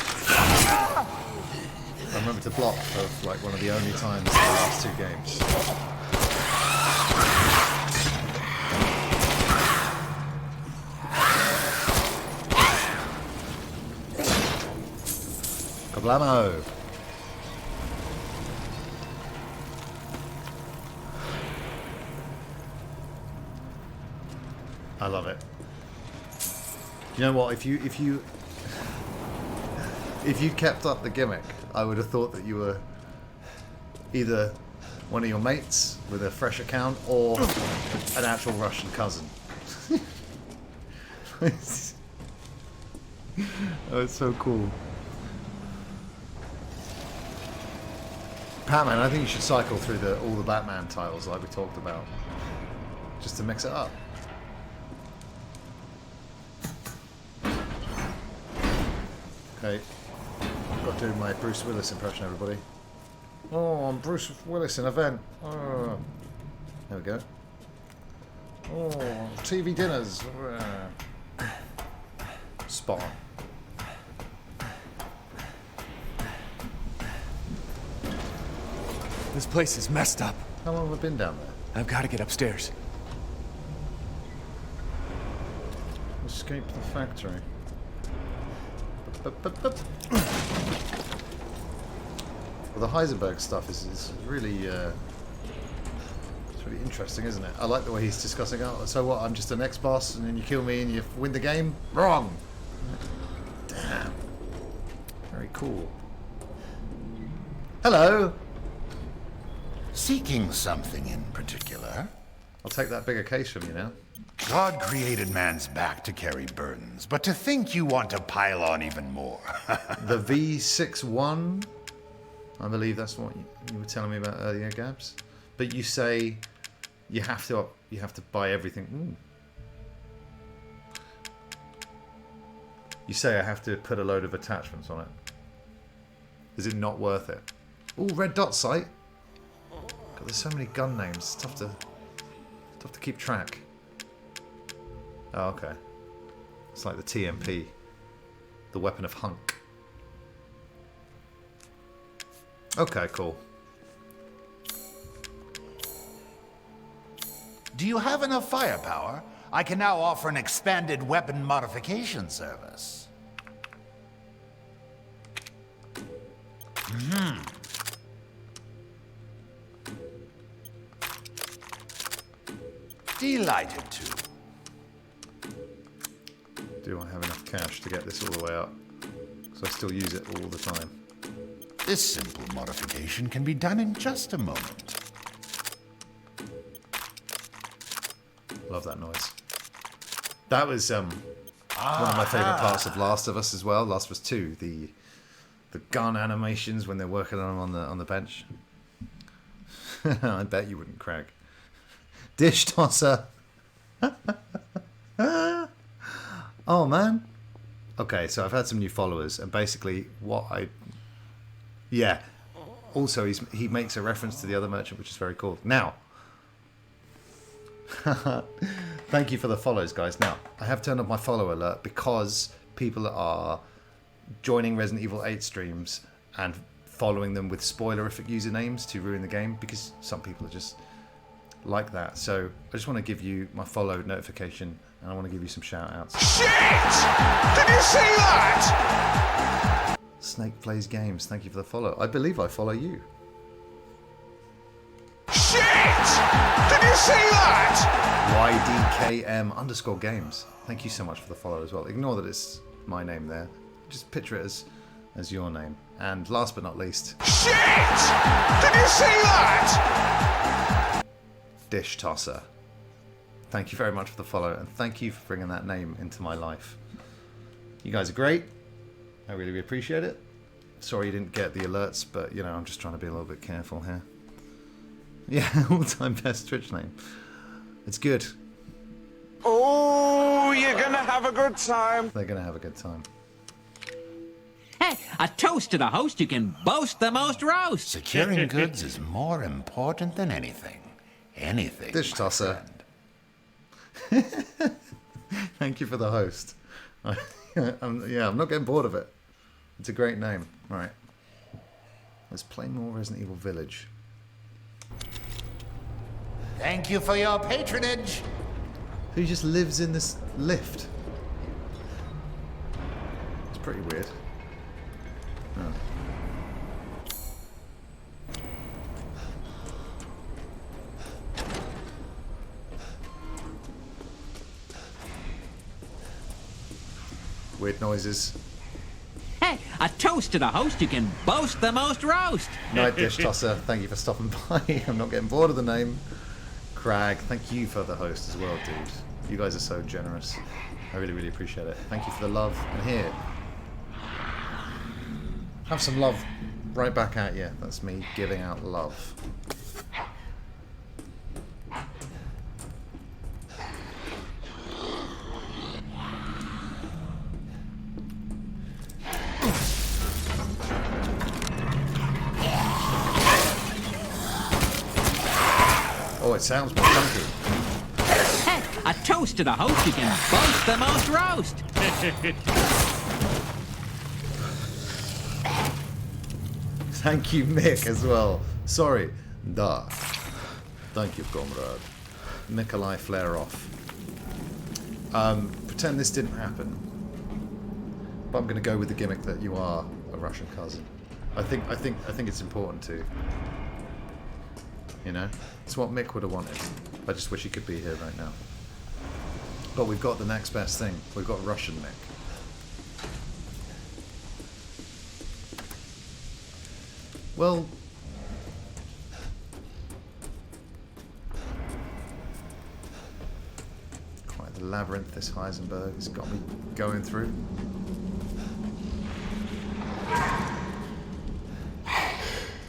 I remember to block for like one of the only times in the last 2 games. Kablamo! I love it. You know what? If you kept up the gimmick, I would have thought that you were either one of your mates with a fresh account or an actual Russian cousin. Oh, it's so cool. Batman, I think you should cycle through all the Batman titles like we talked about, just to mix it up. Okay, I've got to do my Bruce Willis impression, everybody. Oh, I'm Bruce Willis in Event. Oh. There we go. Oh, TV dinners. Spot on. This place is messed up. How long have I been down there? I've got to get upstairs. Escape the factory. Well, the Heisenberg stuff is really it's really interesting, isn't it? I like the way he's discussing. Oh, so what? I'm just an ex-boss, and then you kill me and you win the game? Wrong. Damn. Very cool. Hello. Seeking something in particular? I'll take that bigger case from you now. God created man's back to carry burdens, but to think you want to pile on even more. The V61, I believe that's what you were telling me about earlier, Gabs. But you say you have to buy everything. Ooh. You say I have to put a load of attachments on it. Is it not worth it? Ooh, red dot sight. God, there's so many gun names. It's tough to keep track. Oh, okay. It's like the TMP, the weapon of Hunk. Okay, cool. Do you have enough firepower? I can now offer an expanded weapon modification service. Delighted to. Do I have enough cash to get this all the way up? Because I still use it all the time. This simple modification can be done in just a moment. Love that noise. That was one of my favourite parts of Last of Us as well. Last of Us 2, the gun animations when they're working on the bench. I bet you wouldn't, Craig. Dish tosser. Oh man. Okay, so I've had some new followers, and basically yeah. Also, he makes a reference to the other merchant, which is very cool. Now, thank you for the follows, guys. Now, I have turned on my follow alert because people are joining Resident Evil 8 streams and following them with spoilerific usernames to ruin the game, because some people are just like that. So I just want to give you my follow notification, and I want to give you some shout outs. Shit! Did you see that? Snake Plays Games, thank you for the follow. I believe I follow you. Shit! Did you see that? YDKM_games. Thank you so much for the follow as well. Ignore that it's my name there. Just picture it as your name. And last but not least, Shit! Did you see that? Dish Tosser. Thank you very much for the follow, and thank you for bringing that name into my life. You guys are great. I really appreciate it. Sorry you didn't get the alerts, but you know, I'm just trying to be a little bit careful here. Yeah, all-time best Twitch name. It's good. Oh, you're gonna have a good time. They're gonna have a good time. Hey, a toast to the host who can boast the most roast. Securing goods is more important than anything. Anything. Dish my tosser. friend. Thank you for the host. I'm not getting bored of it. It's a great name. All right. Let's play more Resident Evil Village. Thank you for your patronage. Who just lives in this lift? It's pretty weird. Oh. Weird noises. Hey, a toast to the host who can boast the most roast. Night Dish Tosser, thank you for stopping by. I'm not getting bored of the name. Crag, thank you for the host as well, dude. You guys are so generous. I really appreciate it. Thank you for the love. And here, have some love right back at you. That's me giving out love. Oh, it sounds more funky. Hey, a toast to the host who can boast the most roast. Thank you, Mick, as well. Sorry. Da. Thank you, comrade. Nikolai Flare off. Pretend this didn't happen. But I'm going to go with the gimmick that you are a Russian cousin. I think it's important to. You know? It's what Mick would have wanted. I just wish he could be here right now. But we've got the next best thing. We've got Russian Mick. Well... quite the labyrinth this Heisenberg has got me going through.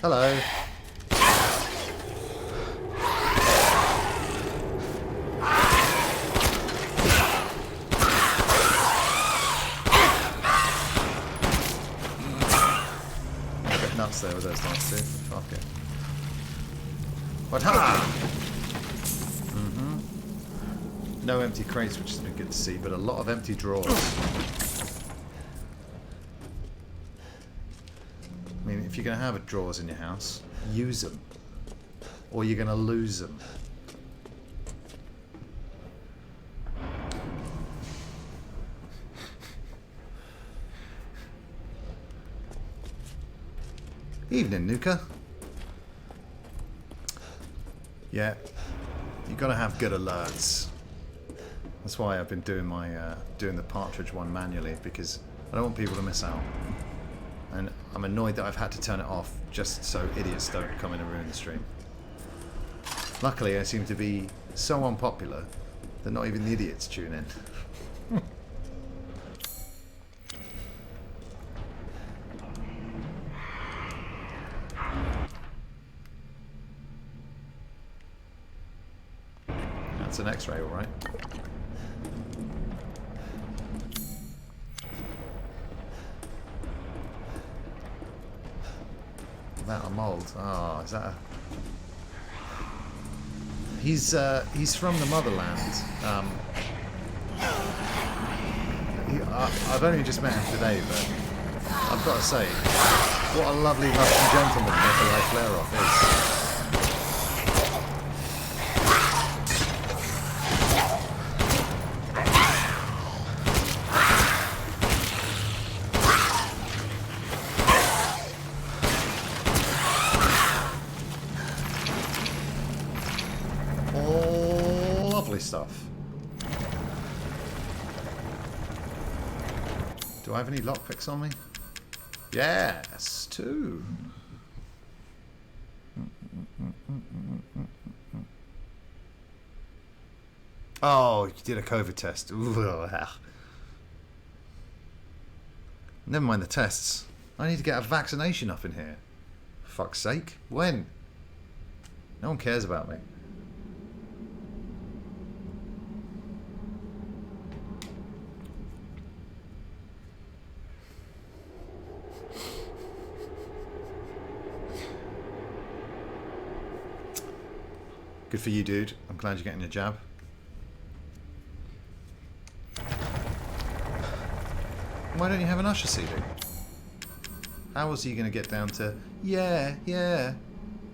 Hello. There with those last two. Fuck it. What? No empty crates, which has been good to see, but a lot of empty drawers. I mean, if you're going to have drawers in your house, use them. Or you're going to lose them. Evening, Nuka. Yeah. You've got to have good alerts. That's why I've been doing my doing the partridge one manually, because I don't want people to miss out. And I'm annoyed that I've had to turn it off just so idiots don't come in and ruin the stream. Luckily, I seem to be so unpopular that not even the idiots tune in. That's an X-ray, all right. Is that a mold? Oh, is that a... He's from the motherland. I've only just met him today, but I've got to say, what a lovely Russian gentleman Nikolai Flerov is. Stuff. Do I have any lockpicks on me? Yes, 2. Oh, you did a COVID test. Ooh, never mind the tests. I need to get a vaccination up in here. For fuck's sake. When? No one cares about me. Good for you, dude. I'm glad you're getting your jab. Why don't you have an Usher CD? How was he going to get down to yeah, yeah,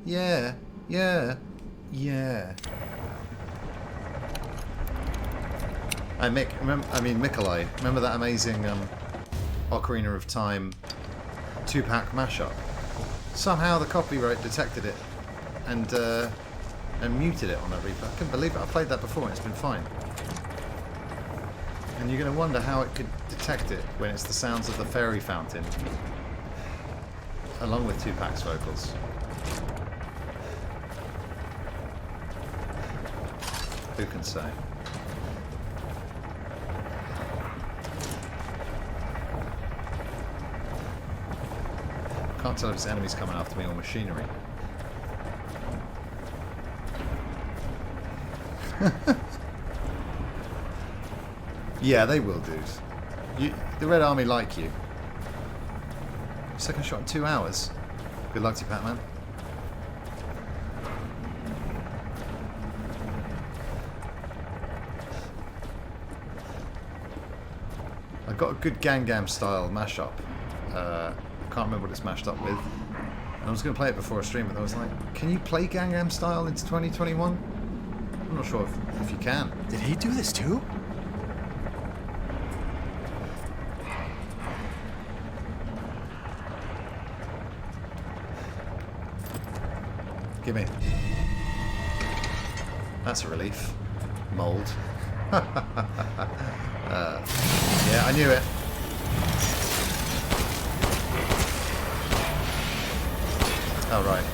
yeah, yeah, yeah? Mikolai. Remember that amazing Ocarina of Time 2-pack mashup? Somehow the copyright detected it and muted it on that replay. I couldn't believe it. I played that before and it's been fine. And you're going to wonder how it could detect it when it's the sounds of the fairy fountain along with 2-pack's vocals. Who can say? Can't tell if it's enemies coming after me or machinery. Yeah, they will, dude. The Red Army like you. Second shot in 2 hours. Good luck to you, Pac-Man. I got a good Gangnam style mashup. I can't remember what it's mashed up with. And I was going to play it before a stream, but I was like, can you play Gangnam style into 2021? I'm not sure if you can. Did he do this too? Gimme. That's a relief. Mold. Yeah, I knew it. Oh, right.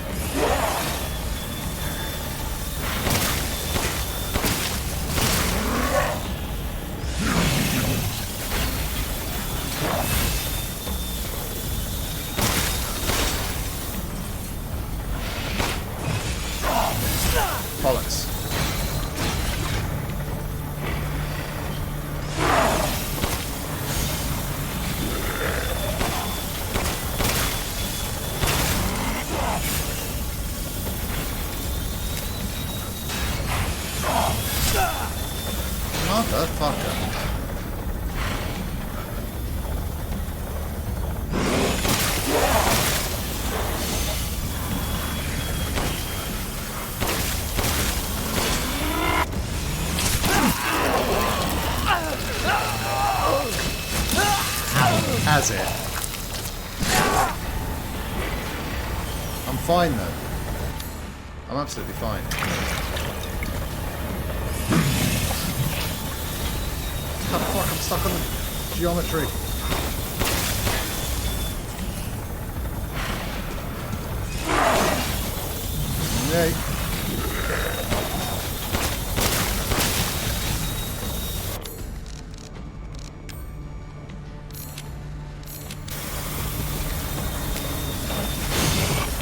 Bollocks. Motherfucker. Has it? I'm fine though. I'm absolutely fine. Stuck on the geometry. Yay.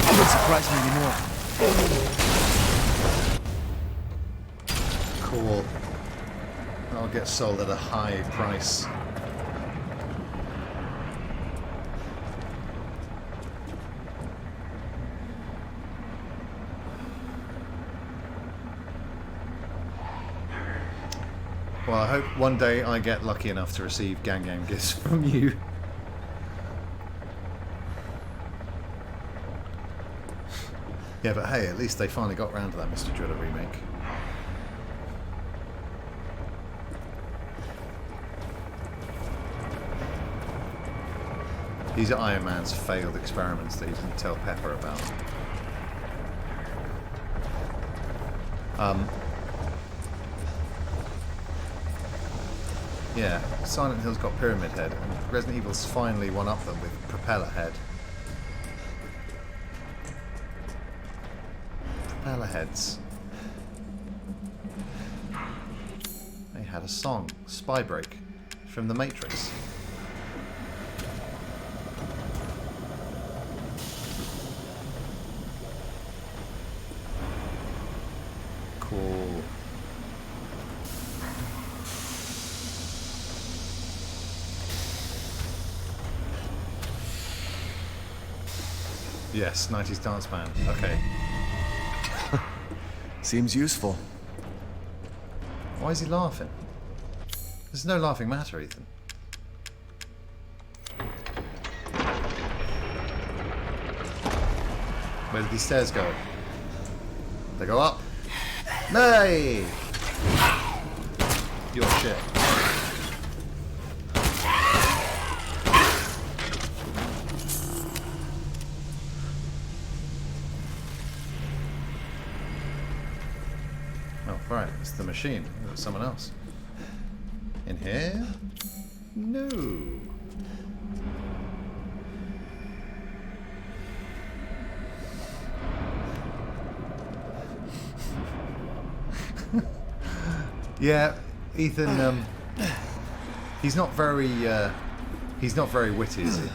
Wouldn't surprise me anymore. Cool. I'll get sold at a high price. Well, I hope one day I get lucky enough to receive Gang Game gifts from you. Yeah, but hey, at least they finally got round to that Mr. Driller remake. These are Iron Man's failed experiments that he didn't tell Pepper about. Yeah, Silent Hill's got Pyramid Head, and Resident Evil's finally one-up them with Propeller Head. Propeller Heads. They had a song, Spy Break, from The Matrix. Cool. Yes, 90s dance band. Okay. Seems useful. Why is he laughing? There's no laughing matter, Ethan. Where did these stairs go? They go up. Nay! Your shit. Oh, right, it's the machine. It was someone else. In here? No. Yeah, Ethan, he's not very witty, is he?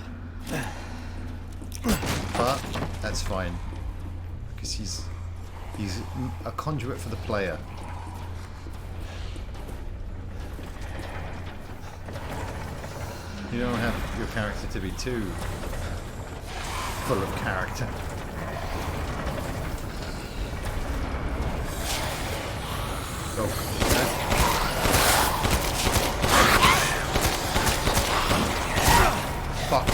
But that's fine, because he's a conduit for the player. You don't have your character to be too full of character. Oh. Fuck.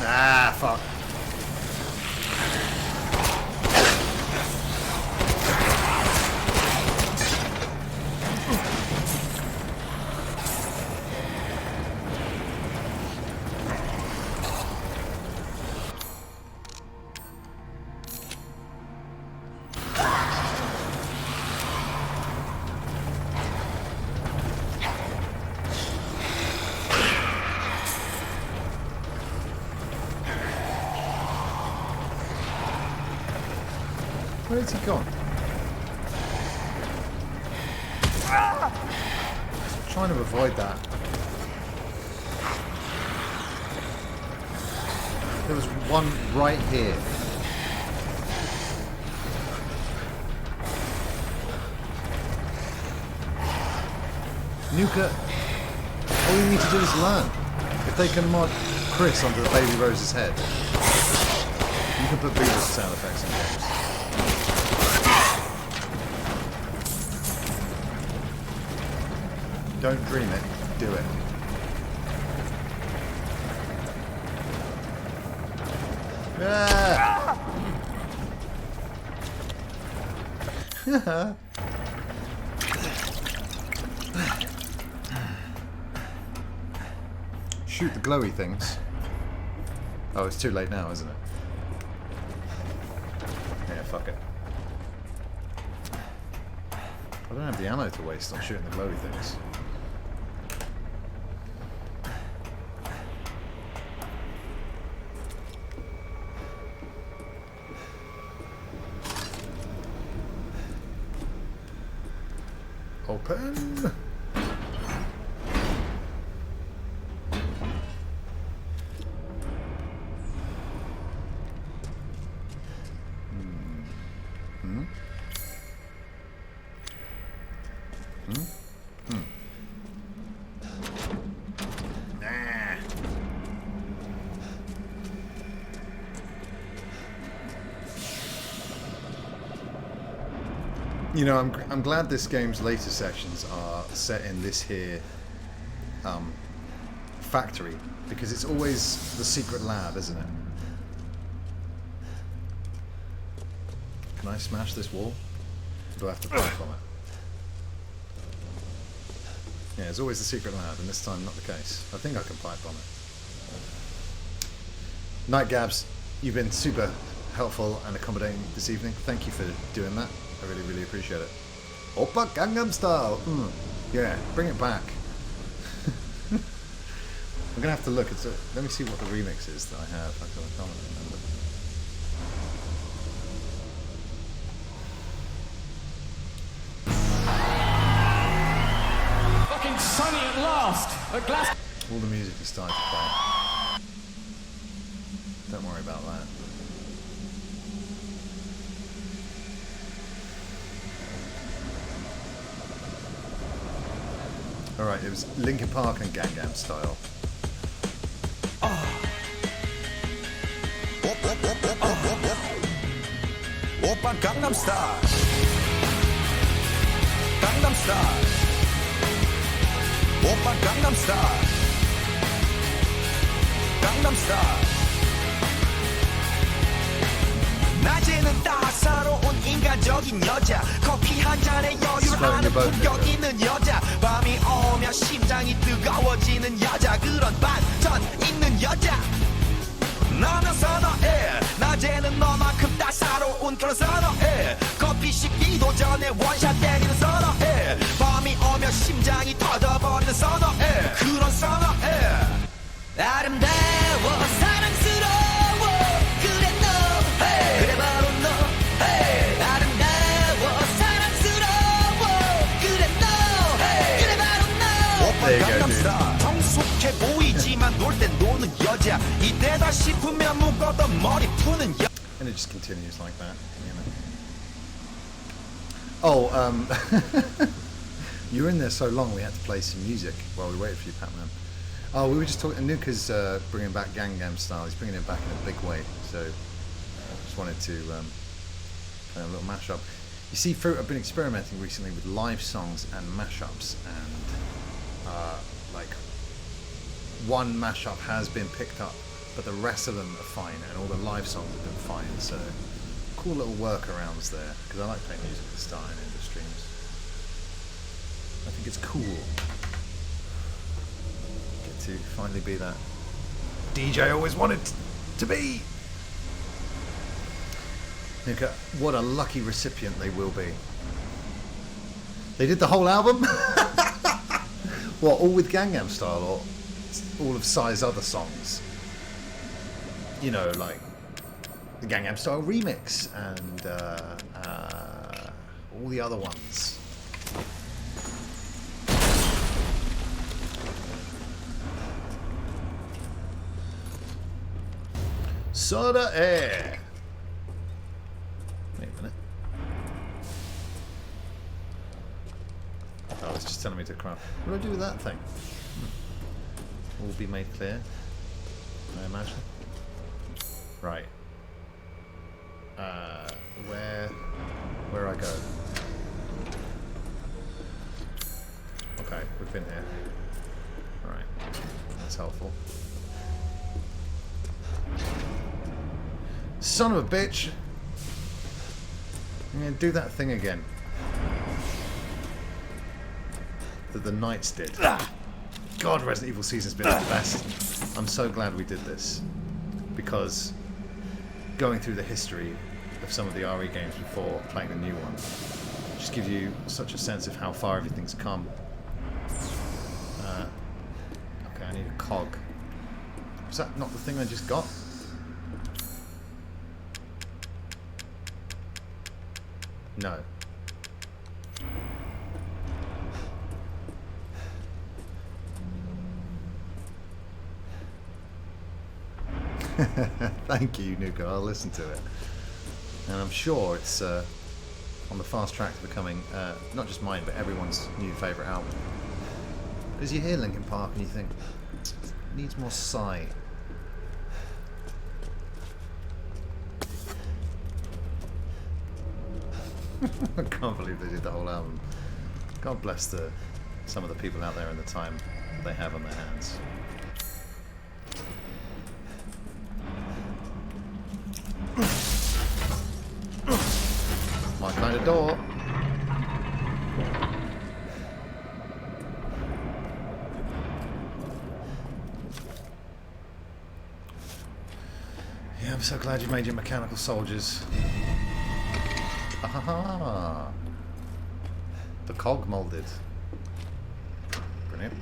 Ah, fuck. Where's he gone? Trying to avoid that. There was one right here. Nuka, all you need to do is learn. If they can mod Chris onto the Baby Rose's head, you can put Beavis sound effects in games. Don't dream it, do it. Ah! Shoot the glowy things. Oh, it's too late now, isn't it? Yeah, fuck it. I don't have the ammo to waste on shooting the glowy things. Open! You know, I'm glad this game's later sections are set in this here factory, because it's always the secret lab, isn't it? Can I smash this wall? Or do I have to pipe on it? Yeah, it's always the secret lab, and this time not the case. I think I can pipe on it. Night Gabs, you've been super helpful and accommodating this evening. Thank you for doing that. I really, really appreciate it. Oppa Gangnam Style! Yeah, bring it back. I'm gonna have to look. Let me see what the remix is that I have. I can't remember. Fucking sunny at last! At glass. All the music is starting to play. Don't worry about that. Alright, it was Linkin Park and Gangnam Style. Oppa Gangnam Style. Gangnam Style. Oppa Gangnam Style. Gangnam Style. 낮에는 따사로운 인간적인 여자, 커피 한 잔에 여유를 아는 품격 있는 여자, 밤이 오면 심장이 뜨거워지는 여자, 그런 반전 있는 여자. 나는 선호해. 낮에는 너만큼 따사로운 그런 선호해. 커피 식기도 전에 원샷 때리는 선호해. 밤이 오면 심장이 터져버리는 선호해. 그런 선호해. 아름다워 사랑스러워 그래 너 hey. 그래 바로 너 hey. 아름다워 사랑스러워 그래 너 hey. 그래 바로 너 오빠 강남스타 성숙해 보이지만 놀 땐 노는 여자 이때다 싶으면 묶었던 머리 푸는 여자. And it just continues like that, you know. Oh, you were in there so long we had to play some music while we waited for you, Pac-Man. Oh, we were just talking. Nuka's bringing back Gangnam Style. He's bringing it back in a big way. So I just wanted to play a little mashup. You see, Fruit, I've been experimenting recently with live songs and mashups, and like one mashup has been picked up, but the rest of them are fine, and all the live songs have been fine. So cool little workarounds there, because I like playing music at the start and end of streams. I think it's cool. To finally be that DJ I always wanted to be. Nuka, what a lucky recipient they will be. They did the whole album? What, all with Gangnam Style, or all of Psy's other songs? You know, like the Gangnam Style remix and all the other ones. Soda air. Wait a minute. Oh, it's just telling me to craft. What do I do with that thing? All be made clear, I imagine. Right. Where I go? Okay, we've been here. Right. That's helpful. Son of a bitch! I'm gonna do that thing again that the Knights did. God, Resident Evil Season's been the best. I'm so glad we did this. because going through the history of some of the RE games before playing the new one just gives you such a sense of how far everything's come. Okay, I need a cog. Was that not the thing I just got? No. Thank you, Nuka. I'll listen to it. And I'm sure it's on the fast track to becoming not just mine, but everyone's new favourite album. Because you hear Linkin Park and you think, it needs more sight. I can't believe they did the whole album. God bless some of the people out there and the time they have on their hands. My kind of door. Yeah, I'm so glad you made your mechanical soldiers. Ah, the cog molded. Brilliant.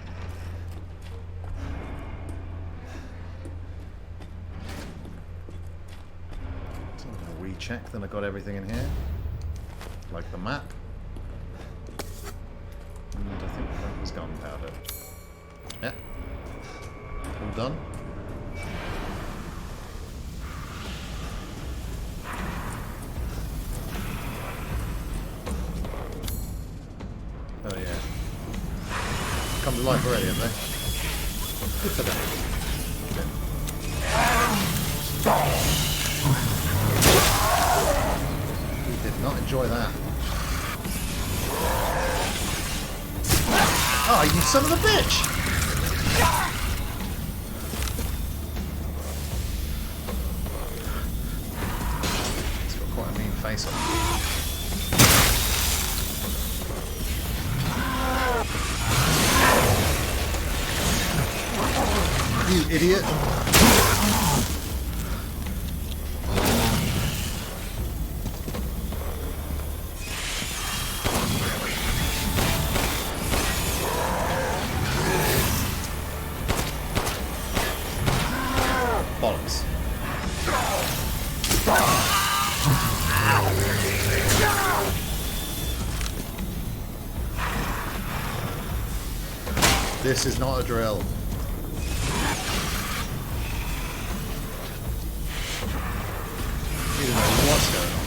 So I'm going to recheck that I got everything in here. Like the map. And I think that was gunpowder. Yeah. All done. Oh yeah. Come to life already, have they? Good for them. We did not enjoy that. Oh, you son of a bitch! It's got quite a mean face on it. You idiot! Bollocks. This is not a drill. You don't know what's going on.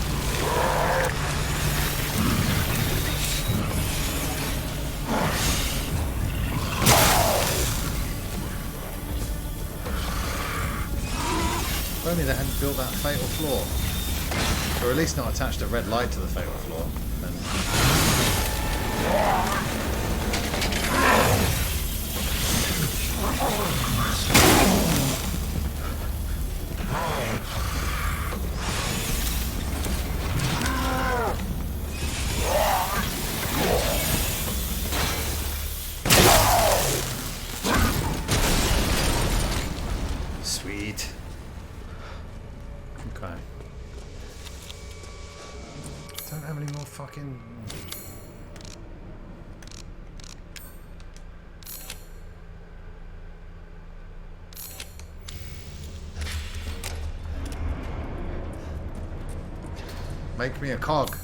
If only they hadn't built that fatal floor. Or at least not attached a red light to the fatal floor. Then... Sweet. Okay. Don't have any more fucking... Make me a cog.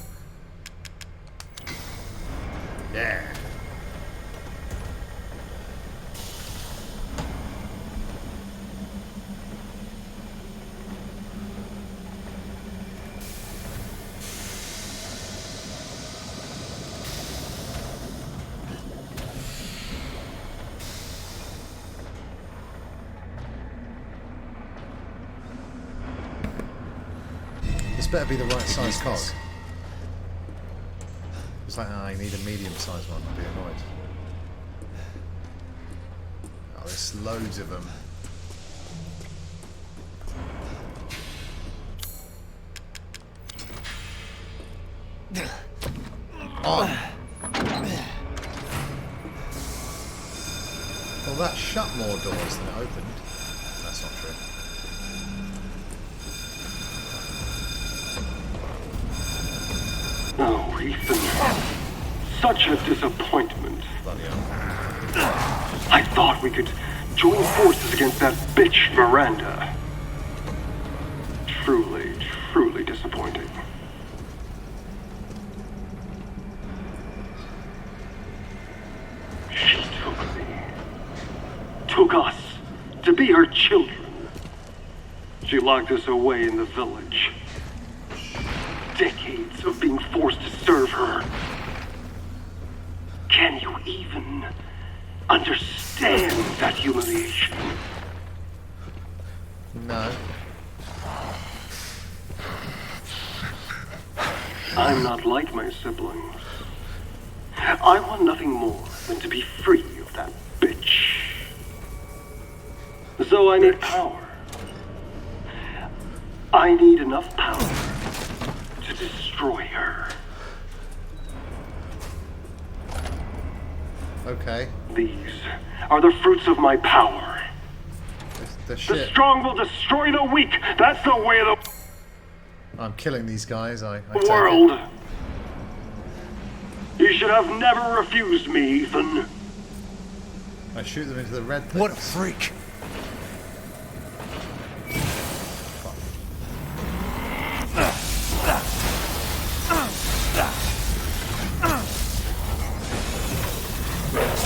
Yeah. This better be the right size cog. It's like, I need a medium-sized one. I'll be annoyed. Oh, there's loads of them. On. Well, that shut more doors than it opened. That's not true. Ethan. Such a disappointment. Bloody hell. I thought we could join forces against that bitch Miranda. Truly, truly disappointing. She took me. Took us to be her children. She locked us away in the village. Decades of being forced to serve her. Can you even understand that humiliation? No. I'm not like my siblings. I want nothing more than to be free of that bitch. So I need power. I need enough power to destroy her. Okay. These are the fruits of my power. The The shit. strong will destroy the weak. That's the way of I'm killing these guys. I the take world. it. You should have never refused me, Ethan. I shoot them into the red things. What a freak!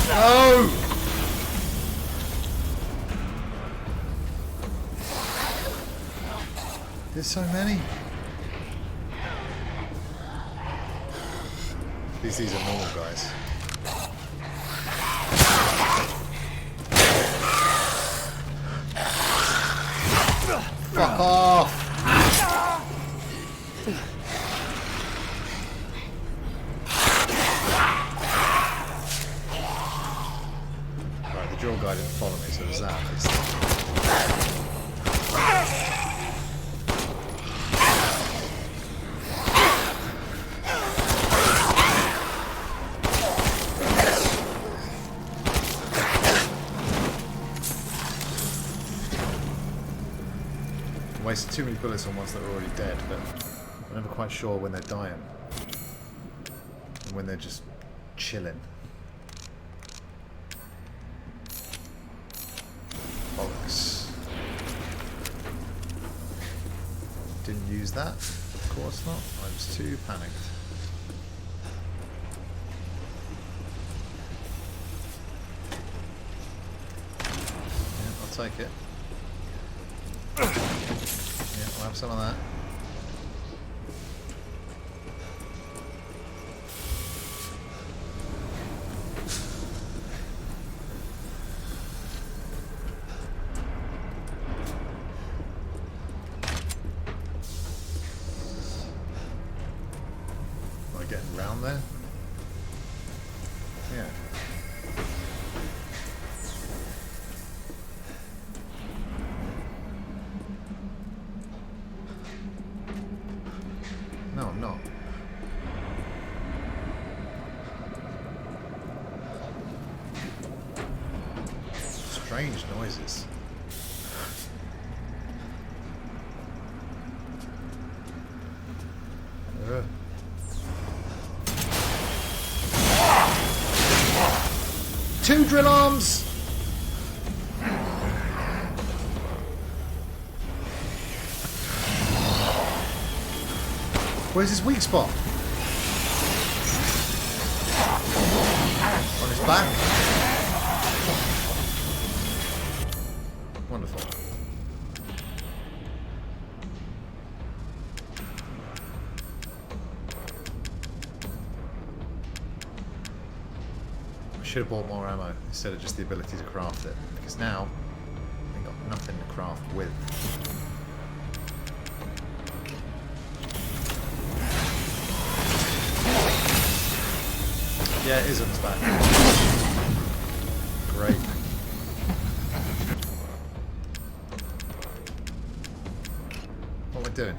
No! There's so many. These are normal guys. Fuck off! Right, the drill guy didn't follow me, so there's that at least. Wasted too many bullets on ones that are already dead, but I'm never quite sure when they're dying and when they're just chilling. Bollocks. Didn't use that, of course not. I was too panicked. Yeah, I'll take it. Yeah, we'll have some of that. Am I getting round there? Yeah. No, I'm not. Strange noises. Ugh. Two drill arms! Where's his weak spot? On his back? Wonderful. I should have bought more ammo instead of just the ability to craft it, because now I've got nothing to craft with. Yeah, it is on his back. Great. What am I doing?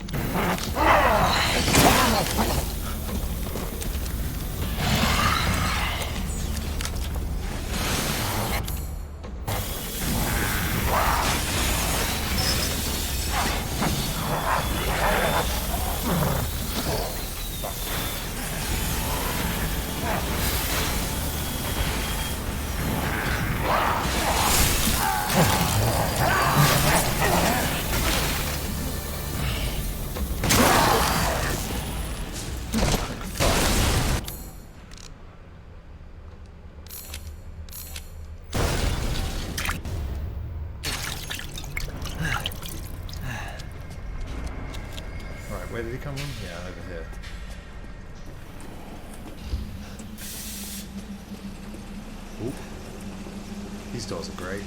Where did he come from? Yeah, over here. Ooh. These doors are great.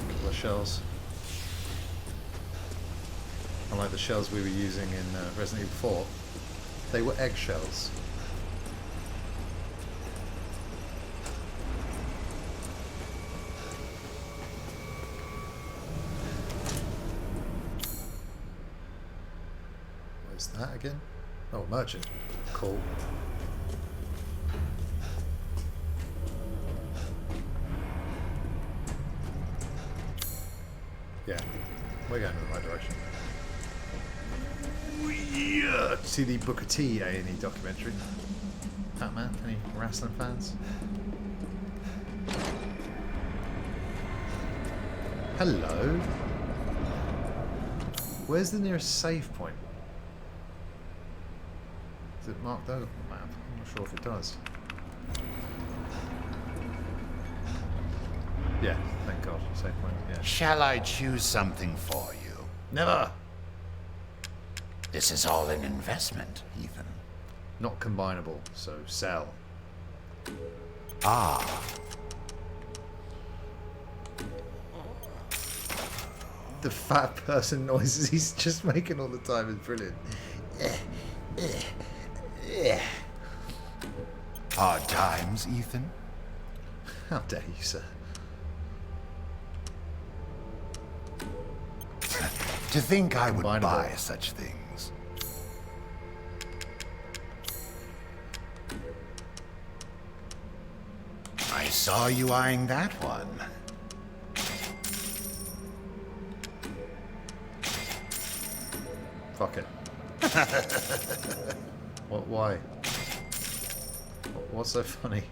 Couple of shells. Unlike the shells we were using in Resident Evil 4, they were eggshells. Where's that again? Oh, merchant. Cool. Yeah, we're going in the right direction. Yeah. See the Booker T A&E documentary? Batman? Any wrestling fans? Hello? Where's the nearest save point? Is it marked out on the map? I'm not sure if it does. Yeah, thank God. Save point, yeah. Shall I choose something for you? Never! This is all an investment, Ethan. Not combinable, so sell. Ah. The fat person noises he's just making all the time is brilliant. Hard times, Ethan? How dare you, sir? To think I would Combinable. buy such things. I saw you eyeing that one. Fuck it. What? Why? What's so funny?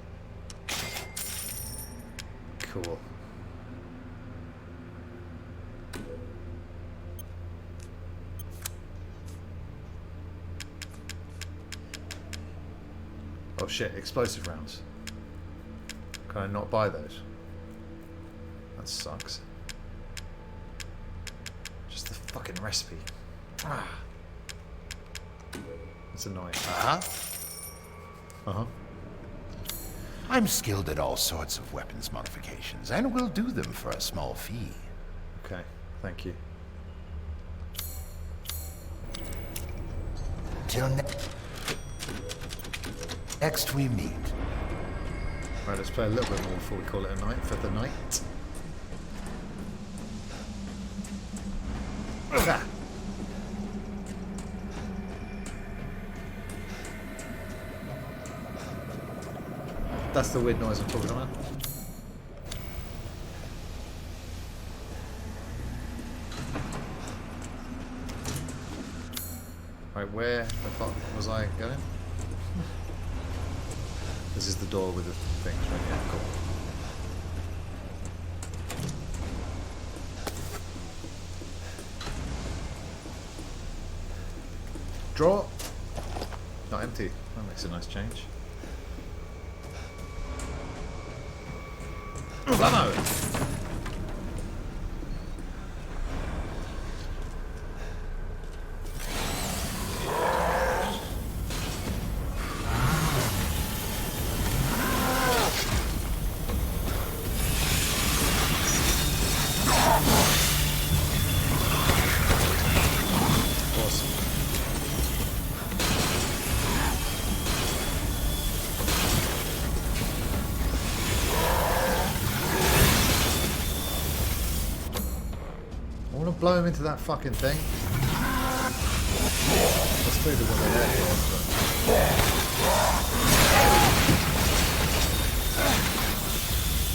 Cool. Oh shit, explosive rounds. Can I not buy those? That sucks. Just the fucking recipe. Ah. It's annoying. Uh-huh. Uh-huh. I'm skilled at all sorts of weapons modifications, and will do them for a small fee. Okay, thank you. Till next we meet. Right, let's play a little bit more before we call it a night for the night. Ah. That's the weird noise I'm talking about. Right, where the fuck was I going? This is the door with the things right here. Cool. Draw. Not empty. That makes a nice change. Blammo! Blow him into that fucking thing. Let's do the one there.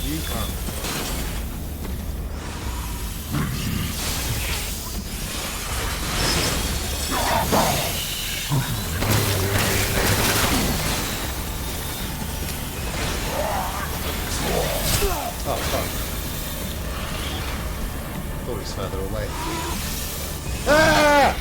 You can't. Oh fuck. further away. Ah!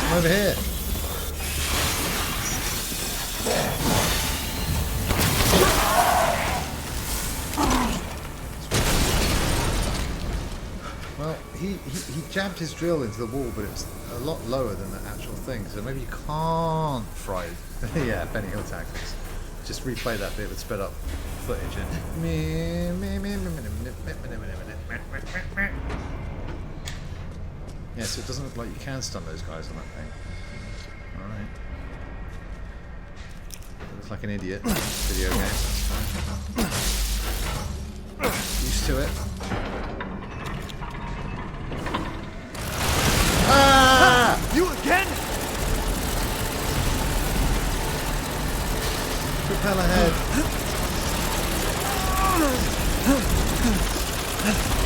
Over here. Well, he jabbed his drill into the wall, but it's a lot lower than the actual thing, so maybe you can't fry. Yeah, Benny Hill tactics. Just replay that bit with sped up footage and. Yeah, so it doesn't look like you can stun those guys on that thing. Alright. Looks like an idiot. Video game, that's fine. Used to it. Ah! You again? Propel ahead.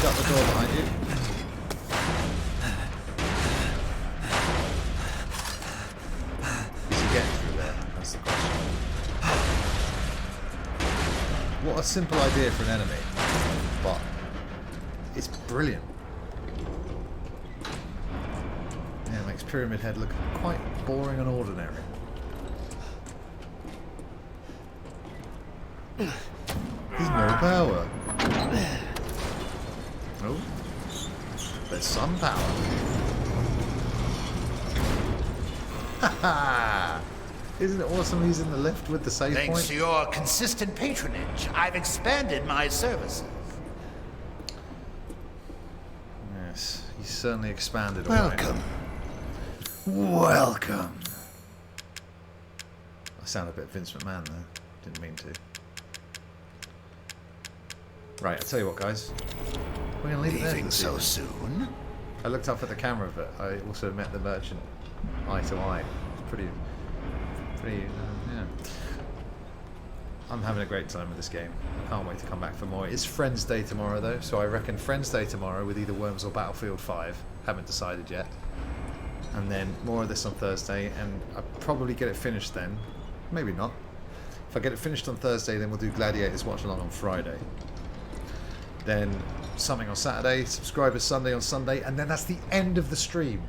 Got the door behind you. What a simple idea for an enemy, but it's brilliant. Yeah, it makes Pyramid Head look quite boring and ordinary. There's no power. Oh, there's some power. Haha! Isn't it awesome he's in the lift with the save point? Thanks to your consistent patronage, I've expanded my services. Yes, he's certainly expanded. Welcome. Welcome. I sound a bit Vince McMahon there. Didn't mean to. Right, I'll tell you what, guys. We're going to leave it there. Leaving so soon? I looked up at the camera, but I also met the merchant eye to eye. It's pretty, yeah. I'm having a great time with this game. I can't wait to come back for more. It's Friends Day tomorrow, though, so I reckon Friends Day tomorrow with either Worms or Battlefield 5. Haven't decided yet. And then more of this on Thursday, and I'll probably get it finished then. Maybe not. If I get it finished on Thursday, then we'll do Gladiators Watch Along on Friday. Then something on Saturday, Subscribers Sunday on Sunday, and then that's the end of the stream.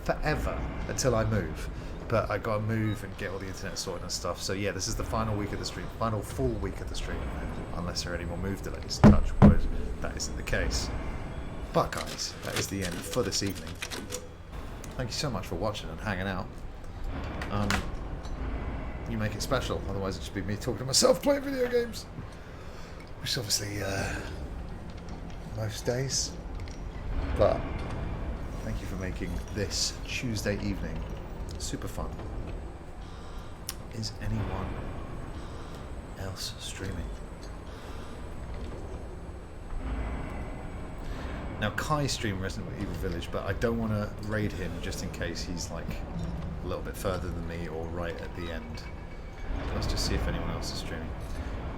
Forever. Until I move. But I gotta move and get all the internet sorted and stuff. So yeah, this is the final week of the stream. Final full week of the stream. Unless there are any more move delays. Touch wood. That isn't the case. But guys, that is the end for this evening. Thank you so much for watching and hanging out. You make it special. Otherwise it'd just be me talking to myself playing video games. Which is obviously most days. But thank you for making this Tuesday evening super fun. Is anyone else streaming? Now Kai streamed Resident Evil Village, but I don't want to raid him just in case he's like a little bit further than me or right at the end. Let's just see if anyone else is streaming.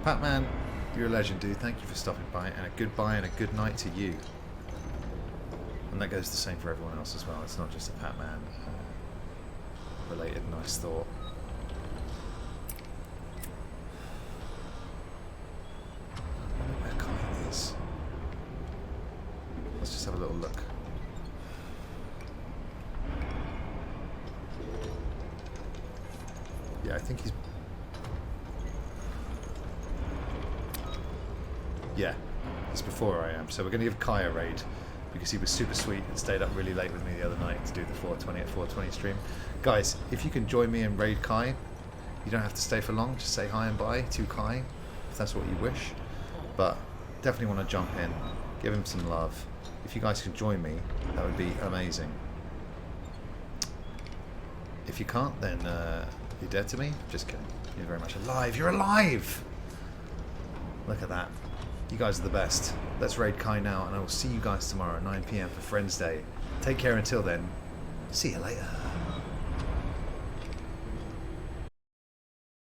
Patman, you're a legend, dude. Thank you for stopping by, and a goodbye and a good night to you. And that goes the same for everyone else as well. It's not just a Patman related nice thought. I wonder where Kai is. Let's just have a little look. Yeah, I think he's... Yeah, he's before I am. So we're going to give Kai a raid because he was super sweet and stayed up really late with me the other night to do the 420 at 420 stream. Guys, if you can join me and raid Kai, you don't have to stay for long. Just say hi and bye to Kai if that's what you wish. But definitely want to jump in, give him some love. If you guys could join me, that would be amazing. If you can't, then you're dead to me. Just kidding. You're very much alive. You're alive! Look at that. You guys are the best. Let's raid Kai now, and I will see you guys tomorrow at 9 PM for Friends Day. Take care until then. See you later.